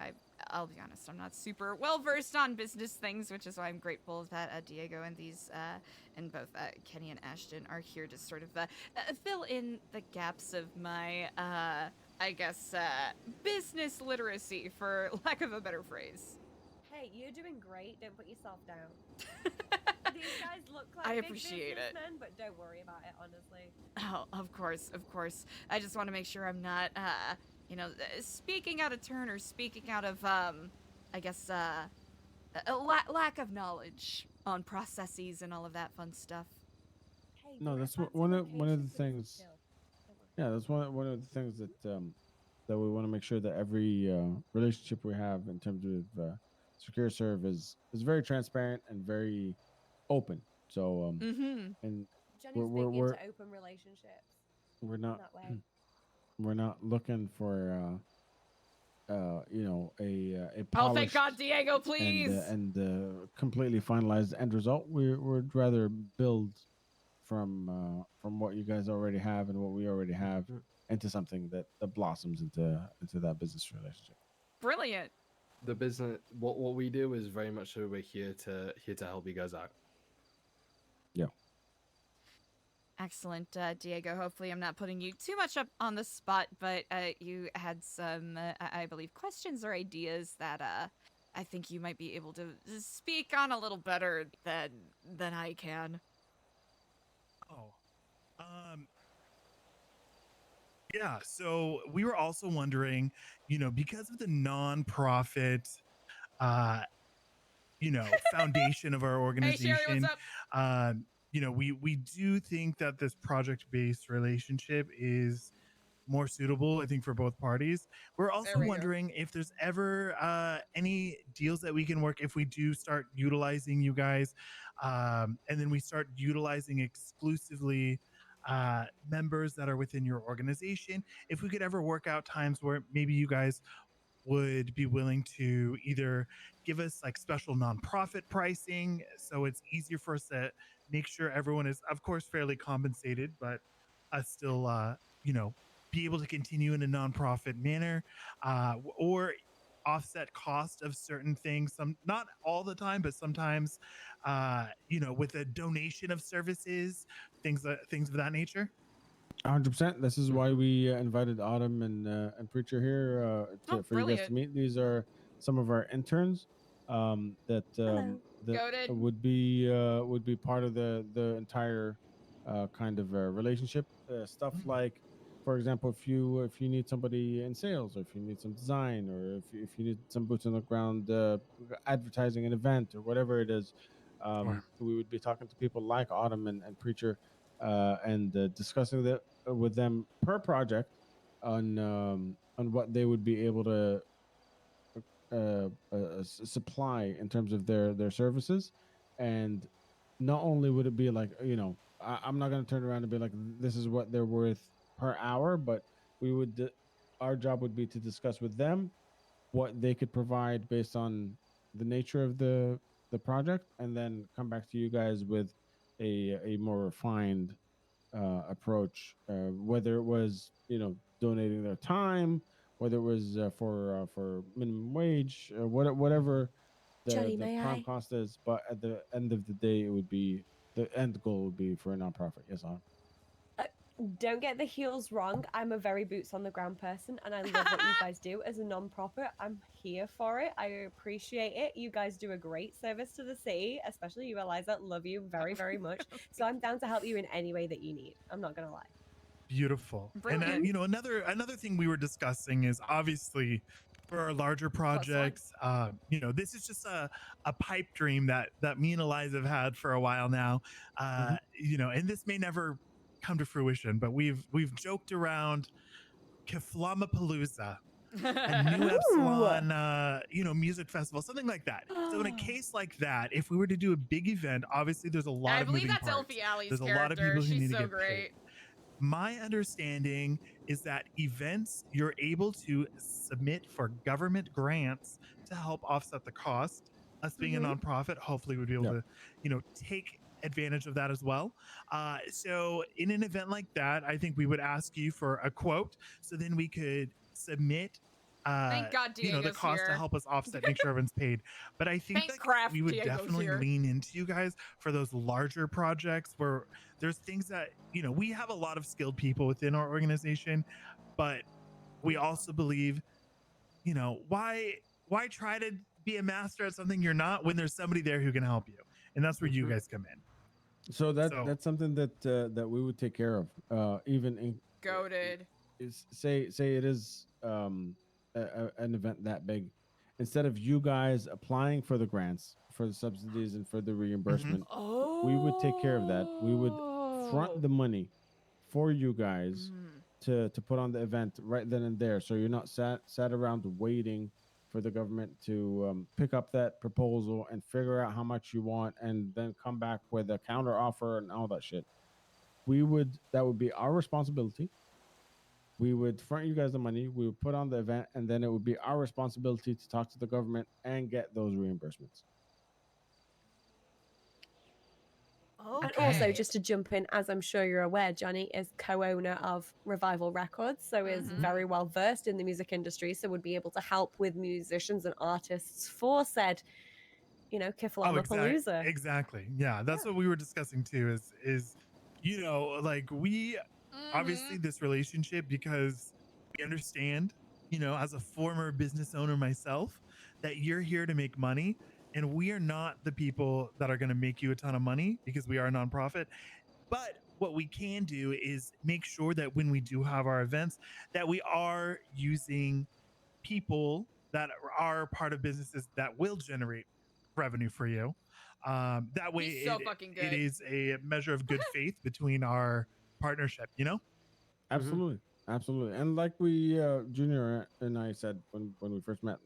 I'll be honest, I'm not super well versed on business things, which is why I'm grateful that Diego and and both Kenny and Ashton are here to sort of fill in the gaps of my, I guess, business literacy, for lack of a better phrase. Hey, you're doing great. Don't put yourself down. These guys look like I big appreciate it. businessmen, but don't worry about it, honestly. Oh, of course, of course. I just want to make sure I'm not, speaking out of turn or speaking out of, I guess, a lack of knowledge on processes and all of that fun stuff. Hey, No, you're that's at one fancy of the locations, so things. chill. Don't worry. Yeah, that's one of the things that we want to make sure that every relationship we have in terms of SecuroServ is very transparent and very open. So and Johnny's big into open relationships. we're in not that way. we're not looking for a Oh, thank polished God, Diego, please. and completely finalized end result. We'd rather build from what you guys already have and what we already have into something that blossoms into that business relationship. Brilliant. The business, what we do is very much so we're here to help you guys out. Yeah. Excellent, Diego. Hopefully I'm not putting you too much up on the spot, but you had some, I believe, questions or ideas that I think you might be able to speak on a little better than I can. Oh, yeah. So we were also wondering, because of the nonprofit, uh, foundation of our organization, Hey, Sherry, what's up? we do think that this project-based relationship is more suitable, I think, for both parties. We're also we go. wondering if there's ever any deals that we can work if we do start utilizing you guys, and then we start utilizing exclusively members that are within your organization. If we could ever work out times where maybe you guys would be willing to either give us like special nonprofit pricing so it's easier for us to make sure everyone is of course fairly compensated, but us still be able to continue in a nonprofit manner, or offset cost of certain things, some not all the time but sometimes, with a donation of services, things of that nature. 100%. This is why we invited Autumn and Preacher here for you guys to brilliant. meet. These are some of our interns that Goated. would be part of the entire kind of relationship stuff. Like, for example, if you need somebody in sales, or if you need some design, or if you need some boots on the ground advertising an event or whatever it is, we would be talking to people like Autumn and Preacher, and discussing that with them per project on what they would be able to supply in terms of their services. And not only would it be like, I'm not going to turn around and be like, this is what they're worth per hour, but we would our job would be to discuss with them what they could provide based on the nature of the project, and then come back to you guys with a more refined approach, whether it was donating their time, whether it was for minimum wage, whatever Johnny, the may prime I? cost is. But at the end of the day, it would be the end goal would be for a nonprofit. Yes, on. Don't get the heels wrong. I'm a very boots on the ground person, and I love what you guys do as a non-profit. I'm here for it. I appreciate it. You guys do a great service to the city, especially you, Eliza. Love you very, very much. So I'm down to help you in any way that you need. I'm not gonna lie. Beautiful. Brilliant. And another thing we were discussing is obviously for our larger projects, this is just a pipe dream that me and Eliza have had for a while now, and this may never come to fruition, but we've joked around Keflamapalooza, a new Epsilon, music festival, something like that. So in a case like that, if we were to do a big event, obviously there's a lot I of believe moving that's parts. Elfie Alley's There's a character. lot of people who She's need to so get paid. great. My understanding is that events, you're able to submit for government grants to help offset the cost. Us being a nonprofit, hopefully we'd be able to, take advantage of that as well. So in an event like that, I think we would ask you for a quote, so then we could submit Thank God the Diego's cost to here. help us offset, make sure everyone's paid. But I think Thank that Craft we would Diego's definitely here. lean into you guys for those larger projects where there's things that, we have a lot of skilled people within our organization, but we also believe, why try to be a master at something you're not when there's somebody there who can help you? And that's where you guys come in. So that's something that that we would take care of. Even in Goated. say it is an event that big, instead of you guys applying for the grants, for the subsidies, and for the reimbursement, we would take care of that. We would front the money for you guys to put on the event right then and there, so you're not sat around waiting for the government to pick up that proposal and figure out how much you want and then come back with a counter offer and all that shit. That would be our responsibility. We would front you guys the money, we would put on the event, and then it would be our responsibility to talk to the government and get those reimbursements. And also, just to jump in, as I'm sure you're aware, Johnny is co-owner of Revival Records, so is very well versed in the music industry, so would be able to help with musicians and artists for said, Kiffalama-palooza. Exactly. Yeah, that's what we were discussing too. Is like we obviously this relationship, because we understand, as a former business owner myself, that you're here to make money. And we are not the people that are going to make you a ton of money, because we are a nonprofit. But what we can do is make sure that when we do have our events, that we are using people that are part of businesses that will generate revenue for you. That way, He's so fucking good. it is a measure of good faith between our partnership. Absolutely, absolutely. And like we, Junior and I said when we first met,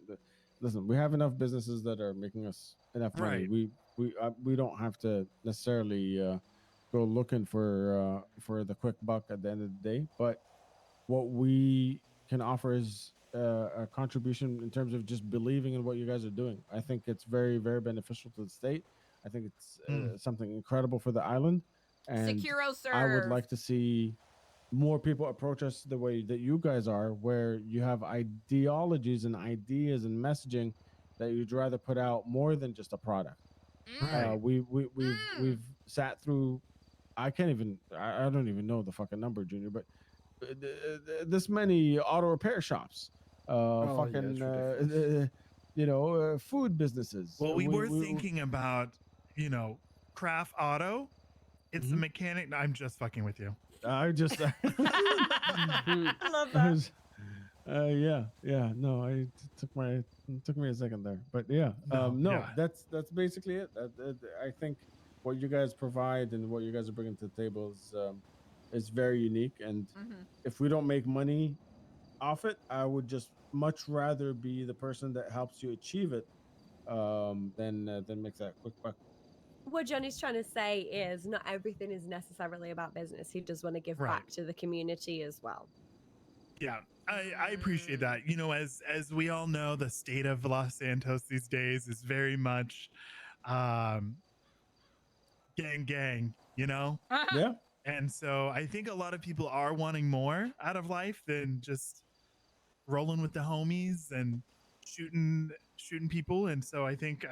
listen, we have enough businesses that are making us enough money. Right. We don't have to necessarily go looking for the quick buck at the end of the day. But what we can offer is a contribution in terms of just believing in what you guys are doing. I think it's very, very beneficial to the state. I think it's something incredible for the island, and SecuroServ. I would like to see more people approach us the way that you guys are, where you have ideologies and ideas and messaging that you'd rather put out more than just a product. Right. We've sat through, I don't even know the fucking number, Junior, but this many auto repair shops, food businesses. Well, we were thinking about, Craft Auto. It's a mechanic. No, I'm just fucking with you. I just I love that. No, took me a second there, but that's basically it. I think what you guys provide and what you guys are bringing to the table is very unique, and if we don't make money off it, I would just much rather be the person that helps you achieve it than make that quick buck. What Johnny's trying to say is not everything is necessarily about business. He does want to give back to the community as well. Yeah, I appreciate that. As we all know, the state of Los Santos these days is very much gang, Yeah. And so I think a lot of people are wanting more out of life than just rolling with the homies and shooting people. And so I think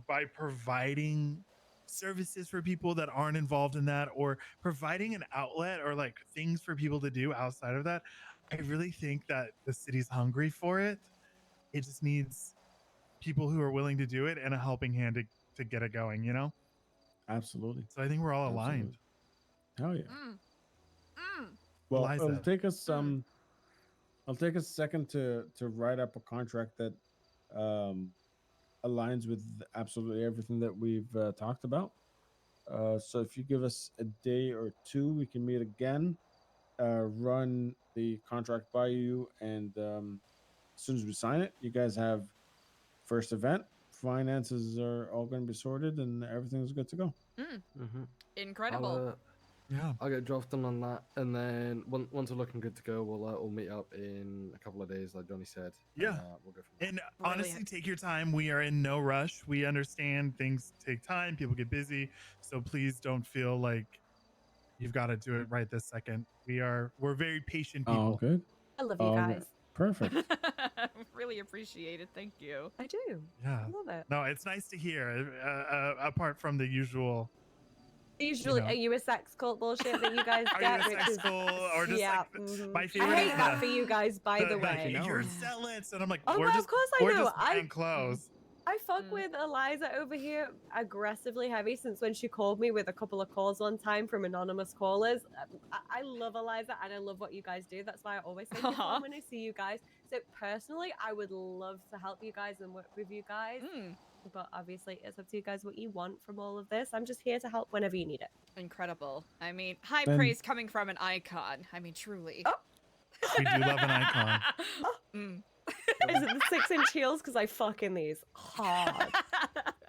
by providing services for people that aren't involved in that, or providing an outlet or like things for people to do outside of that, I really think that the city's hungry for it. It just needs people who are willing to do it and a helping hand to get it going, Absolutely. So I think we're all aligned. Hell yeah. Well, Eliza. it'll take us a second to write up a contract that aligns with absolutely everything that we've talked about. So if you give us a day or two, we can meet again, run the contract by you, and as soon as we sign it, you guys have first event. Finances are all going to be sorted, and everything's good to go. Incredible. I'll get drafting on that, and then once we're looking good to go, we'll meet up in a couple of days, like Johnny said. Yeah. And, we'll go from there. And honestly, take your time. We are in no rush. We understand things take time. People get busy. So please don't feel like you've got to do it right this second. We're very patient people. Oh, good. I love you All guys. right. Perfect. Really appreciate it. Thank you. I do. Yeah. I love it. No, it's nice to hear. Apart from the usual. Usually, know. are you a sex cult bullshit that you guys Are get? you a which sex is- cult, or just yeah, like mhm. my favorite? I hate is that for you guys, by the like, way. you're zealots, and I'm like, Oh, we're no, just of course I we're know. just buying clothes. I fuck with Eliza over here aggressively heavy since when she called me with a couple of calls one time from anonymous callers. I love Eliza and I love what you guys do. That's why I always say this when I see you guys. So personally, I would love to help you guys and work with you guys. But obviously, it's up to you guys what you want from all of this. I'm just here to help whenever you need it. Incredible. I mean, high Then- praise coming from an icon. I mean, truly. We do love an icon. Is it the 6-inch heels? Because I fucking these hard.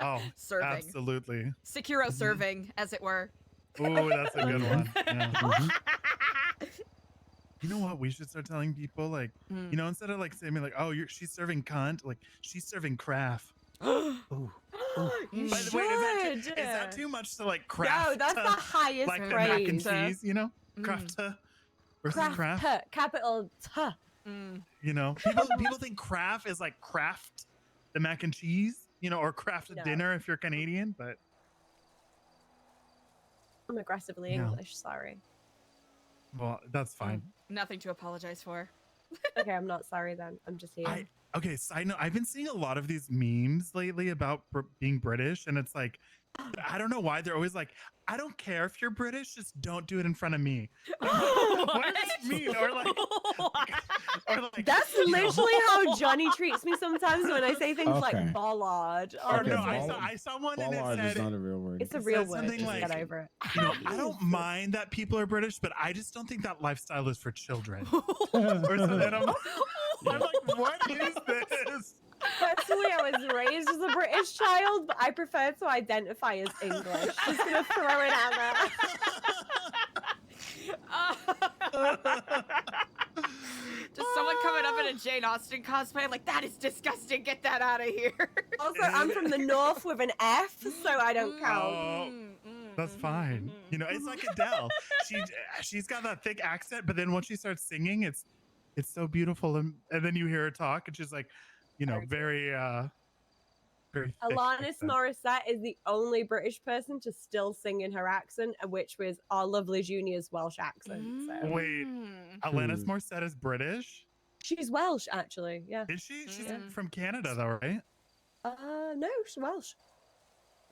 Oh, Serving. absolutely. SecuroServing, as it were. Oh, that's a good one. Yeah. You know what? We should start telling people, like, you know, instead of like saying like, "Oh, she's serving cunt," like she's serving craft. You By the way, is that too much to like craft? No, that's the highest like praise. the mac and cheese, you know, craft versus craft. Capital T. You know, people think craft is like craft the mac and cheese, you know, or craft No. dinner if you're Canadian, but I'm aggressively Yeah. English, sorry. well, that's fine. Nothing to apologize for. Okay, I'm not sorry then. I'm just here. Okay, side note, I've been seeing a lot of these memes lately about being British, and it's like, I don't know why they're always like, I don't care if you're British, just don't do it in front of me. What does this mean? Or like, That's you know. literally how Johnny treats me sometimes when I say things like Okay. bollard. Or Okay, no, ball- I saw one and it Bollard is said, not a real word. It's a it real said word. something Just like, get over it. you know, I don't mind that people are British, but I just don't think that lifestyle is for children. Or something. And I'm like, what is this? Personally, I was raised as a British child, but I prefer to identify as English. Just gonna throw it out Just someone coming up in a Jane Austen cosplay, like, that is disgusting. Get that out of here. Also, I'm from the north with an F, so I don't count. Oh, that's fine. You know, it's like Adele. She's got that thick accent, but then once she starts singing, it's so beautiful, and then you hear her talk, and she's like, you know, very thick Alanis accent. Morissette is the only British person to still sing in her accent, which was our lovely Junior's Welsh accent. So. Wait, Alanis Morissette is British? She's Welsh, actually. Yeah. Is she? She's from Canada, though, right? No, she's Welsh.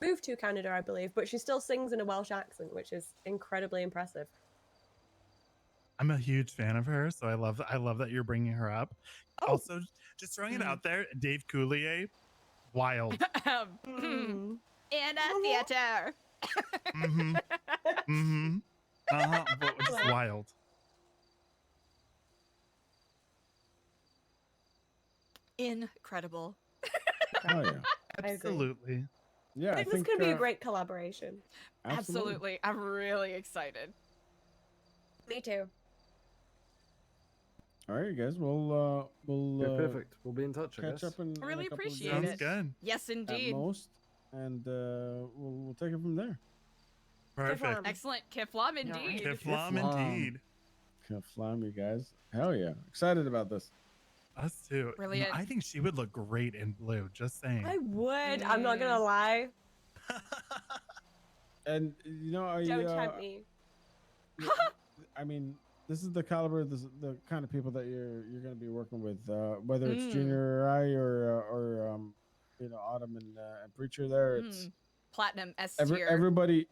Moved to Canada, I believe, but she still sings in a Welsh accent, which is incredibly impressive. I'm a huge fan of her, so I love that you're bringing her up. Also, just throwing it out there, Dave Coulier, wild. In a theater. Just wild. Incredible. Oh yeah. I agree. Absolutely. Yeah, I think this could be a great collaboration. Absolutely. I'm really excited. Me too. All right, you guys. We'll Yeah, perfect. We'll be in touch. I catch guess. up in I really a couple of appreciate Sounds it. good. Yes, at indeed. most, and we'll take it from there. Perfect. Excellent. Kiflam, indeed. Kiflam, indeed. Kiflam, you guys. Hell yeah. Excited about this. Us too. You know, Brilliant. I think she would look great in blue. Just saying. I would. I'm not gonna lie. And you know, Don't tempt me. I mean, this is the caliber, the kind of people that you're going to be working with, whether it's Junior or I or you know, Autumn and Preacher. There, it's Platinum S tier. everybody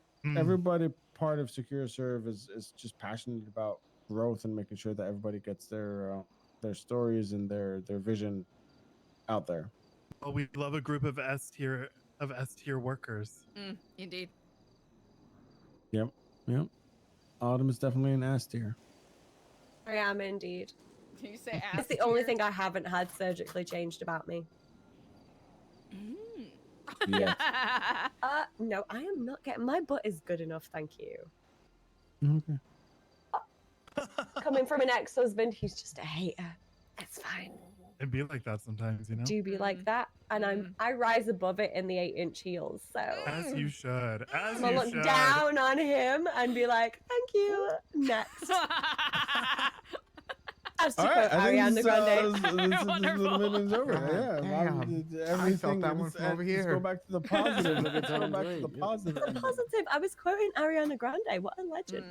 part of SecuroServ is just passionate about growth and making sure that everybody gets their stories and their vision out there. Well, we love a group of S tier workers. Indeed. Yep. Autumn is definitely an S tier. I am indeed. Can you say ass? It's the only thing I haven't had surgically changed about me. Yeah. No, I am not getting. My butt is good enough, thank you. Okay. Coming from an ex-husband, he's just a hater. It's fine. It'd be like that sometimes, you know? Do be like that, and I rise above it in the 8-inch heels. So As you should. As I'm gonna you look should. down on him and be like, "Thank you." Next. As to All right, quote I think Ariana this, Grande. this little minute's over. God Yeah, damn. I everything. felt that one from over Let's here. go back to the positive. Let's go back to the positive. The positive. I was quoting Ariana Grande. What a legend.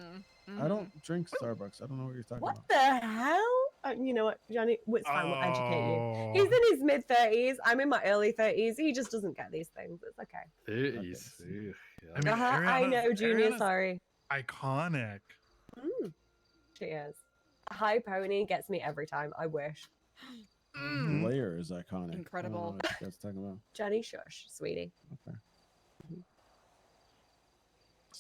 I don't drink Starbucks. I don't know what you're talking What about. the hell? You know what, Johnny? It's fine. We'll educate you. Oh. He's in his mid-30s. I'm in my early 30s. He just doesn't get these things. It's okay. 30s. I mean, I know, Junior. Ariana's Sorry. iconic. She is. A high pony gets me every time. I wish. The layer is iconic. Incredible. I don't know what you guys are talking about. Jenny, shush, sweetie. Okay.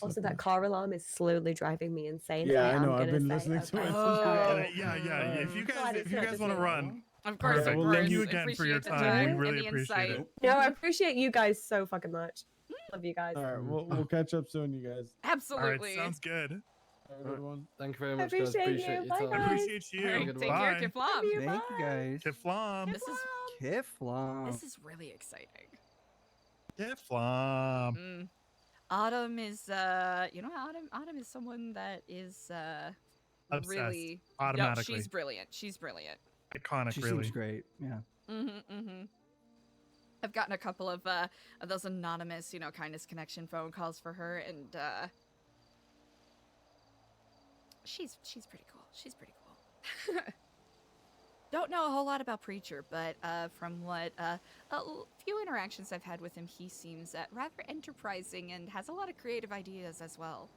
Also, that car alarm is slowly driving me insane. Yeah, I am know. I've gonna been say, listening to okay. it. Yeah. If you Glad it's not guys just want to me. run, Of course, perfect. of Thank course. you again for your Appreciate the time. time We and really the appreciate insight. it. No, I appreciate you guys so fucking much. Love you guys. All right, we'll catch up soon, you guys. Absolutely. All right, sounds good. Have a good one. Thank you very I much, guys. appreciate Appreciate you. your Bye, time. guys. Appreciate you. All right, take Bye. care, Kiflam. Love you, Thank you guys. Kiflam. This is Kiflam. this is really exciting. Kiflam. Autumn is you know, Autumn is someone that is Obsessed, really automatically. No, she's brilliant. She's brilliant. Iconic, She really. seems great. Yeah. I've gotten a couple of those anonymous, you know, kindness connection phone calls for her, and she's pretty cool. She's pretty cool. Don't know a whole lot about Preacher, but from what a few interactions I've had with him, he seems rather enterprising and has a lot of creative ideas as well.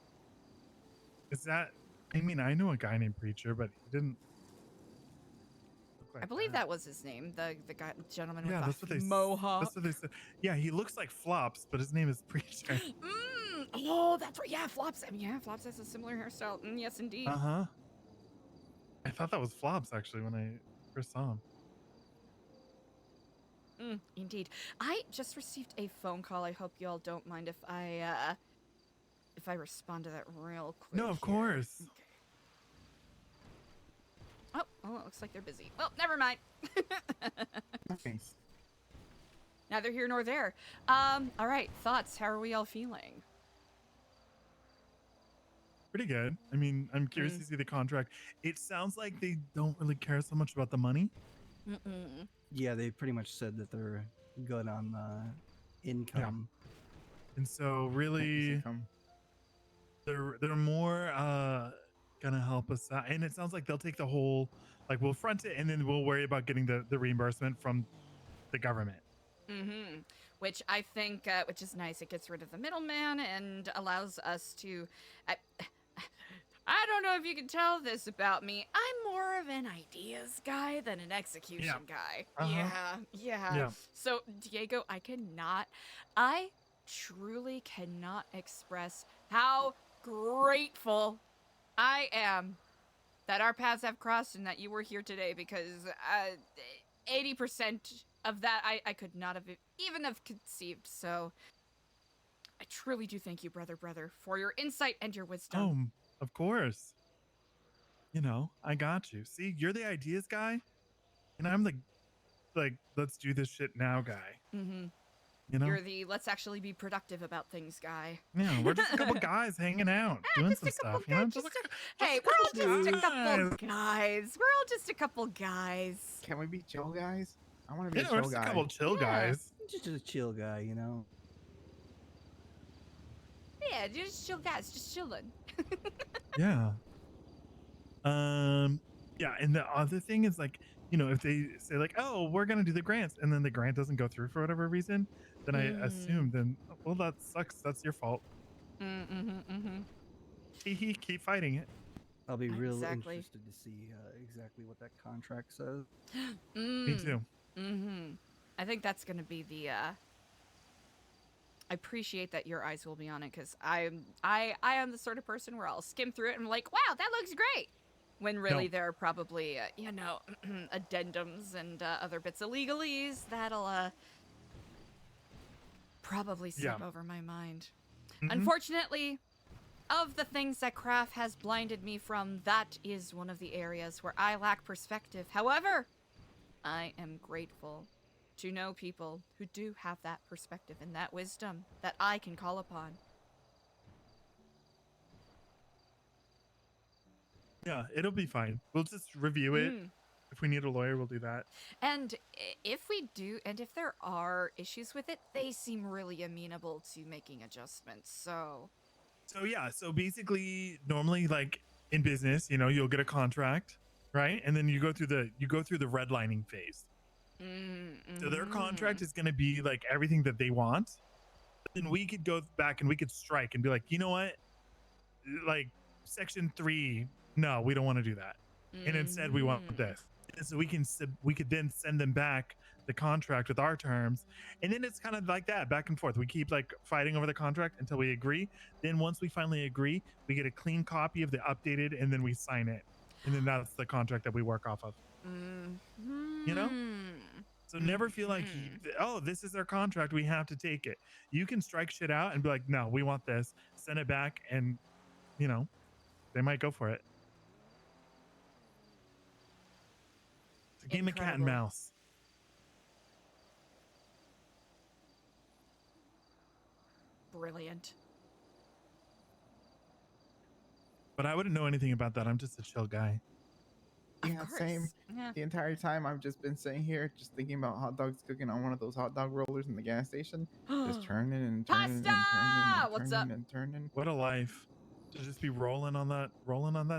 Is that? I mean, I know a guy named Preacher, but he didn't. Look like I believe that was his name, the guy, gentleman Yeah, with that's what the they. mohawk. That's what they said. Yeah, he looks like Flops, but his name is Preacher. Oh, that's right. Yeah, Flops. I mean, yeah, Flops has a similar hairstyle. Yes, indeed. Uh huh. I thought that was Flops actually when I first saw him. Indeed. I just received a phone call. I hope you all don't mind if I respond to that real quick. No, of course. Oh, well, it looks like they're busy. Well, never mind. Thanks. Neither here nor there. All right, thoughts. How are we all feeling? Pretty good. I mean, I'm curious to see the contract. It sounds like they don't really care so much about the money. Yeah, they pretty much said that they're good on the income. And so really they're more gonna help us out. And it sounds like they'll take the whole, like, we'll front it and then we'll worry about getting the reimbursement from the government. Which I think, which is nice. It gets rid of the middleman and allows us to. I don't know if you can tell this about me. I'm more of an ideas guy than an execution guy. Yeah. So, Diego, I truly cannot express how grateful I am that our paths have crossed and that you were here today, because 80% of that I could not have even have conceived. So I truly do thank you, brother, for your insight and your wisdom. Oh, of course. You know, I got you. See, you're the ideas guy, and I'm the, like, let's do this shit now guy. You know? You're the let's actually be productive about things guy. Yeah, we're just a couple guys hanging out, doing some stuff. You know, just Hey, we're all just a couple guys. We're all just a couple guys. Can we be chill guys? I want to be yeah, a we're chill just guy. a couple chill guys. Just a chill guy, you know. Yeah, just chill guys, just chilling. Yeah. Yeah, and the other thing is, like, you know, if they say like, oh, we're gonna do the grants, and then the grant doesn't go through for whatever reason, then I assume then, well, that sucks. That's your fault. Keep fighting it. I'll be real Exactly. interested to see exactly what that contract says. Me too. I think that's gonna be the I appreciate that your eyes will be on it, because I am the sort of person where I'll skim through it and I'm like, wow, that looks great. when really there are probably, you know, addendums and other bits of legalese that'll probably slip over my mind. Unfortunately, of the things that craft has blinded me from, that is one of the areas where I lack perspective. However, I am grateful to know people who do have that perspective and that wisdom that I can call upon. Yeah, it'll be fine. We'll just review it. If we need a lawyer, we'll do that. And if we do, and if there are issues with it, they seem really amenable to making adjustments. So yeah, so basically, normally, like in business, you know, you'll get a contract, right? And then you go through the redlining phase. So their contract is going to be like everything that they want. Then we could go back and we could strike and be like, you know what, like section 3, no, we don't want to do that, and instead we want this. And so we could then send them back the contract with our terms, and then it's kind of like that back and forth. We keep like fighting over the contract until we agree. Then once we finally agree, we get a clean copy of the updated, and then we sign it, and then that's the contract that we work off of. You know, so never feel like, oh, this is their contract, we have to take it. You can strike shit out and be like, no, we want this, send it back, and you know, they might go for it. It's a game of cat and mouse. Brilliant. But I wouldn't know anything about that. I'm just a chill guy. Yeah, same. Yeah. The entire time I've just been sitting here just thinking about hot dogs cooking on one of those hot dog rollers in the gas station. Just turning and turning and turning and What's turning up? and turning. What a life. To just be rolling on that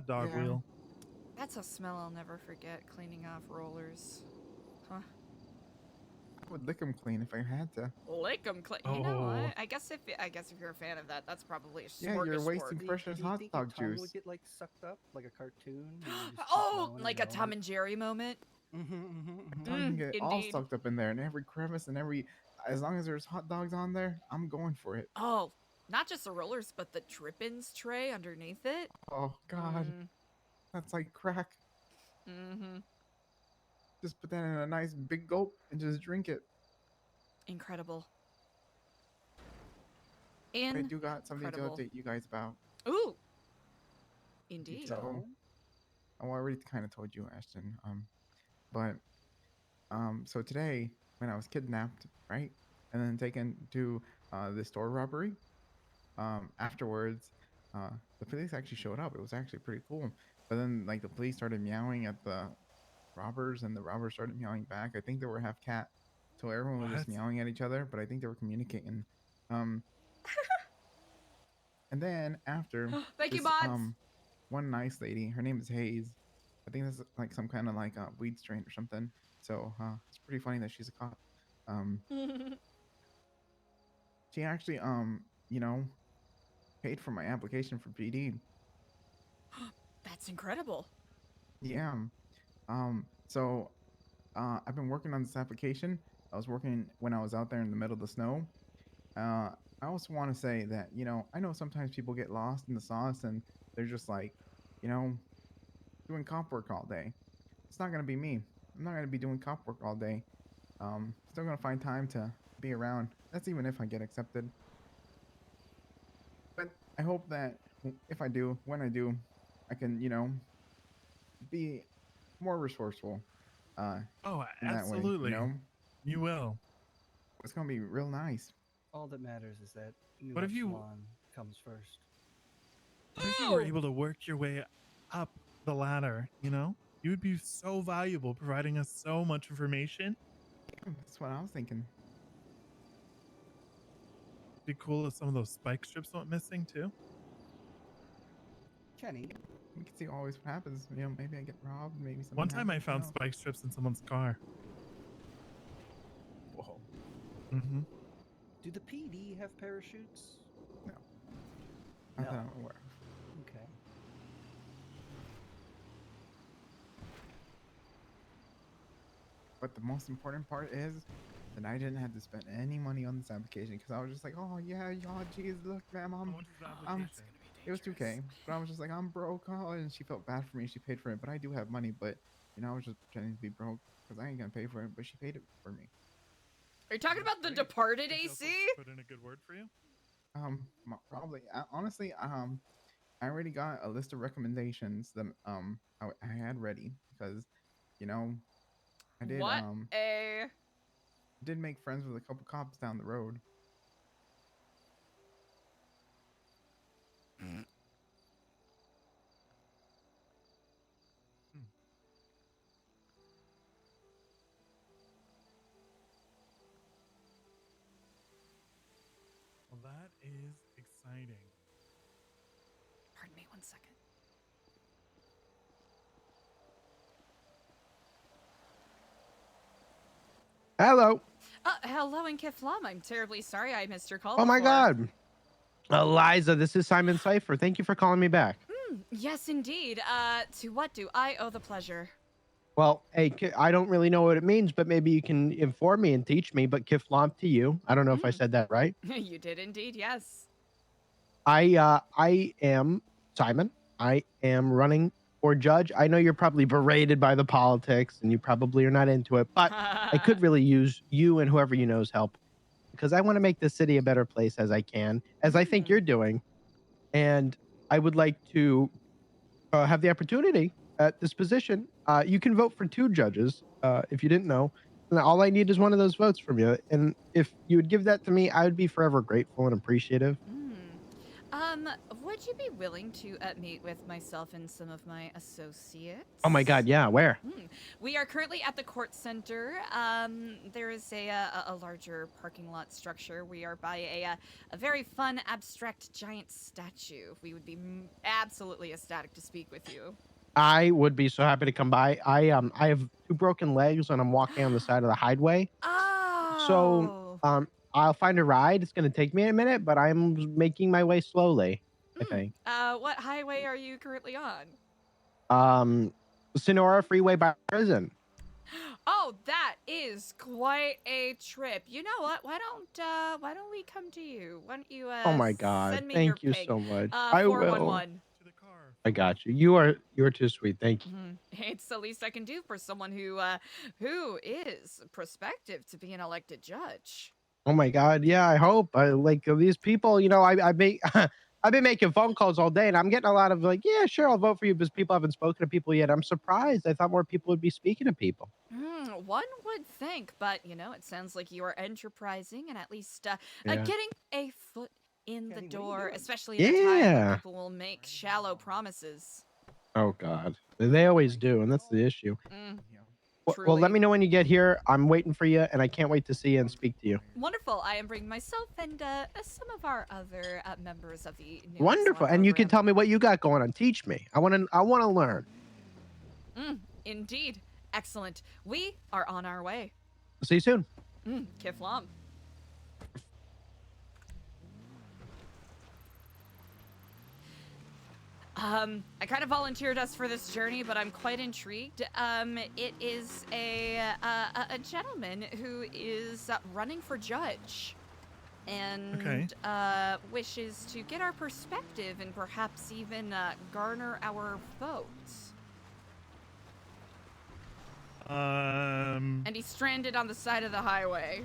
dog wheel. That's a smell I'll never forget, cleaning off rollers. Huh. I would lick them clean if I had to. Lick them clean. You know what? I guess if you're a fan of that, that's probably a Yeah, you're smorgasbord. wasting precious hot think your dog tongue juice. would get like sucked up like a cartoon? and you just keep Oh, going like and a Tom and Jerry moment. Tongue can get all Indeed. sucked up in there, and every crevice and as long as there's hot dogs on there, I'm going for it. Oh, not just the rollers, but the drippings tray underneath it. Oh God, that's like crack. Just put that in a nice big gulp and just drink it. Incredible. I do got something to update you guys about. Ooh. Indeed. So, I already kind of told you, Ashton. So today when I was kidnapped, right, and then taken to the store robbery, afterwards, the police actually showed up. It was actually pretty cool. But then, like, the police started meowing at the robbers, and the robbers started meowing back. I think they were half cat, so everyone was just meowing at each other. But I think they were communicating. And then after, Thank you, this, mods. one nice lady, her name is Hayes. I think this is like some kind of like weed strain or something. So it's pretty funny that she's a cop. She actually you know, paid for my application for PD. That's incredible. Yeah. So I've been working on this application. I was working when I was out there in the middle of the snow. I also want to say that, you know, I know sometimes people get lost in the sauce and they're just like, you know, doing cop work all day. It's not going to be me. I'm not going to be doing cop work all day. Still going to find time to be around. That's even if I get accepted. But I hope that if I do, when I do, I can, you know, be more resourceful. Oh, in that way, absolutely. you know? You will. It's going to be real nice. All that matters is that New What if you- Epsilon comes first. What if you were able to work your way up the ladder, you know? You would be so valuable, providing us so much information. That's what I was thinking. Be cool if some of those spike strips went missing too. Kenny, we can see always what happens. You know, maybe I get robbed, maybe something. One time I happens, found you know? spike strips in someone's car. Whoa. Mm-hmm. Do the PD have parachutes? No. Not that I'm aware of. Okay. But the most important part is that I didn't have to spend any money on this application because I was just like, oh yeah, y'all, geez, look, man, I'm It was 2K, but I was just like, I'm broke, and she felt bad for me. She paid for it, but I do have money. But I was just pretending to be broke because I ain't gonna pay for it. But she paid it for me. Are you talking about The Departed, AC? Put in a good word for you. Probably. Honestly, I already got a list of recommendations that I had ready because, I did What a... did make friends with a couple cops down the road. Well, that is exciting. Pardon me 1 second. Hello. Hello in Kiflam. I'm terribly sorry I missed your call Oh my before. God. Eliza, this is Simon Cypher. Thank you for calling me back. Yes, indeed. To what do I owe the pleasure? Well, hey, I don't really know what it means, but maybe you can inform me and teach me. But Kiflam to you. I don't know if I said that right. You did indeed, yes. I am Simon. I am running for judge. I know you're probably berated by the politics and you probably are not into it, but I could really use you and whoever you know's help because I want to make the city a better place as I can, as I think you're doing. And I would like to have the opportunity at this position. You can vote for 2 judges if you didn't know. And all I need is one of those votes from you. And if you would give that to me, I would be forever grateful and appreciative. Would you be willing to meet with myself and some of my associates? Oh my God, yeah, where? We are currently at the court center. There is a larger parking lot structure. We are by a very fun, abstract, giant statue. We would be absolutely ecstatic to speak with you. I would be so happy to come by. I have 2 broken legs and I'm walking on the side of the highway. Oh. So I'll find a ride. It's gonna take me a minute, but I'm making my way slowly, I think. What highway are you currently on? Sonora Freeway by prison. Oh, that is quite a trip. You know what? Why don't we come to you? Why don't you Oh my God. send me Thank your you ping? so much. I will. 411. I got you. You're too sweet. Thank you. It's the least I can do for someone who is prospective to be an elected judge. Oh my God. Yeah, I hope. I like these people, I make I've been making phone calls all day and I'm getting a lot of like, yeah, sure, I'll vote for you because people haven't spoken to people yet. I'm surprised. I thought more people would be speaking to people. One would think, but it sounds like you are enterprising and at least Yeah. getting a foot in the door, especially Yeah. at a time when people will make shallow promises. Oh God. They always do, and that's the issue. Well, Truly. let me know when you get here. I'm waiting for you, and I can't wait to see you and speak to you. Wonderful. I am bringing myself and some of our other members of the new Wonderful. Epsilon And you can program. tell me what you got going on. Teach me. I want to learn. Indeed. Excellent. We are on our way. See you soon. Kiflam. I kind of volunteered us for this journey, but I'm quite intrigued. It is a gentleman who is running for judge and wishes to get our perspective and perhaps even garner our votes. And he's stranded on the side of the highway.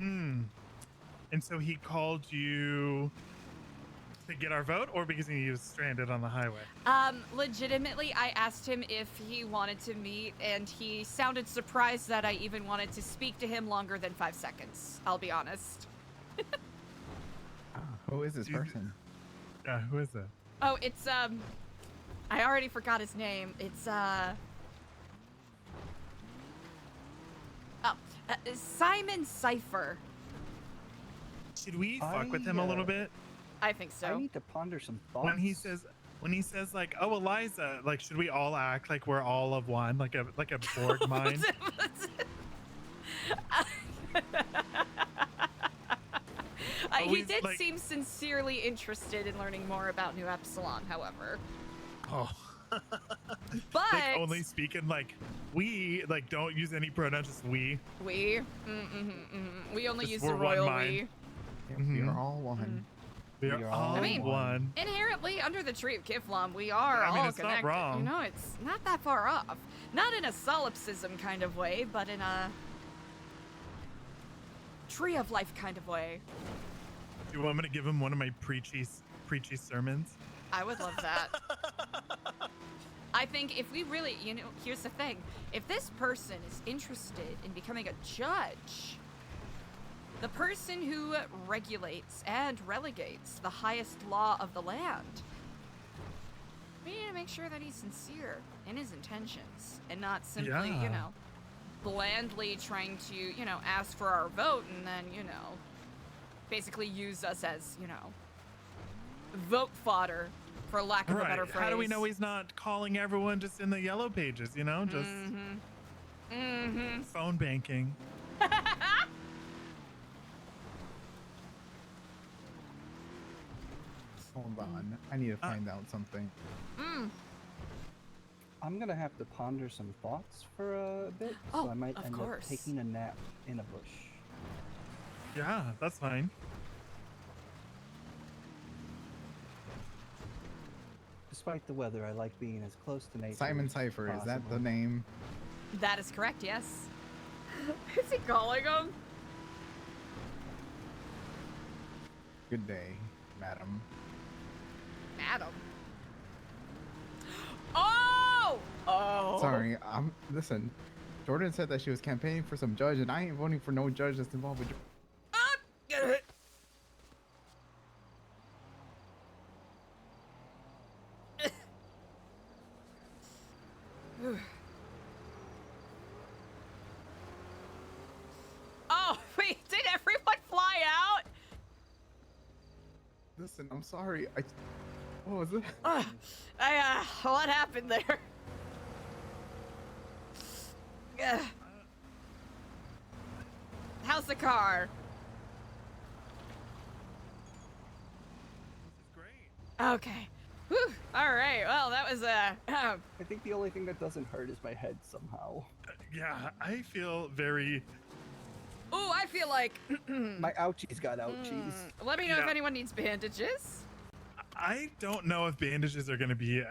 And so he called you to get our vote, or because he was stranded on the highway? Legitimately, I asked him if he wanted to meet, and he sounded surprised that I even wanted to speak to him longer than 5 seconds. I'll be honest. Who is this person? Yeah, who is it? Oh, it's, I already forgot his name. It's, Simon Cypher. Should we fuck with him a little bit? I think so. I need to ponder some thoughts. When he says like, "Oh, Eliza," like, should we all act like we're all of one, like a Borg mind? He did seem sincerely interested in learning more about New Epsilon, however. Oh. But like only speaking like we, like don't use any pronouns, just we. We? We only Just use the we're one royal mind. we. We are all one. We are all I mean, one. inherently under the tree of Kiflam, we are I mean, all it's not connected. wrong. You know, it's not that far off. Not in a solipsism kind of way, but in a tree of life kind of way. Do you want me to give him one of my preachy sermons? I would love that. I think if we really, you know, here's the thing. If this person is interested in becoming a judge, the person who regulates and relegates the highest law of the land, we need to make sure that he's sincere in his intentions and not simply, you Yeah. know, blandly trying to, you know, ask for our vote and then, you know, basically use us as, you know, vote fodder, for lack of a better phrase. How do we know he's not calling everyone just in the yellow pages, you know? Just phone banking. Hold on. I need to find out something. I'm gonna have to ponder some thoughts for a bit, Oh, so I might of end course. up taking a nap in a bush. Yeah, that's fine. Despite the weather, I like being as close to nature. Simon as Cypher, is that the possible. name? That is correct, yes. Is he calling him? Good day, madam. Madam. Oh! Oh! Sorry, listen. Jordan said that she was campaigning for some judge, and I ain't voting for no judge that's involved with. Get it. Oh, wait, did everyone fly out? Listen, I'm sorry. What was it? What happened there? How's the car? Okay. Whew. All right. Well, that was I think the only thing that doesn't hurt is my head somehow. Yeah, I feel very. Ooh, I feel like. My ouchies got ouchies. Let me know if Yeah. anyone needs bandages. I don't know if bandages are gonna be.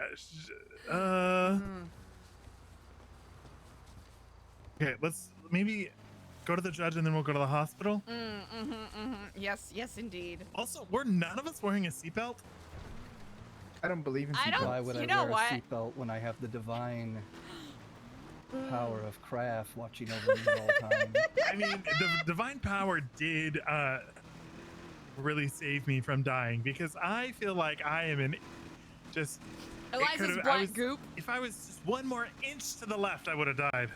Okay, let's maybe go to the judge and then we'll go to the hospital. Yes, yes, indeed. Also, were none of us wearing a seatbelt? I don't believe in I seatbelts. don't- Why would you I know wear what? a seatbelt when I have the divine power of craft watching over me at all times? I mean, the divine power did really save me from dying because I feel like I am in just. it Eliza's could've- I black was- goop. If I was just one more inch to the left, I would have died.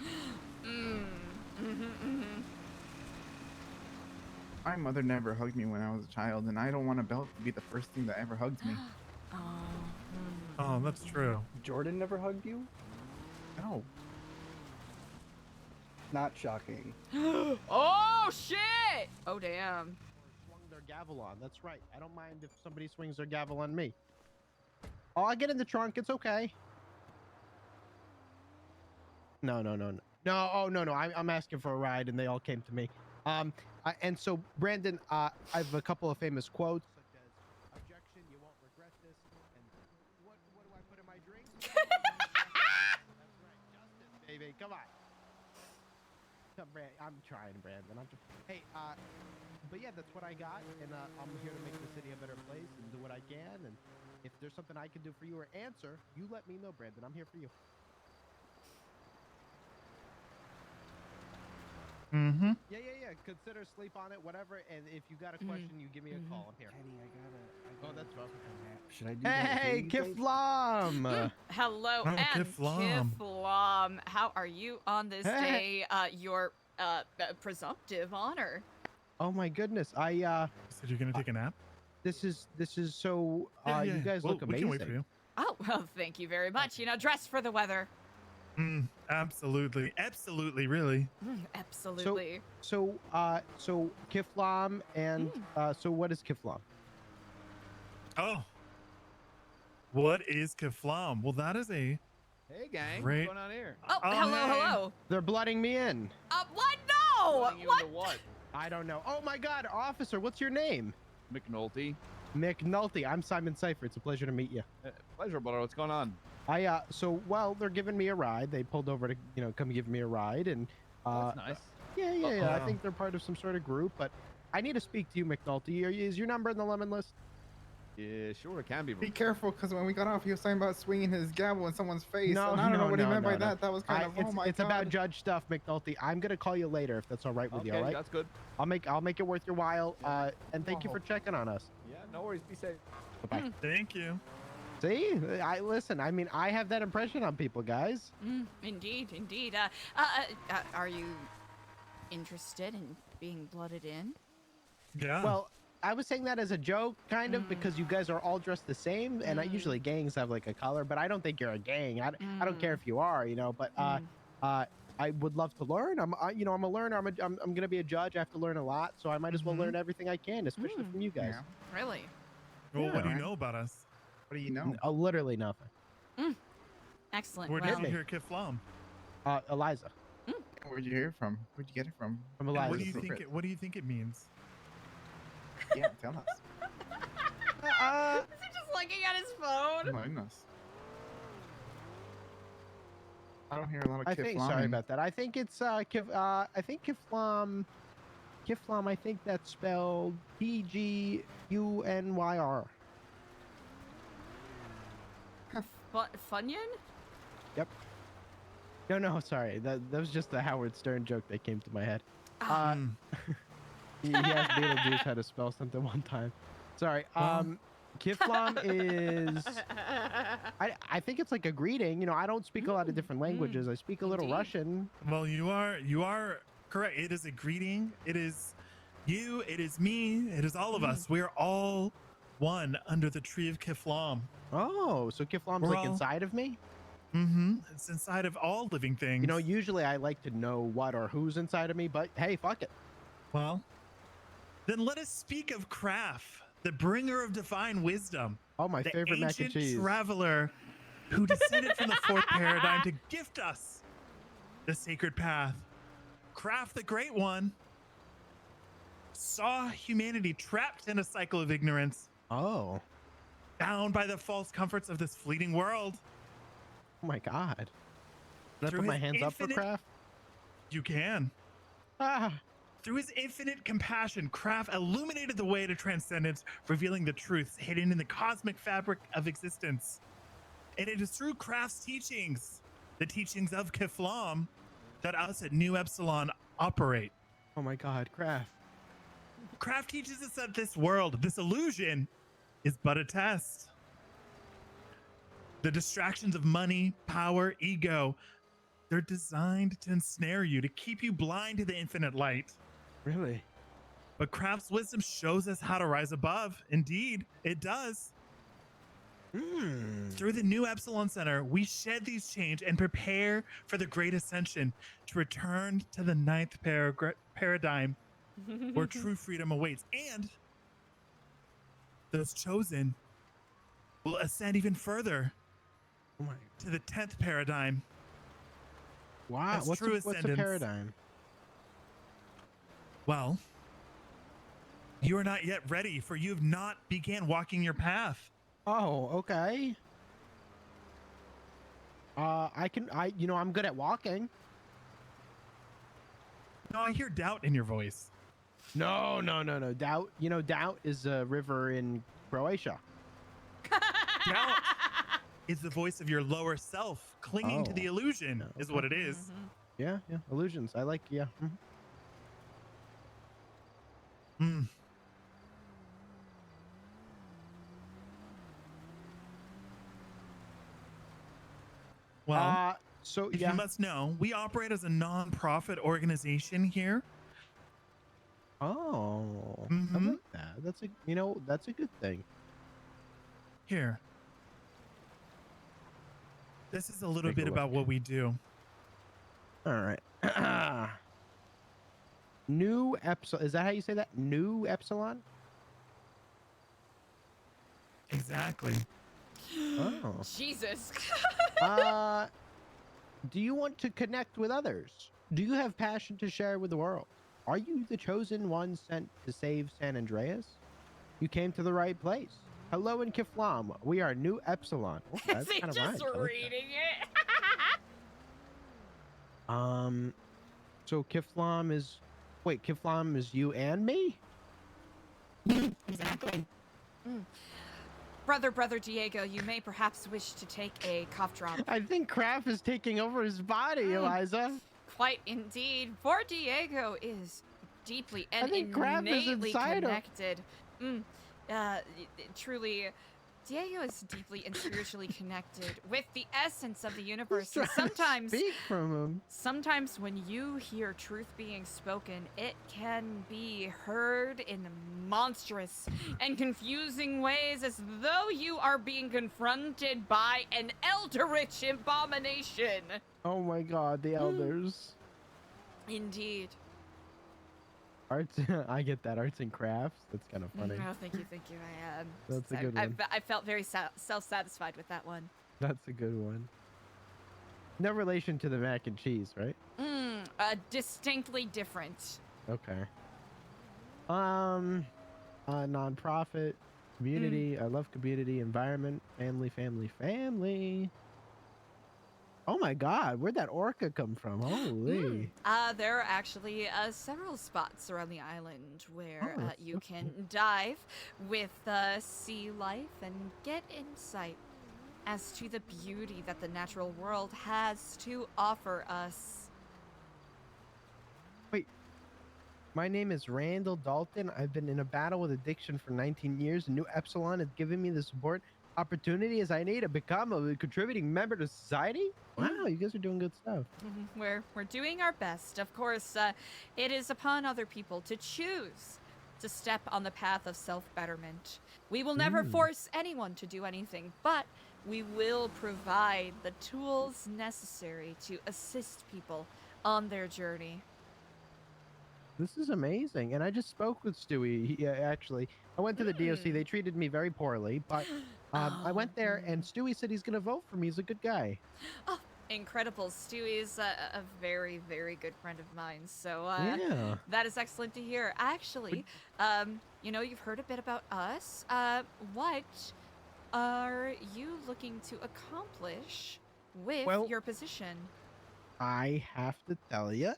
My mother never hugged me when I was a child, and I don't want a belt to be the first thing that ever hugs me. Oh, that's true. Jordan never hugged you? No. Not shocking. Oh shit! Oh damn. Swung their gavel on. That's right. I don't mind if somebody swings their gavel on me. Oh, I'll get in the trunk. It's okay. No. Oh, no. I'm asking for a ride, and they all came to me. And so, Brandon, I have a couple of famous quotes, such as, "Objection, you won't regret this," and what do I put in my drink? That's right, justice, baby. Come on. I'm trying, Brandon. Hey, but yeah, that's what I got, and I'm here to make the city a better place and do what I can. And if there's something I can do for you or answer, you let me know, Brandon. I'm here for you. Mm-hmm. Yeah. Consider sleep on it, whatever. And if you got a question, you give me a call. I'm here. Kenny, I gotta that's rough. Should I do that? Hey, Kiflam! Hello, Oh, and Kiflam. Kiflam. How are you on this Hey. day? Your presumptive honor. Oh my goodness! You said you're gonna take a nap? This is so. Yeah, You guys Well, look we amazing. can wait for you. Oh well, thank you very much. You know, dress for the weather. Absolutely, really. Absolutely. So Kiflam and so what is Kiflam? Oh, what is Kiflam? Well, that is a. Hey, gang. Great. What's going on here? Oh, hello. They're blooding me in. What? No. Blooding you What? into what? I don't know. Oh my God, officer, what's your name? McNulty. McNulty, I'm Simon Cypher. It's a pleasure to meet you. Pleasure, brother. What's going on? Well, they're giving me a ride. They pulled over to, come give me a ride, and That's nice. yeah. I think they're part of some sort of group, but I need to speak to you, McNulty. Is your number in the lemon list? Yeah, sure, it can be. Be careful, because when we got off, he was talking about swinging his gavel in someone's face. No, and I don't know what he meant by no. that. That was kind of, oh my it's God. about judge stuff, McNulty. I'm gonna call you later if that's all right with you. All right? That's good. I'll make it worth your while. And thank you for checking on us. Yeah, no worries. Be safe. Bye. Thank you. See, I mean, I have that impression on people, guys. Indeed. Are you interested in being blooded in? Yeah. Well, I was saying that as a joke, kind of, because you guys are all dressed the same, and usually gangs have like a color, but I don't think you're a gang. I don't care if you are, but I would love to learn. I'm a learner. I'm gonna be a judge. I have to learn a lot, so I might as well learn everything I can, especially from you guys. Really? Well, what do you right. know about us? What do you know? Literally nothing. Excellent. Where well, did you hear Kiflam? Eliza. Where'd you hear it from? Where'd you get it from? From And Eliza. what do you think it means? Yeah, tell us. is he just looking at his phone? Oh my goodness. I don't hear a lot of Sorry Kiflam. about that. I think it's I think Kiflam. Kiflam. I think that's spelled Pgunyr. Funyun? Yep. No, sorry. That was just the Howard Stern joke that came to my head. He asked Beetlejuice how to spell something one time. Sorry. Kiflam is. I think it's like a greeting. I don't speak a lot of different languages. I speak a little Russian. Well, you are correct. It is a greeting. It is you. It is me. It is all of us. We are all one under the tree of Kiflam. Oh, so Kiflam's We're like all- inside of me? It's inside of all living things. Usually I like to know what or who's inside of me, but hey, fuck it. Well, then let us speak of Craft, the bringer of divine wisdom. Oh, my the favorite mac and ancient cheese. traveler who descended from the fourth paradigm to gift us the sacred path. Craft, the great one, saw humanity trapped in a cycle of ignorance. Oh. Bound by the false comforts of this fleeting world. Oh my God. Can I Through put my his hands up for infinite- Craft? You can. Through his infinite compassion, Craft illuminated the way to transcendence, revealing the truths hidden in the cosmic fabric of existence. And it is through Craft's teachings, the teachings of Kiflam, that us at New Epsilon operate. Oh my God, Craft. Craft teaches us that this world, this illusion, is but a test. The distractions of money, power, ego, they're designed to ensnare you, to keep you blind to the infinite light. Really? But Craft's wisdom shows us how to rise above. Indeed, it does. Through the New Epsilon Center, we shed these chains and prepare for the great ascension to return to the ninth paradigm where true freedom awaits. And those chosen will ascend even further to the 10th paradigm. Wow, That's what's true the ascendance. paradigm? Well, you are not yet ready, for you have not began walking your path. Oh, okay. I'm good at walking. No, I hear doubt in your voice. No. Doubt, Doubt is a river in Croatia. Doubt is the voice of your lower self clinging to the illusion, is what it is. Yeah, illusions. I like, yeah. Well, so if yeah. you must know, we operate as a non-profit organization here. Oh, I like that. That's a good thing. Here. This is a little Take a bit about what we do. All right. New Epsilon. Is that how you say that? New Epsilon? Exactly. Oh. Jesus. Do you want to connect with others? Do you have passion to share with the world? Are you the chosen one sent to save San Andreas? You came to the right place. Hello in Kiflam. We are New Epsilon. Oh, that's Is he kind of just rhymes. I like reading it? that. So Kiflam is... Wait, Kiflam is you and me? Exactly. Brother Diego, you may perhaps wish to take a cough drop. I think Kraft is taking over his body, Eliza. Quite indeed. For Diego is deeply and I think Kraft is innately inside him. connected. Truly, Diego is deeply and spiritually connected with the essence of the universe. And sometimes, speak from him. Sometimes when you hear truth being spoken, it can be heard in monstrous and confusing ways, as though you are being confronted by an eldritch abomination. Oh my god, the elders. Indeed. Arts, I get that. Arts and crafts. That's kind of funny. Oh, thank you. That's a good one. I felt very self-satisfied with that one. That's a good one. No relation to the mac and cheese, right? Distinctly different. Okay. Non-profit, community. I love community, environment, family. Oh my god, where'd that orca come from? Holy. There are actually several spots around the island where Oh, that's you so can dive with sea life and get insight as to the beauty that the natural world has to offer us. Wait. My name is Randall Dalton. I've been in a battle with addiction for 19 years, and New Epsilon has given me the support opportunity as I need to become a contributing member to society. Wow, you guys are doing good stuff. We're doing our best. Of course, it is upon other people to choose to step on the path of self-betterment. We will never force anyone to do anything, but we will provide the tools necessary to assist people on their journey. This is amazing. And I just spoke with Stewie. Actually, I went to the DOC. They treated me very poorly, but I went there and Stewie said he's going to vote for me. He's a good guy. Oh, incredible. Stewie is a very, very good friend of mine. So Yeah. that is excellent to hear. Actually, you've heard a bit about us. What are you looking to accomplish with your position? I have to tell you.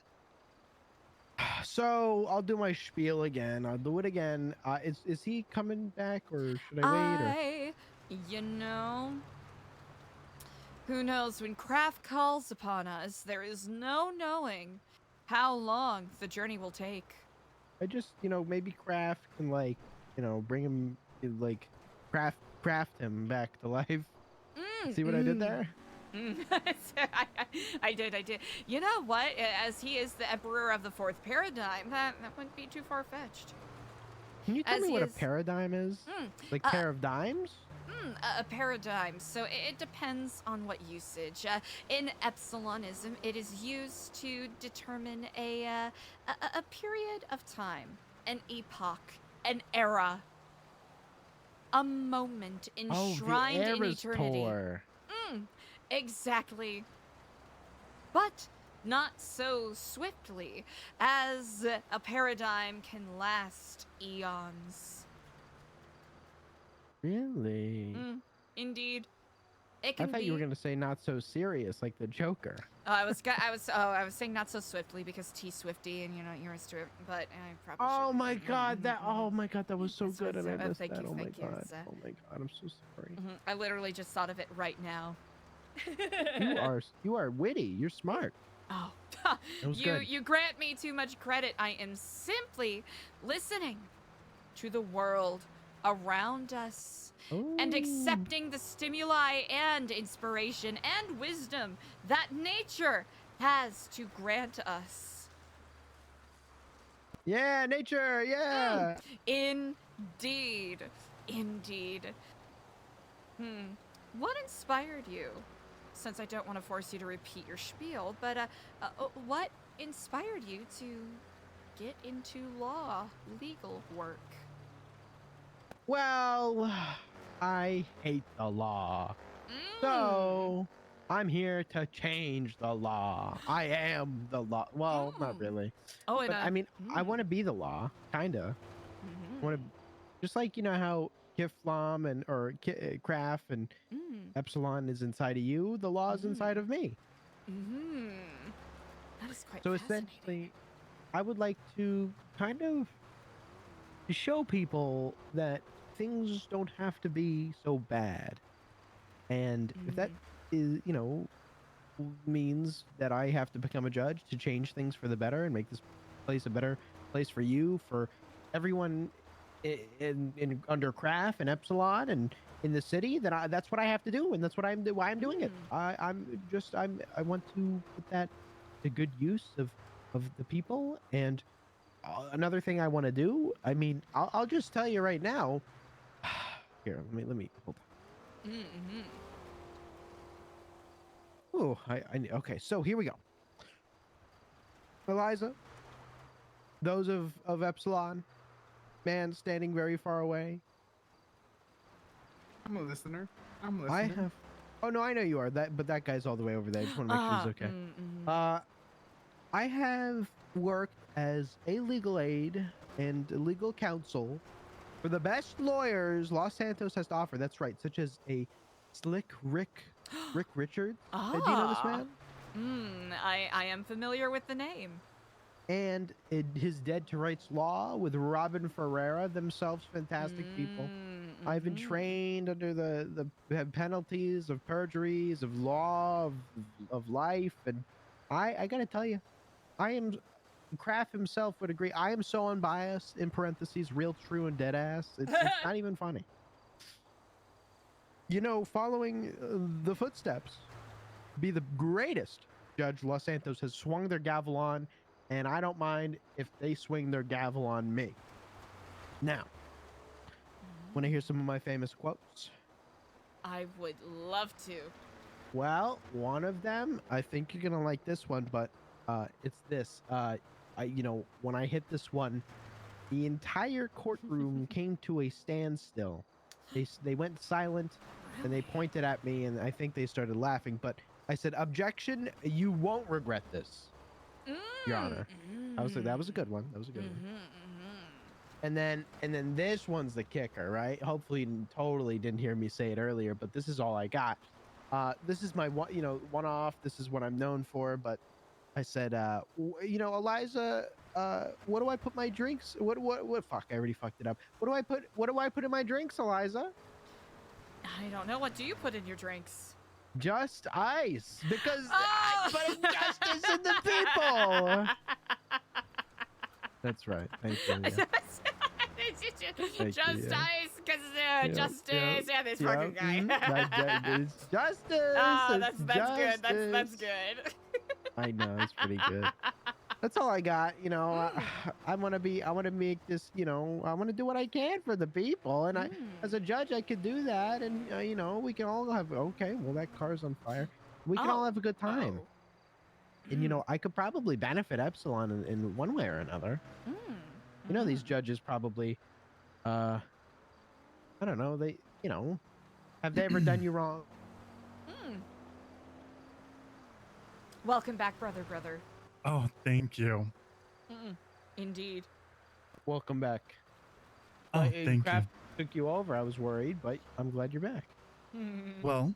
So I'll do my spiel again. I'll do it again. Is he coming back, or should I wait? Who knows? When Kraft calls upon us, there is no knowing how long the journey will take. I just, maybe Kraft can bring him, craft him back to life. See what I did there? I did. You know what? As he is the emperor of the fourth paradigm, that wouldn't be too far-fetched. Can you tell me what a paradigm is? Like pair of dimes? A paradigm. So it depends on what usage. In Epsilonism, it is used to determine a period of time, an epoch, an era, a moment enshrined in eternity. Tour. Exactly. But not so swiftly, as a paradigm can last eons. Really? Indeed. It I can thought be... you were going to say not so serious, like the Joker. Oh, I was saying not so swiftly because T-Swifty and you're a strip, but I probably Oh my god, that was so good and I missed thank that. you, Oh my thank you. god. Oh my god, I'm so sorry. I literally just thought of it right now. You are witty. You're smart. Oh, That was good. you grant me too much credit. I am simply listening to the world around us and accepting the stimuli and inspiration and wisdom that nature has to grant us. Yeah, nature, yeah. Indeed. What inspired you? Since I don't want to force you to repeat your spiel, but what inspired you to get into legal work? Well, I hate the law. So, I'm here to change the law. I am the law. Well, not really. Oh, but I mean, I want to be the law, kinda. Just like you know how Kiflam and Craft and Epsilon is inside of you, the law is inside of me. That is quite So fascinating. essentially, I would like to kind of show people that things don't have to be so bad. And if that is, you know, means that I have to become a judge to change things for the better and make this place a better place for you, for everyone in under Craft and Epsilon and in the city, then that's what I have to do, and that's what why I'm doing it. I want to put that to good use of the people. And another thing I want to do, I mean, I'll just tell you right now. Here, let me hold on. Oh, okay, so here we go. Eliza, those of Epsilon, man standing very far away. I'm a listener. I'm listening. I have. Oh no, I know you are. But that guy's all the way over there. I just want to make sure he's okay. I have worked as a legal aid and legal counsel for the best lawyers Los Santos has to offer. That's right, such as a Slick Rick Richards. Do you know this man? I am familiar with the name. And his Dead to Rights Law with Robin Ferreira, themselves fantastic people. I've been trained under the penalties of perjuries, of law, of life, and I gotta tell you, I am. Kraft himself would agree. I am so unbiased. In parentheses, real, true, and dead ass. It's not even funny. You know, following the footsteps, be the greatest judge Los Santos has swung their gavel on. And I don't mind if they swing their gavel on me. Now, want to hear some of my famous quotes? I would love to. Well, one of them, I think you're gonna like this one, but it's this. You know, when I hit this one, the entire courtroom came to a standstill. They went silent, and they pointed at me, and I think they started laughing. But I said, "Objection! You won't regret this." Your Honor. That was a good one. That was a good one. And then this one's the kicker, right? Hopefully you totally didn't hear me say it earlier, but this is all I got. This is my one off. This is what I'm known for, but I said, you know, Eliza, what do I put my drinks? What fuck, I already fucked it up. What do I put in my drinks, Eliza? I don't know. What do you put in your drinks? Just ice, because I put justice in the people. That's right. Thank you. Yeah. Just ice, because justice. Yeah, this fucking guy. It's justice. Oh, it's that's good. That's justice. good. I know, it's pretty good. That's all I got. You know, I want to make this. You know, I want to do what I can for the people, and I, as a judge, I could do that, and you know, we can all have. Okay, well, that car's on fire. We can all have a good time. And you know, I could probably benefit Epsilon in one way or another. You know, these judges probably, I don't know, they, you know, have they ever done you wrong? Welcome back, brother. Oh, thank you. Indeed. Welcome back. Oh, thank you. Kraft took you over. I was worried, but I'm glad you're back. Well,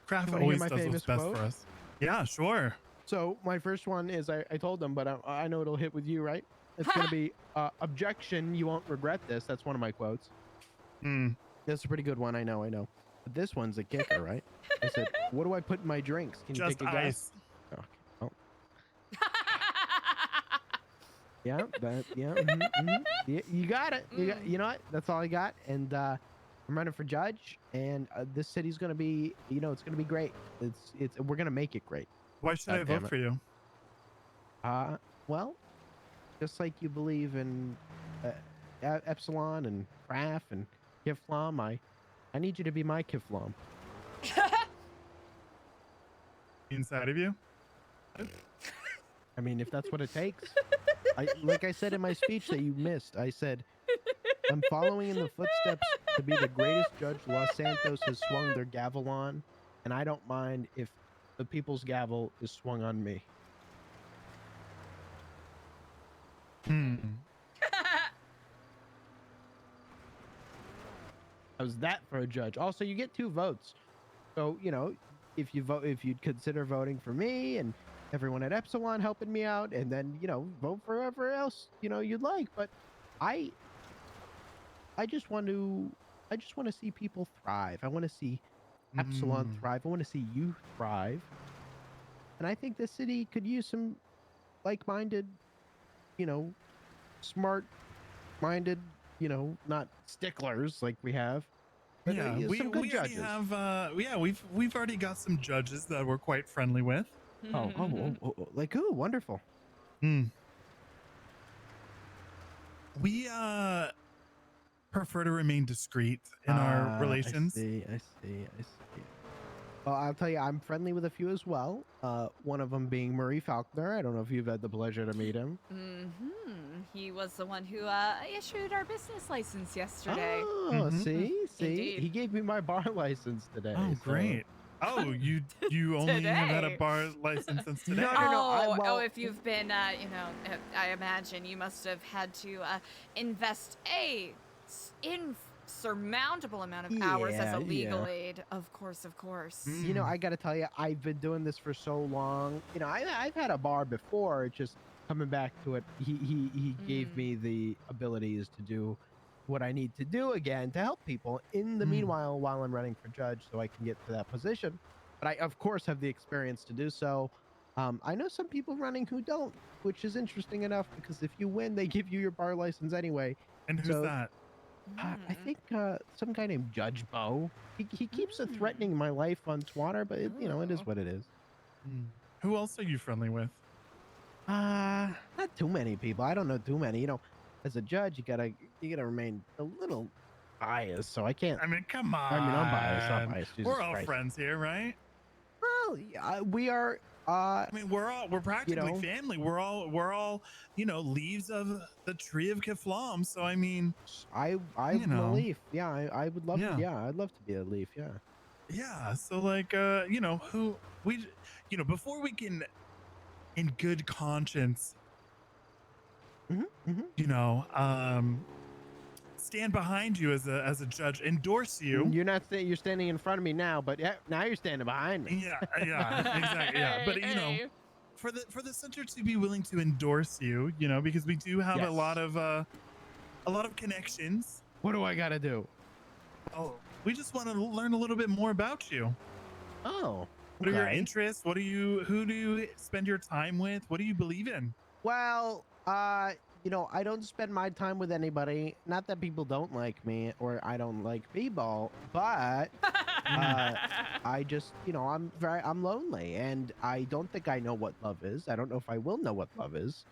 Kraft You wanna hear always my does what's famous best quote? for us. Yeah, sure. So my first one is I told them, but I know it'll hit with you, right? It's gonna be objection. You won't regret this. That's one of my quotes. That's a pretty good one. I know. But this one's a kicker, right? I said, "What do I put in my drinks? Can you Just take a ice. guess?" Okay. Oh. Yeah. Yeah, you got it. You know what? That's all I got. And I'm running for judge. And this city's gonna be, you know, it's gonna be great. We're gonna make it great. Why should I vote for you? Well, just like you believe in Epsilon and Craft and Kiflam, I need you to be my Kiflam. Inside of you? I mean, if that's what it takes. Like I said in my speech that you missed, I said, I'm following in the footsteps to be the greatest judge Los Santos has swung their gavel on, and I don't mind if the people's gavel is swung on me. How's that for a judge? Also, you get 2 votes. So, you know, if you'd consider voting for me and everyone at Epsilon helping me out, and then, you know, vote for whoever else, you know, you'd like. But I just want to see people thrive. I want to see Epsilon thrive. I want to see you thrive. And I think the city could use some like-minded, you know, smart-minded, you know, not sticklers like we have. But, Yeah, some good we already judges. have we've already got some judges that we're quite friendly with. Oh, like who? Wonderful. We prefer to remain discreet in our relations. I see. Well, I'll tell you, I'm friendly with a few as well. One of them being Murray Faulkner. I don't know if you've had the pleasure to meet him. He was the one who issued our business license yesterday. Oh, see? Indeed. He gave me my bar license today. Oh, so- great. Oh, you only have had a Today. bar license since today. Oh, if you've been, you know, I imagine you must have had to invest a insurmountable amount of hours as a legal aid. Of course. You know, I got to tell you, I've been doing this for so long. You know, I've had a bar before. It's just coming back to it. He gave me the abilities to do what I need to do again to help people. In the meanwhile, while I'm running for judge, so I can get to that position. But I, of course, have the experience to do so. I know some people running who don't, which is interesting enough because if you win, they give you your bar license anyway. And who's that? I think some guy named Judge Bo. He keeps threatening my life on Twitter, but you know, it is what it is. Who else are you friendly with? Not too many people. I don't know too many. You know, as a judge, you gotta remain a little biased. So I can't. I mean, come on. I mean, I'm biased. I'm biased. Jesus We're all Christ. friends here, right? Well, yeah, we are. I mean, we're practically know, family. We're all, you know, leaves of the tree of Keflam. So I mean, I'm a leaf. Yeah, I would love. Yeah, I'd love to be a leaf. Yeah. Yeah. So like, you know, before we can, in good conscience, you know, stand behind you as a judge, endorse you. You're not saying you're standing in front of me now, but yeah, now you're standing behind me. Yeah, exactly. Yeah, but you know, for the center to be willing to endorse you, you know, because we do have a lot of connections. What do I gotta do? Oh, we just want to learn a little bit more about you. Oh, what are your interests? Who do you spend your time with? What do you believe in? Well, you know, I don't spend my time with anybody. Not that people don't like me or I don't like b-ball, but I just, you know, I'm lonely and I don't think I know what love is. I don't know if I will know what love is.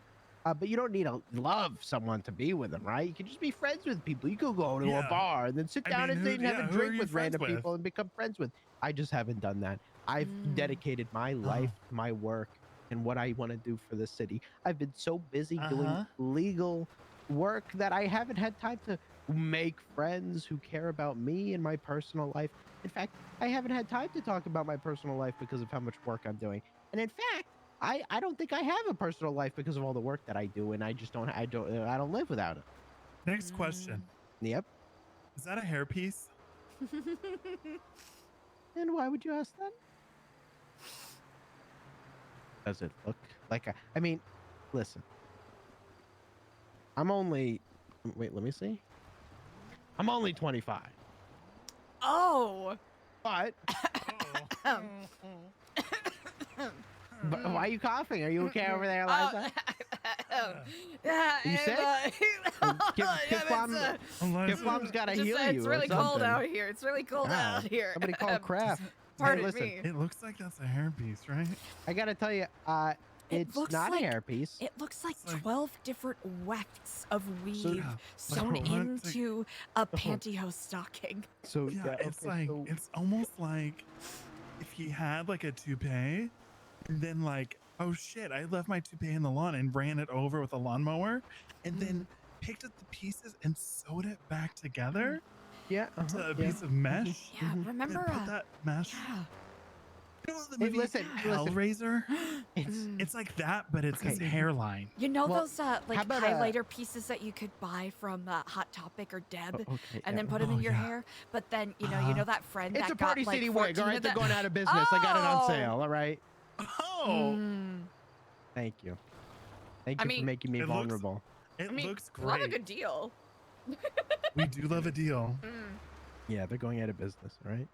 But you don't need to love someone to be with them, right? You can just be friends with people. You could go to a bar and then sit down and have a drink with random people and become friends with. I just haven't done that. I've dedicated my life to my work and what I want to do for the city. I've been so busy doing legal work that I haven't had time to make friends who care about me and my personal life. In fact, I haven't had time to talk about my personal life because of how much work I'm doing. And in fact, I don't think I have a personal life because of all the work that I do, and I don't live without it. Next question. Yep. Is that a hairpiece? And why would you ask that? Does it look like I mean, listen. I'm only. Wait, let me see. I'm only 25. Oh. But. But why are you coughing? Are you okay over there, Eliza? You sick? Kiflam's got to heal you. It's really cold out here. It's really cold out here. Somebody call Kraft. Pardon listen, me. It looks like that's a hairpiece, right? I got to tell you, it's not a hairpiece. It looks like 12 different wefts of weave So sewn let's into a pantyhose stocking. So yeah, it's almost like if he had like a toupee and then like, oh shit, I left my toupee in the lawn and ran it over with a lawnmower and then picked up the pieces and sewed it back together. Yeah. To a piece of mesh. Yeah, remember put that mesh. You know the Hey, movie listen, Hellraiser? It's like that, but it's his hairline. You know Well, those how like about, highlighter pieces that you could buy from Hot Topic or Deb, okay, and then yeah. put them in Oh, your yeah. hair. But then you know that friend It's that a Party got like City 14 wig, all right? of They're the- going out of business. I got it on Oh! sale, all right? Oh, Thank you. Thank I you mean, for making me it looks- vulnerable. it I mean, looks love a great. good deal. We do love a deal. Yeah, they're going out of business, all right?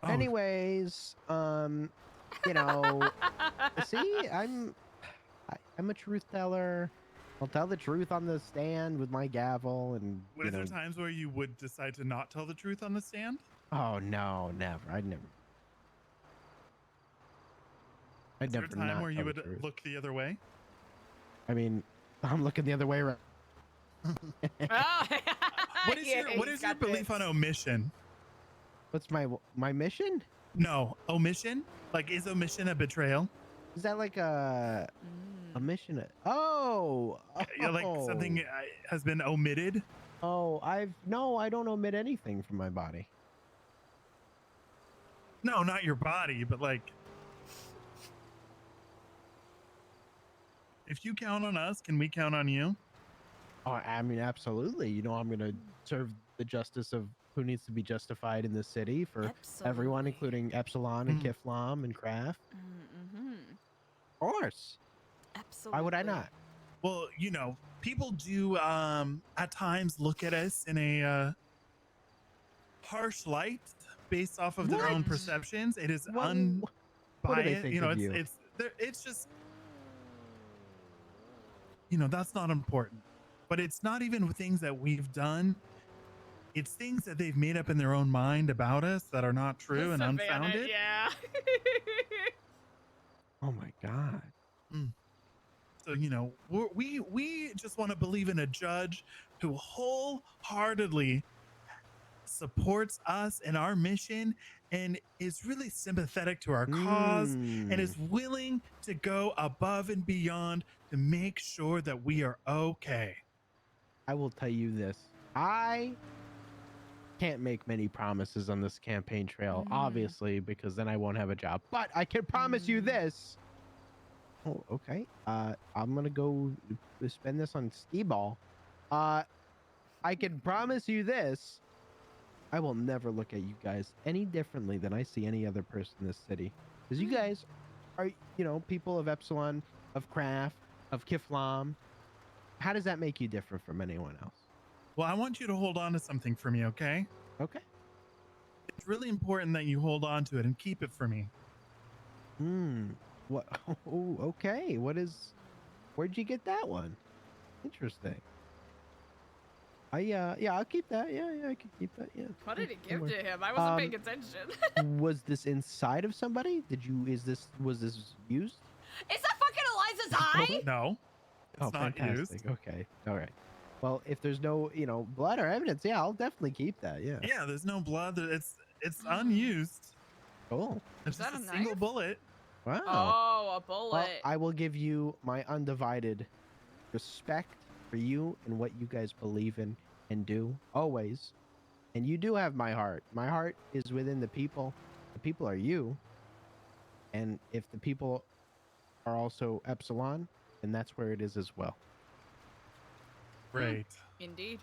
Oh. Anyways, you know, see, I'm a truth teller. I'll tell the truth on the stand with my gavel, and you Is know. there times where you would decide to not tell the truth on the stand? Oh no, never. I'd never. I'd Is there never a time not where you tell the would truth. look the other way? I mean, I'm looking the other way around. What is your belief on omission? What's my mission? No, omission? Like, is omission a betrayal? Is that like a mission? Oh, Yeah, like something has been omitted? Oh, I don't omit anything from my body. No, not your body, but like, if you count on us, can we count on you? Oh, I mean, absolutely. You know, I'm going to serve the justice of who needs to be justified in the city for everyone, including Epsilon and Kiflam and Kraft. Of course. Absolutely. Why would I not? Well, you know, people do at times look at us in a harsh light based off of their own perceptions. It is What do they unbiased. think You know, of you? it's just, you know, that's not important. But it's not even things that we've done. It's things that they've made up in their own mind about us that are not true and Savannah, unfounded. Yeah. Oh my God. So, you know, we just want to believe in a judge who wholeheartedly supports us and our mission and is really sympathetic to our cause and is willing to go above and beyond to make sure that we are okay. I will tell you this. I can't make many promises on this campaign trail, obviously, because then I won't have a job. But I can promise you this. Oh, okay. I'm gonna go spend this on skee-ball. I can promise you this. I will never look at you guys any differently than I see any other person in this city. Because you guys are, you know, people of Epsilon, of Kraft, of Kiflam. How does that make you different from anyone else? Well, I want you to hold on to something for me, okay? Okay. It's really important that you hold on to it and keep it for me. What? Oh, okay. Where'd you get that one? Interesting. Yeah, I'll keep that. Yeah, I can keep that. Yeah. What did he give Somewhere. to him? I wasn't paying attention. Was this inside of somebody? Was this used? Is that fucking Eliza's eye? No. It's not fantastic. used. Okay. All right. Well, if there's no, you know, blood or evidence, yeah, I'll definitely keep that. Yeah. Yeah, there's no blood. It's unused. Cool. It's that just a a single knife? bullet. Wow. Oh, a bullet. Well, I will give you my undivided respect for you and what you guys believe in and do always. And you do have my heart. My heart is within the people. The people are you. And if the people are also Epsilon, then that's where it is as well. Great. Indeed.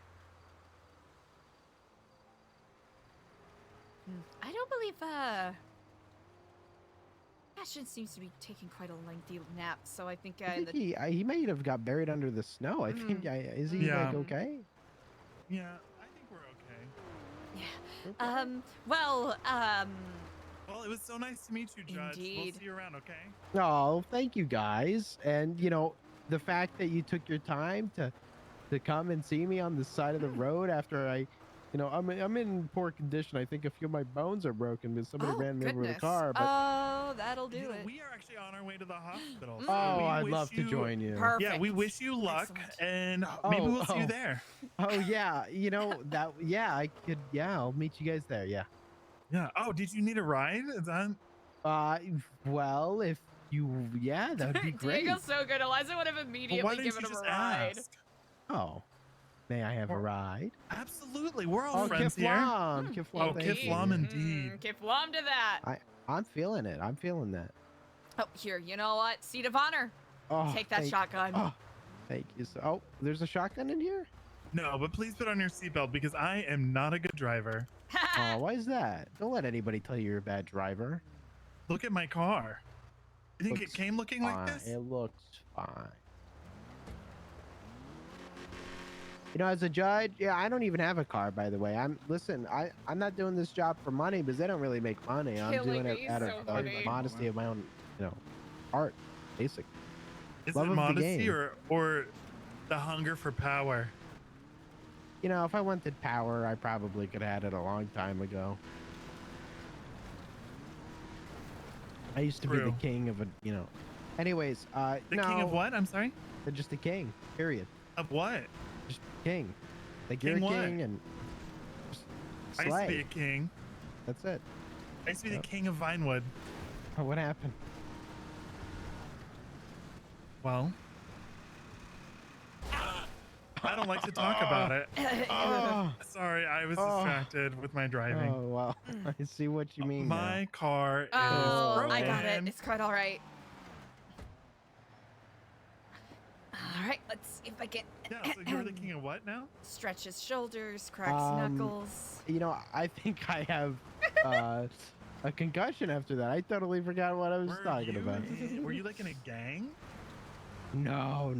I don't believe Ashton seems to be taking quite a lengthy nap, so I think I think he might have got buried under the snow. I think. Is he like okay? Yeah, I think we're okay. Well, Well, it was so nice to meet you, Judge. We'll Indeed. see you around, okay? Oh, thank you guys. And you know, the fact that you took your time to come and see me on the side of the road after I'm in poor condition. I think a few of my bones are broken because somebody ran me over with a car. But Oh, that'll do You know, it. we are actually on our way to the hospital. Oh, we I'd wish love to join you. Yeah, we wish you luck, and maybe we'll see you there. Oh yeah, you know that. Yeah, I could. Yeah, I'll meet you guys there. Yeah. Yeah. Oh, did you need a ride? Is that? Well, if you, yeah, that'd be great. Diego's so good. Eliza would have immediately didn't given you him a just ride. ask? Oh, may I have a ride? Absolutely. We're all Oh, friends Kiflam, here. Kiflam, Oh, thank you. Kiflam indeed. Kiflam to that. I'm feeling it. I'm feeling that. Oh, here, you know what? Seat of honor. Oh, Take that thank- shotgun. Oh, thank you. Oh, there's a shotgun in here? No, but please put on your seatbelt because I am not a good driver. Oh, why is that? Don't let anybody tell you you're a bad driver. Look at my car. You think Looks it came looking like fine. this? It looks fine. You know, as a judge, yeah, I don't even have a car, by the way. I'm I'm not doing this job for money because they don't really make money. I'm Killing doing it me, out so of funny. modesty of my own, art, basically. Is Love it of the modesty game. or the hunger for power? You know, if I wanted power, I probably could have had it a long time ago. I used to be the True. king of Anyways, The king of what? I'm sorry? Just a king, period. Of what? Just king. Like King you're a what? king and just I used to be a slay. king. That's it. I used to be Yep. the king of Vinewood. Oh, what happened? Well, I don't like to talk about it. Oh. Sorry, I was Oh. distracted with my driving. Oh, well, I see what you mean My now. car is Oh, broken. I got it. It's quite all right. All right, let's see if I can Yeah, so you're the king of what now? stretch his shoulders, crack his knuckles. You know, I think I have a concussion after that. I totally forgot what I was talking about. Were you like in a gang? No.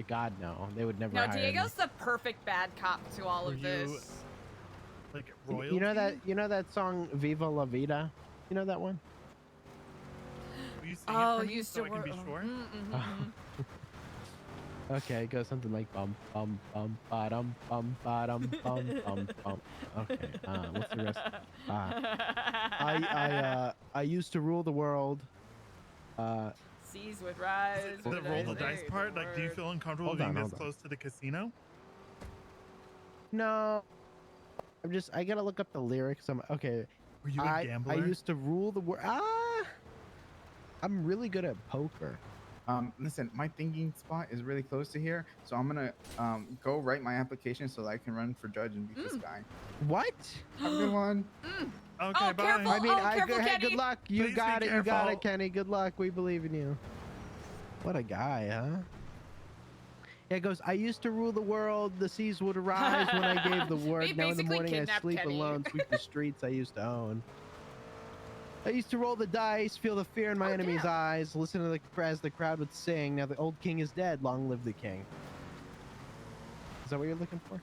God, no. They would never No, hire Diego's the perfect bad cop to all of this. Like me. royalty? You know that song Viva La Vida? You know that one? Will you sing Oh, it for me used so to I can work. be sure? Okay, it goes something like bum bum bum ba-dum bum ba-dum bum bum bum. Okay, what's the rest? I used to rule the world. Seas would rise. The would roll the I dice say part? the Like, do you word. feel uncomfortable Hold being on, this hold on. close to the casino? No, I gotta look up the lyrics. Okay. Were you a I gambler? used to rule the world. I'm really good at poker. Listen, my thinking spot is really close to here, so I'm gonna go write my application so that I can run for judge and beat this guy. What? Have a good one. Okay, Oh, bye. careful. I mean, Oh, careful, hey, Kenny. good luck. You Please got be it. You got careful. it, Kenny. Good luck. We believe in you. What a guy, huh? Yeah, it goes, I used to rule the world. The seas would arise when I gave the word. We Now in the basically morning I kidnapped sleep Kenny. alone, sweep the streets I used to own. I used to roll the dice, feel the fear in my enemy's eyes, listen to as the crowd would sing. Now the old king is dead. Long live the king. Is that what you're looking for?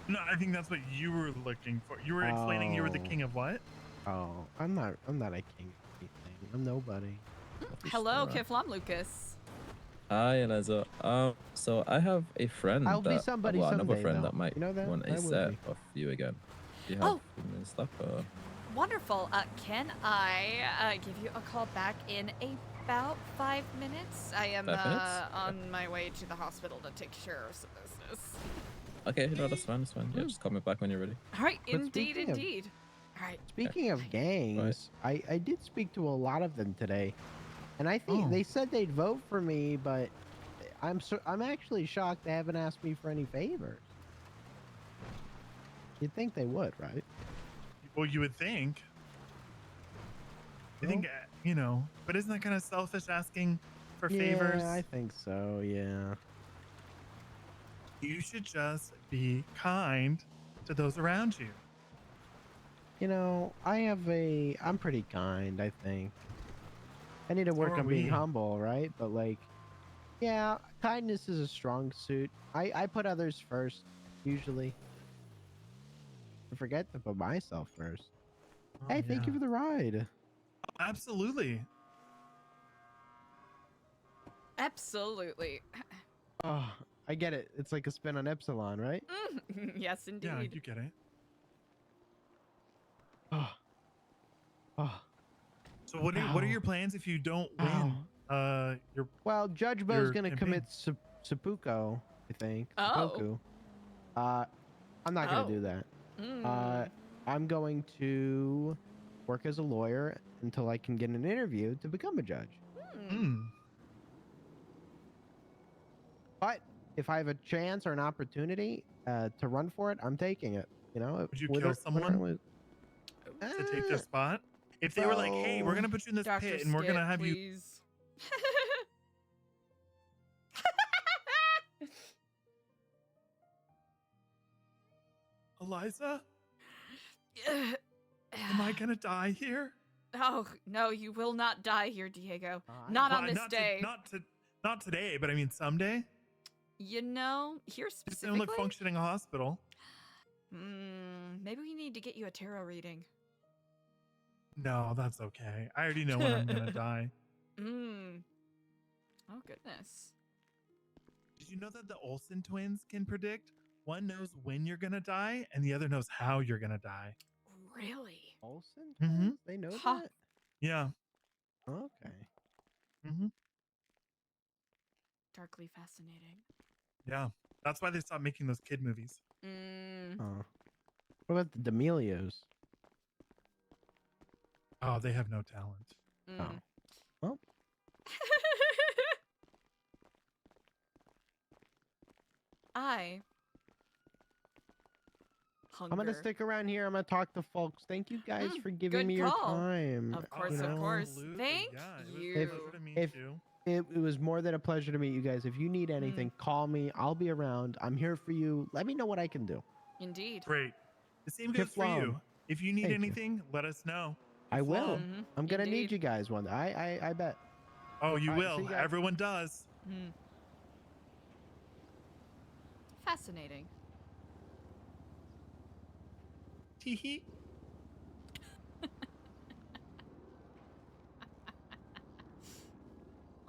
No, I think that's what you were looking for. You were explaining you were the Oh. king of what? Oh, I'm not a king of anything. I'm nobody. Hello, Kiflam Lucas. Hi, Eliza. So I have a friend I'll be that, somebody well, another someday, friend though. that might You know that? want I a will set be. of you again. Do you have Oh. him and stuff? Or? Wonderful. Can I give you a call back in about 5 minutes? I am 5 minutes? on my way to the hospital to take care of some business. Okay, no, that's fine. That's fine. Yeah, just call me back when you're ready. All right, But indeed, speaking of- indeed. All right. Speaking of gangs, I did speak to a lot of them today, and I think Oh. they said they'd vote for me, but I'm actually shocked they haven't asked me for any favors. You'd think they would, right? Well, you would think. I think, but isn't that kind of selfish asking for favors? Yeah, I think so. Yeah. You should just be kind to those around you. You know, I'm pretty kind, I think. I need to work are on being we. humble, right? But like, yeah, kindness is a strong suit. I put others first, usually. I forget to put myself first. Oh, Hey, thank you yeah. for the ride. Absolutely. Absolutely. Oh, I get it. It's like a spin on Epsilon, right? Yes, indeed. Yeah, you get it. Oh. Oh. So what are your plans if you don't win? Well, Judge Bo's your gonna campaign? commit seppuku, I think. Oh. Seppuku. I'm not gonna do that. Mm. I'm going to work as a lawyer until I can get an interview to become a judge. Hmm. But if I have a chance or an opportunity to run for it, I'm taking it. You know, Would you win kill or someone lose. to take their spot? If they were like, hey, we're gonna put you in this Dr. pit and we're gonna have you. please. Eliza, am I gonna die here? Oh, no, you will not die here, Diego. Not on Well, this day. Not today, but I mean someday. You know, here It's the specifically? only functioning hospital. Maybe we need to get you a tarot reading. No, that's okay. I already know when I'm gonna die. Oh, goodness. Did you know that the Olsen twins can predict? One knows when you're gonna die, and the other knows how you're gonna die. Really? Olsen? Mm-hmm. They know Huh. that? Yeah. Okay. Mm-hmm. Darkly fascinating. Yeah. That's why they stopped making those kid movies. Oh. What about the D'Amelios? Oh, they have no talent. Oh. Well, Hunger. I'm gonna stick around here. I'm gonna talk to folks. Thank you guys for giving good me your call. time. Of course, you of know? course. Absolutely, Thank yeah, it was a you. pleasure to meet If you. it was more than a pleasure to meet you guys. If you need anything, call me. I'll be around. I'm here for you. Let me know what I can do. Indeed. Great. The same goes for Kiflam. you. If you need Thank you. anything, let us know. I will. Kiflam. I'm gonna need Indeed. you guys one day. I bet. Oh, you All right, see will. you guys. Everyone does. Fascinating. Tee-hee. Well,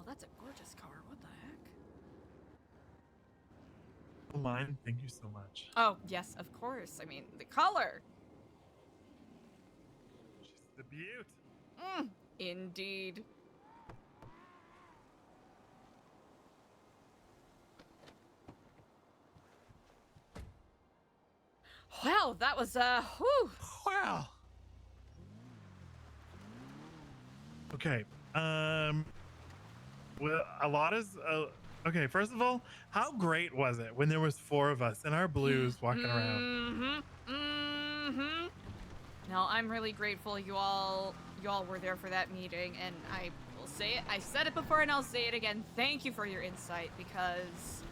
that's a gorgeous car. What the heck? Oh, mine. Thank you so much. Oh, yes, of course. I mean, the color. She's the beaut. Indeed. Wow, that was whew. Wow. Okay. Well, a lot is okay. First of all, how great was it when there was 4 of us in our blues walking around? No, I'm really grateful you all were there for that meeting, and I will say it. I said it before, and I'll say it again. Thank you for your insight, because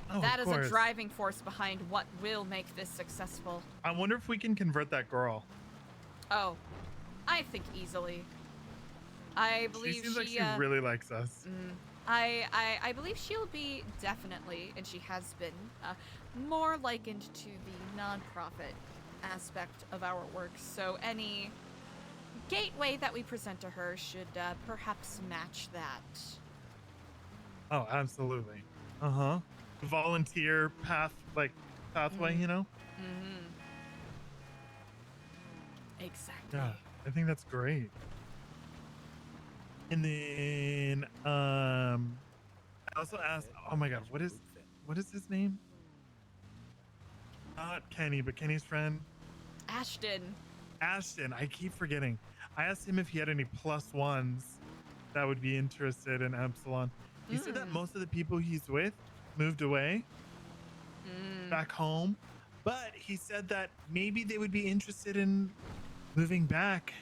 that is a driving force behind what will make this successful. I wonder if we can convert that girl. Oh, I think easily. I believe She seems like she really likes us. I believe she'll be definitely, and she has been, more likened to the nonprofit aspect of our work. So any gateway that we present to her should perhaps match that. Oh, absolutely. Volunteer pathway, you know? Exactly. Yeah, I think that's great. And then I also asked, oh my god, what is his name? Not Kenny, but Kenny's friend. Ashton. Ashton, I keep forgetting. I asked him if he had any +1s that would be interested in Epsilon. He said that most of the people he's with moved away back home, but he said that maybe they would be interested in moving back,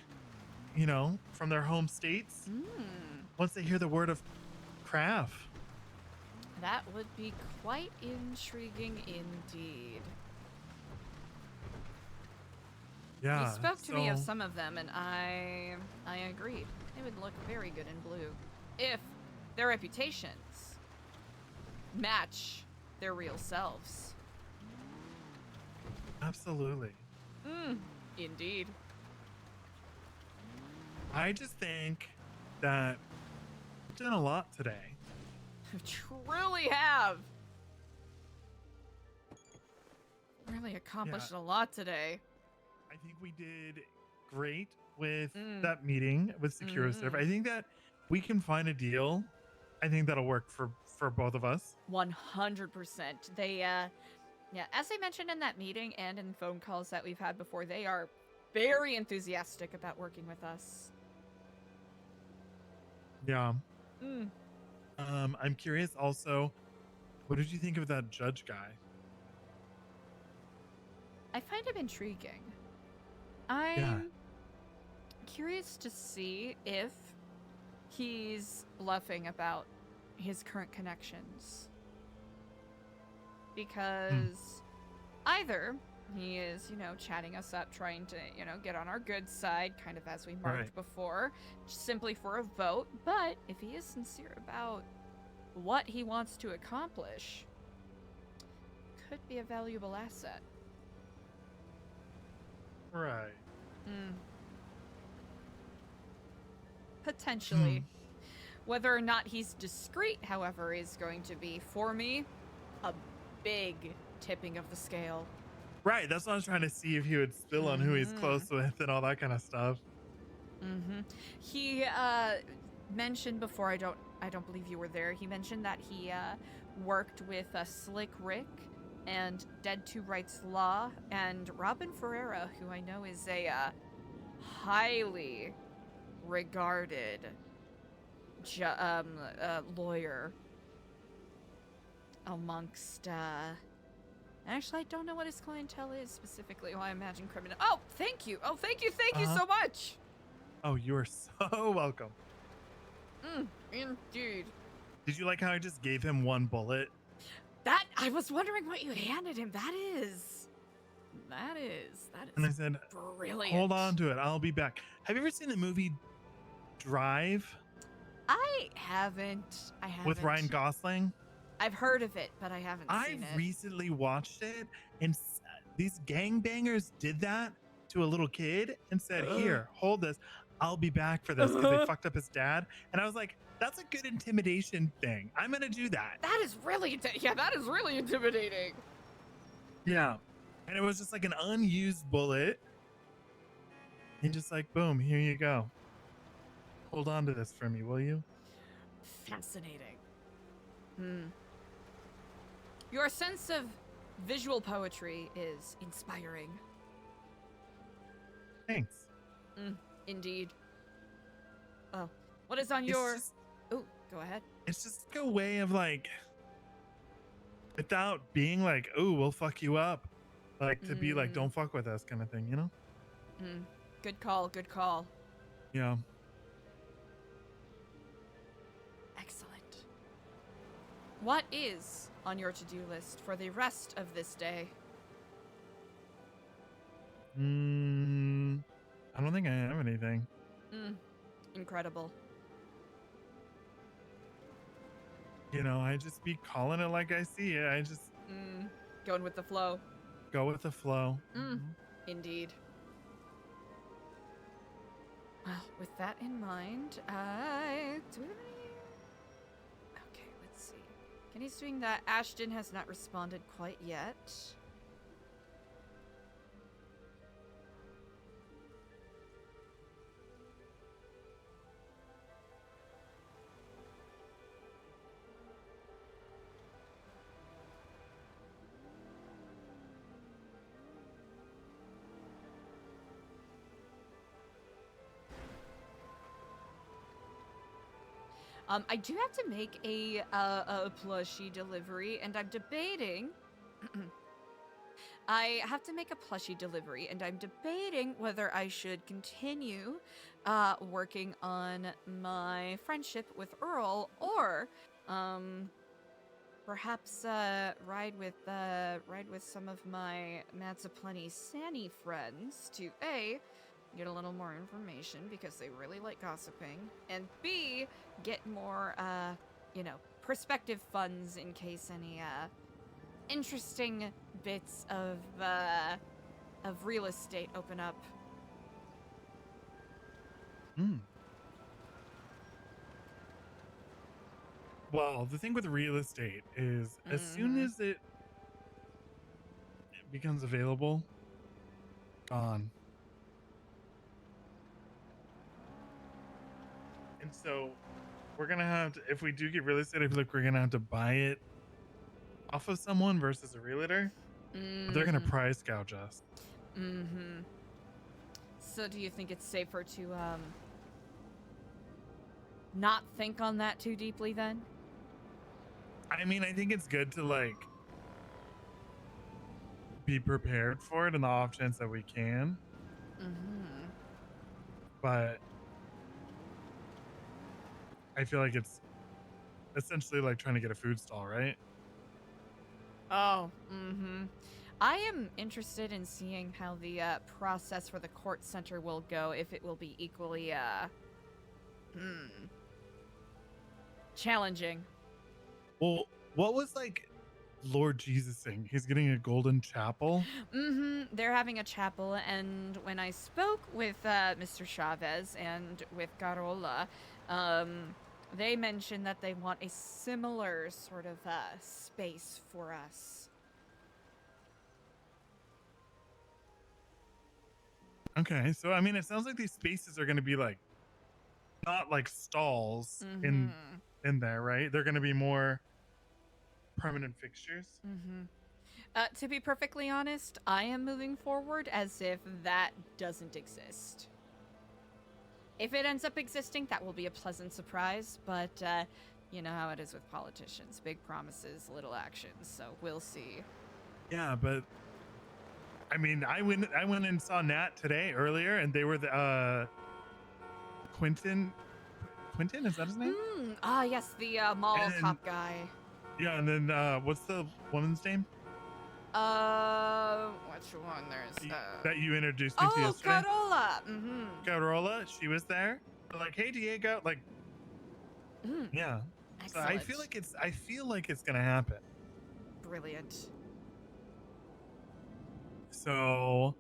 you know, from their home states once they hear the word of craft. That would be quite intriguing indeed. Yeah. He spoke to me of so- some of them, and I agreed. They would look very good in blue if their reputations match their real selves. Absolutely. Indeed. I just think that we've done a lot today. Truly have. Really accomplished a lot today. I think we did great with that meeting with SecuroServ. I think that we can find a deal. I think that'll work for both of us. 100%. They, yeah, as I mentioned in that meeting and in phone calls that we've had before, they are very enthusiastic about working with us. Yeah. I'm curious also, what did you think of that judge guy? I find him intriguing. I'm curious to see if he's bluffing about his current connections. Because either he is, chatting us up, trying to, get on our good side, kind of as we marked before, simply for a vote. But if he is sincere about what he wants to accomplish, could be a valuable asset. Right. Potentially. Whether or not he's discreet, however, is going to be, for me, a big tipping of the scale. Right. That's what I was trying to see, if he would spill on who he's close with and all that kind of stuff. He mentioned before, I don't believe you were there, he mentioned that he worked with Slick Rick and Dead to Rights Law and Robin Ferreira, who I know is a highly regarded lawyer amongst actually, I don't know what his clientele is specifically. Well, I imagine criminal. Oh, thank you so much. Oh, you are so welcome. Indeed. Did you like how I just gave him one bullet? That, I was wondering what you handed him. That is And I said, brilliant. hold on to it. I'll be back. Have you ever seen the movie Drive? I haven't. With Ryan Gosling? I've heard of it, but I haven't seen it. I recently watched it, and these gangbangers did that to a little kid and said, here, hold this. I'll be back for this, because they fucked up his dad. And I was like, that's a good intimidation thing. I'm going to do that. That is really, that is really intimidating. Yeah. And it was just like an unused bullet. And just like, boom, here you go. Hold on to this for me, will you? Fascinating. Your sense of visual poetry is inspiring. Thanks. Indeed. Well, what is on your... Oh, go ahead. It's just like a way of like, without being like, oh, we'll fuck you up. Like to be like, don't fuck with us kind of thing, you know? Good call, good call. Yeah. Excellent. What is on your to-do list for the rest of this day? I don't think I have anything. Incredible. I just be calling it like I see it. I just going with the flow. Go with the flow. Indeed. Well, with that in mind, do we have any... Okay, let's see. Kenny's doing that. Ashton has not responded quite yet. I do have to make a plushie delivery, and I'm debating... I have to make a plushie delivery, and I'm debating whether I should continue working on my friendship with Earl, or perhaps ride with some of my Mazzaplenty Sanny friends to A, get a little more information because they really like gossiping, and B, get more, prospective funds in case any, interesting bits of real estate open up. Well, the thing with real estate is as soon as it becomes available, gone. And so we're going to have to, if we do get real estate, I feel like we're going to have to buy it off of someone versus a realtor. They're going to price gouge us. So do you think it's safer to not think on that too deeply then? I mean, I think it's good to like be prepared for it in the off chance that we can. but I feel like it's essentially like trying to get a food stall, right? Oh, I am interested in seeing how the process for the court center will go, if it will be equally challenging. Well, what was like Lord Jesus saying? He's getting a golden chapel. They're having a chapel, and when I spoke with Mr. Chavez and with Carola, they mentioned that they want a similar sort of space for us. Okay, so I mean, it sounds like these spaces are going to be like not like stalls in there, right? They're going to be more permanent fixtures. To be perfectly honest, I am moving forward as if that doesn't exist. If it ends up existing, that will be a pleasant surprise, but you know how it is with politicians. Big promises, little actions, so we'll see. Yeah, but I mean, I went and saw Nat today earlier, and they were the Quentin, is that his name? Yes, the mall And then- cop guy. Yeah, and then what's the woman's name Which one? There's that you introduced me to yesterday? Carola. Carola, she was there. They're like, hey Diego, like, yeah. So I feel like it's gonna happen. Brilliant. So,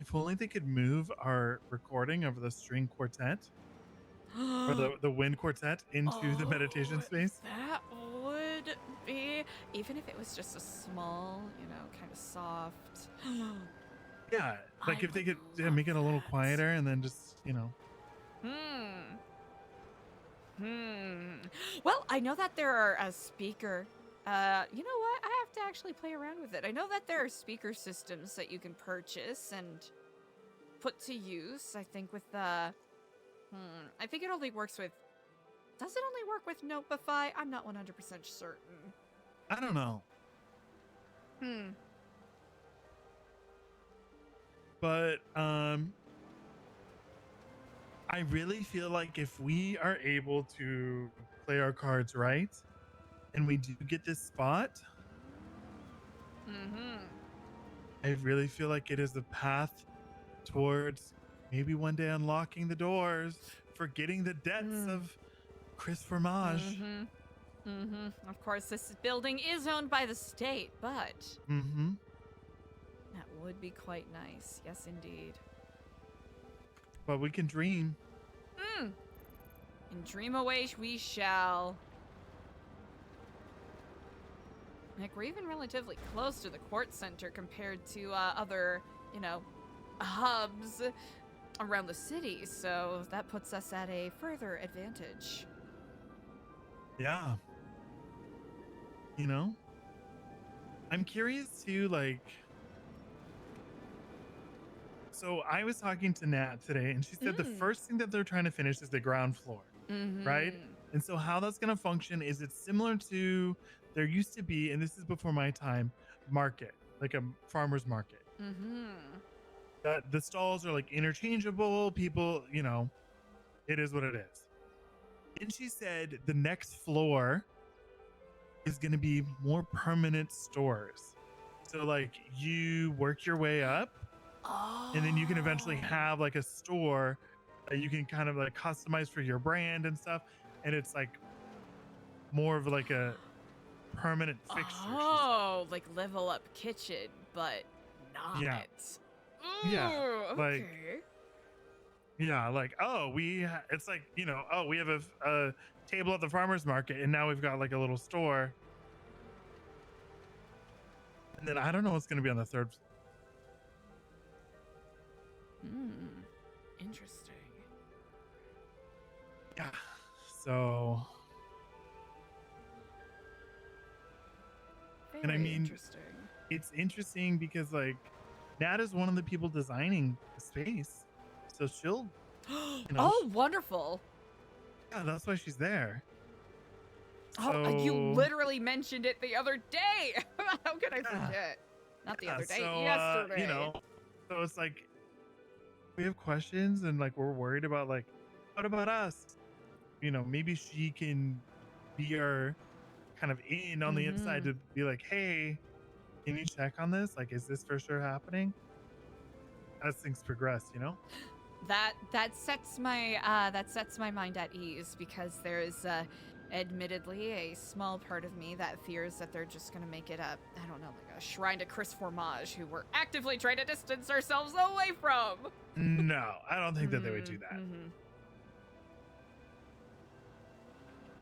if only they could move our recording of the string quartet or the wind quartet into the meditation space. That would be, even if it was just a small, kind of soft. Yeah, like if they could make it a little quieter and then just, Well, I know that there are a speaker. You know what? I have to actually play around with it. I know that there are speaker systems that you can purchase and put to use. I think with I think it only works with. Does it only work with Notify? I'm not 100% certain. I don't know. But I really feel like if we are able to play our cards right and we do get this spot, I really feel like it is the path towards maybe one day unlocking the doors, forgetting the debts of Chris Fromage. Of course, this building is owned by the state, but that would be quite nice. Yes, indeed. But we can dream. And dream away we shall. Like, we're even relatively close to the court center compared to other, hubs around the city, so that puts us at a further advantage. Yeah. I'm curious too, like, so I was talking to Nat today and she said the first thing that they're trying to finish is the ground floor, right? And so how that's going to function is it's similar to, there used to be, and this is before my time, market, like a farmer's market. That the stalls are like interchangeable, people, it is what it is. And she said the next floor is going to be more permanent stores. So like you work your way up and then you can eventually have like a store that you can kind of like customize for your brand and stuff. And it's like more of like a permanent fixture. Oh, like Level Up Kitchen, but not. Yeah. Ooh, like, okay. yeah, like, it's like, we have a table at the farmer's market and now we've got like a little store. And then I don't know what's going to be on the third floor. Interesting. Yeah. So. And I mean, it's interesting because like Nat is one of the people designing the space. So she'll, Oh, wonderful. Yeah, that's why she's there. Oh, you literally mentioned it the other day. How could I forget? Not the Yeah, other day, so, yesterday. you know, so it's like we have questions and like we're worried about like, what about us? You know, maybe she can be our kind of in on the inside Mhm. to be like, hey, can you check on this? Like, is this for sure happening? As things progress, you know? That sets my mind at ease because there's admittedly a small part of me that fears that they're just gonna make it a, I don't know, like a shrine to Chris Formage, who we're actively trying to distance ourselves away from. No, I don't think that they would do that. Mhm.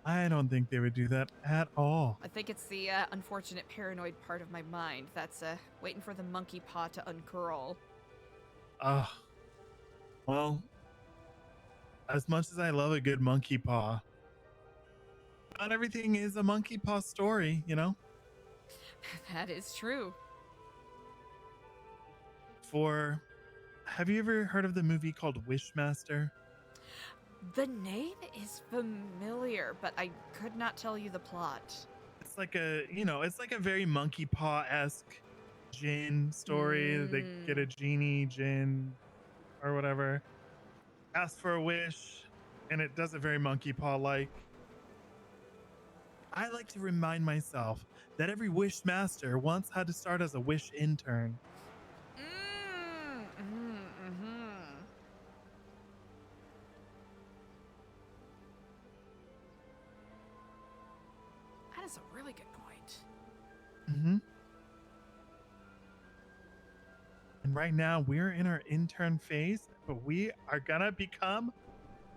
I don't think they would do that at all. I think it's the unfortunate paranoid part of my mind that's waiting for the monkey paw to uncurl. Ugh. Well, as much as I love a good monkey paw, not everything is a monkey paw story, you know? That is true. Have you ever heard of the movie called Wishmaster? The name is familiar, but I could not tell you the plot. It's like it's like a very monkey paw-esque djinn story. They get a genie djinn or whatever, ask for a wish, and it does it very monkey paw-like. I like to remind myself that every wish master once had to start as a wish intern. That is a really good point. Mm-hmm. And right now we're in our intern phase, but we are gonna become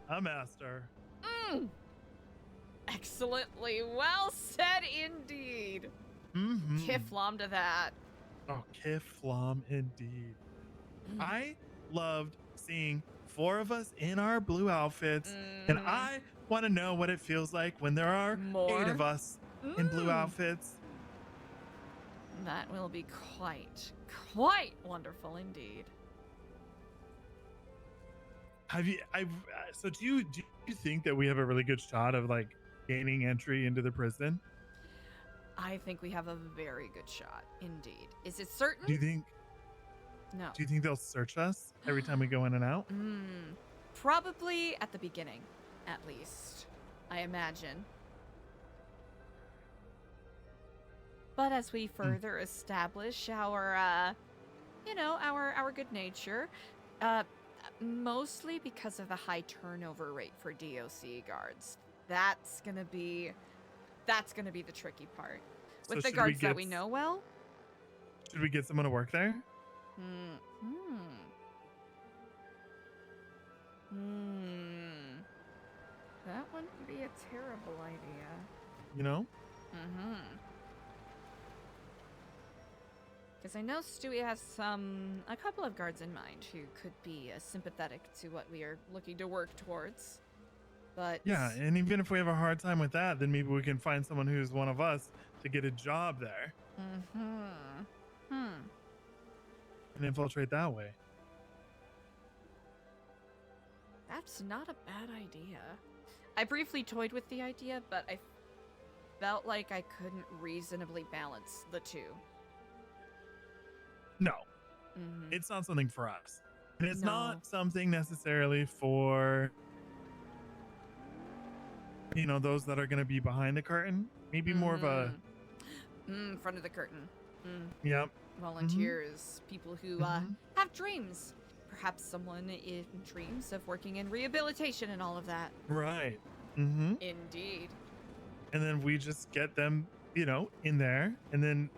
a master. Excellently well said indeed. Mm-hmm. Kiflom to that. Oh, Kiflom indeed. I loved seeing 4 of us in our blue outfits, and I want to know what it feels like when there are 8 of us in blue outfits. That will be quite wonderful indeed. So do you think that we have a really good shot of like gaining entry into the prison? I think we have a very good shot indeed. Is it certain? Do you think No. Do you think they'll search us every time we go in and out? Probably at the beginning, at least. I imagine. But as we further establish our, our good nature, mostly because of the high turnover rate for DOC guards, that's gonna be the tricky part. With the guards that we know well. Should we get someone to work there? That wouldn't be a terrible idea. You know? Because I know Stewie has a couple of guards in mind who could be sympathetic to what we are looking to work towards. But yeah, and even if we have a hard time with that, then maybe we can find someone who's one of us to get a job there. And infiltrate that way. That's not a bad idea. I briefly toyed with the idea, but I felt like I couldn't reasonably balance the two. No, it's not something for us. And it's not something necessarily for, those that are going to be behind the curtain. Maybe more of a... front of the curtain. Yep. Volunteers, people who have dreams. Perhaps someone in dreams of working in rehabilitation and all of that. Right. Indeed. And then we just get them, in there. And then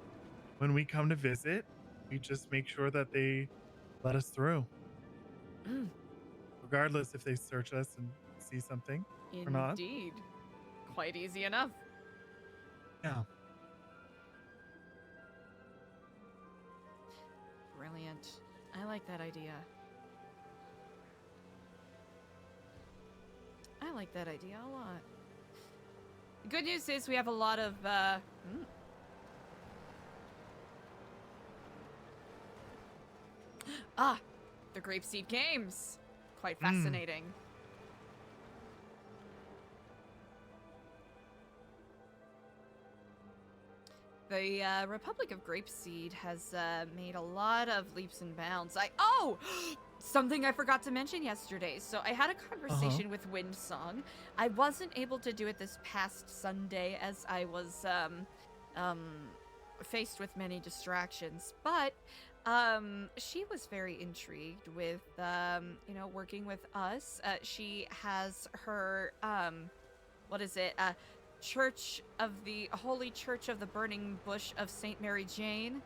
when we come to visit, we just make sure that they let us through. Regardless if they search us and see something or not. Indeed. Quite easy enough. Yeah. Brilliant. I like that idea. I like that idea a lot. The good news is we have a lot of, the Grapeseed Games. Quite fascinating. The Republic of Grapeseed has made a lot of leaps and bounds. Something I forgot to mention yesterday. So I had a conversation with Windsong. I wasn't able to do it this past Sunday as I was faced with many distractions, but she was very intrigued with working with us. She has her Church of the Holy Church of the Burning Bush of St. Mary Jane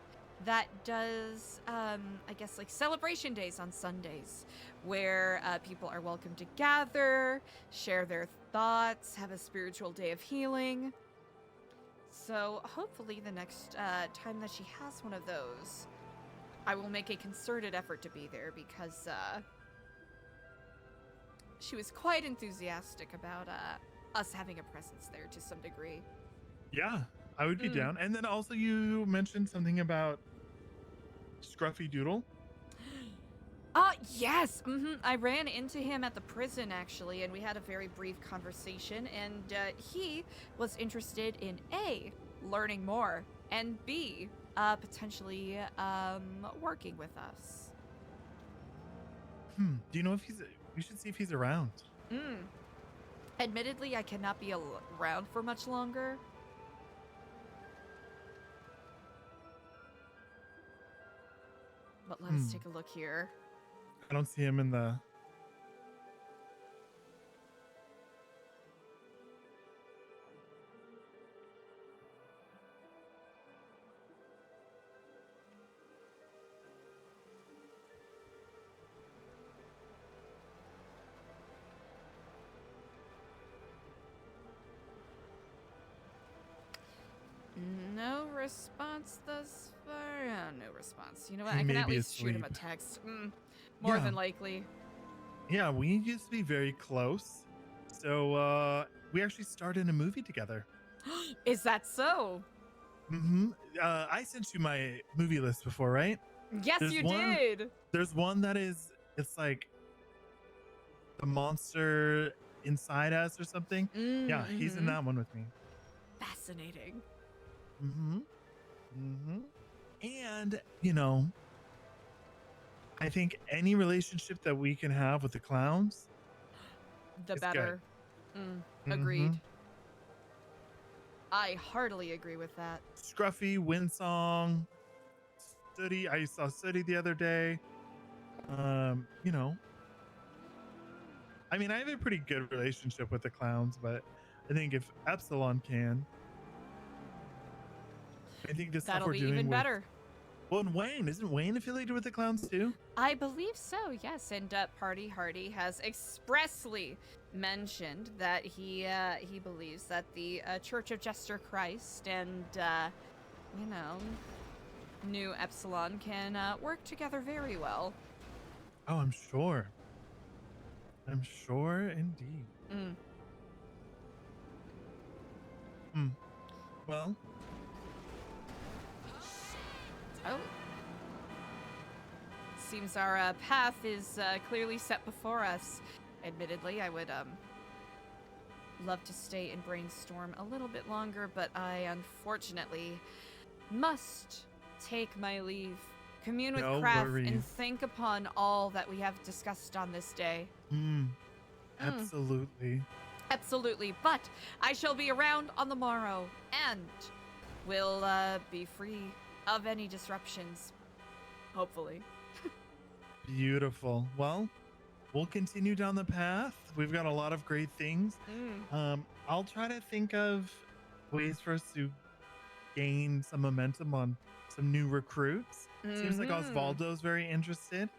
that does like celebration days on Sundays where people are welcome to gather, share their thoughts, have a spiritual day of healing. So hopefully the next time that she has one of those, I will make a concerted effort to be there because she was quite enthusiastic about us having a presence there to some degree. Yeah, I would be down. And then also you mentioned something about Scruffy Doodle. Yes. I ran into him at the prison actually, and we had a very brief conversation, and he was interested in A, learning more, and B, potentially working with us. Do you know if we should see if he's around. Admittedly, I cannot be around for much longer. But let us take a look here. I don't see him in the... No response thus far. No response. You know what? He I can may at be least shoot him a asleep. text. More Yeah. than likely. Yeah, we used to be very close. So we actually starred in a movie together. Is that so? I sent you my movie list before, right? Yes, you did. There's one that it's like the monster inside us or something. Yeah, he's in that one with me. Fascinating. And, I think any relationship that we can have with the clowns, The it's better. Agreed. I heartily agree with that. Scruffy, Windsong, Sooty. I saw Sooty the other day. I mean, I have a pretty good relationship with the clowns, but I think if Epsilon can, I think this stuff That'll we're be doing even with... better. Well, and Wayne, isn't Wayne affiliated with the clowns too? I believe so, yes. And Party Hardy has expressly mentioned that he believes that the Church of Jester Christ and New Epsilon can work together very well. Oh, I'm sure. I'm sure indeed. Well. Oh. Seems our path is clearly set before us. Admittedly, I would love to stay and brainstorm a little bit longer, but I unfortunately must take my leave, commune with No Kraft, worries. and think upon all that we have discussed on this day. Absolutely. Absolutely, but I shall be around on the morrow and will be free of any disruptions, hopefully. Beautiful. Well, we'll continue down the path. We've got a lot of great things. I'll try to think of ways for us to gain some momentum on some new recruits. Seems like Osvaldo's very interested.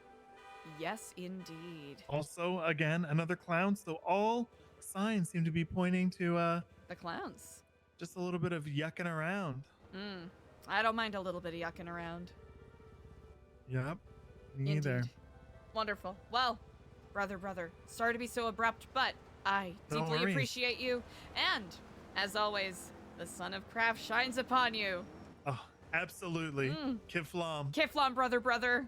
Yes, indeed. Also, again, another clown. So all signs seem to be pointing to The clowns. just a little bit of yucking around. I don't mind a little bit of yucking around. Yep. Me either. Indeed. Wonderful. Well, brother, sorry to be so abrupt, but I No deeply worries. appreciate you. And, as always, the sun of craft shines upon you. Oh, absolutely. Kiflam. Kiflam, brother.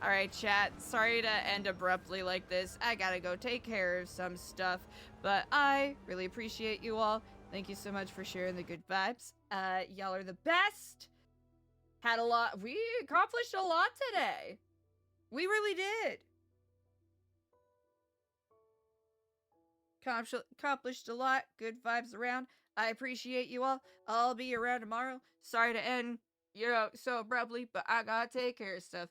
All right, chat. Sorry to end abruptly like this. I gotta go take care of some stuff, but I really appreciate you all. Thank you so much for sharing the good vibes. Y'all are the best. We accomplished a lot today. We really did. Accomplished a lot. Good vibes around. I appreciate you all. I'll be around tomorrow. Sorry to end, so abruptly, but I gotta take care of stuff.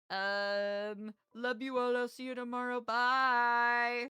Love you all. I'll see you tomorrow. Bye.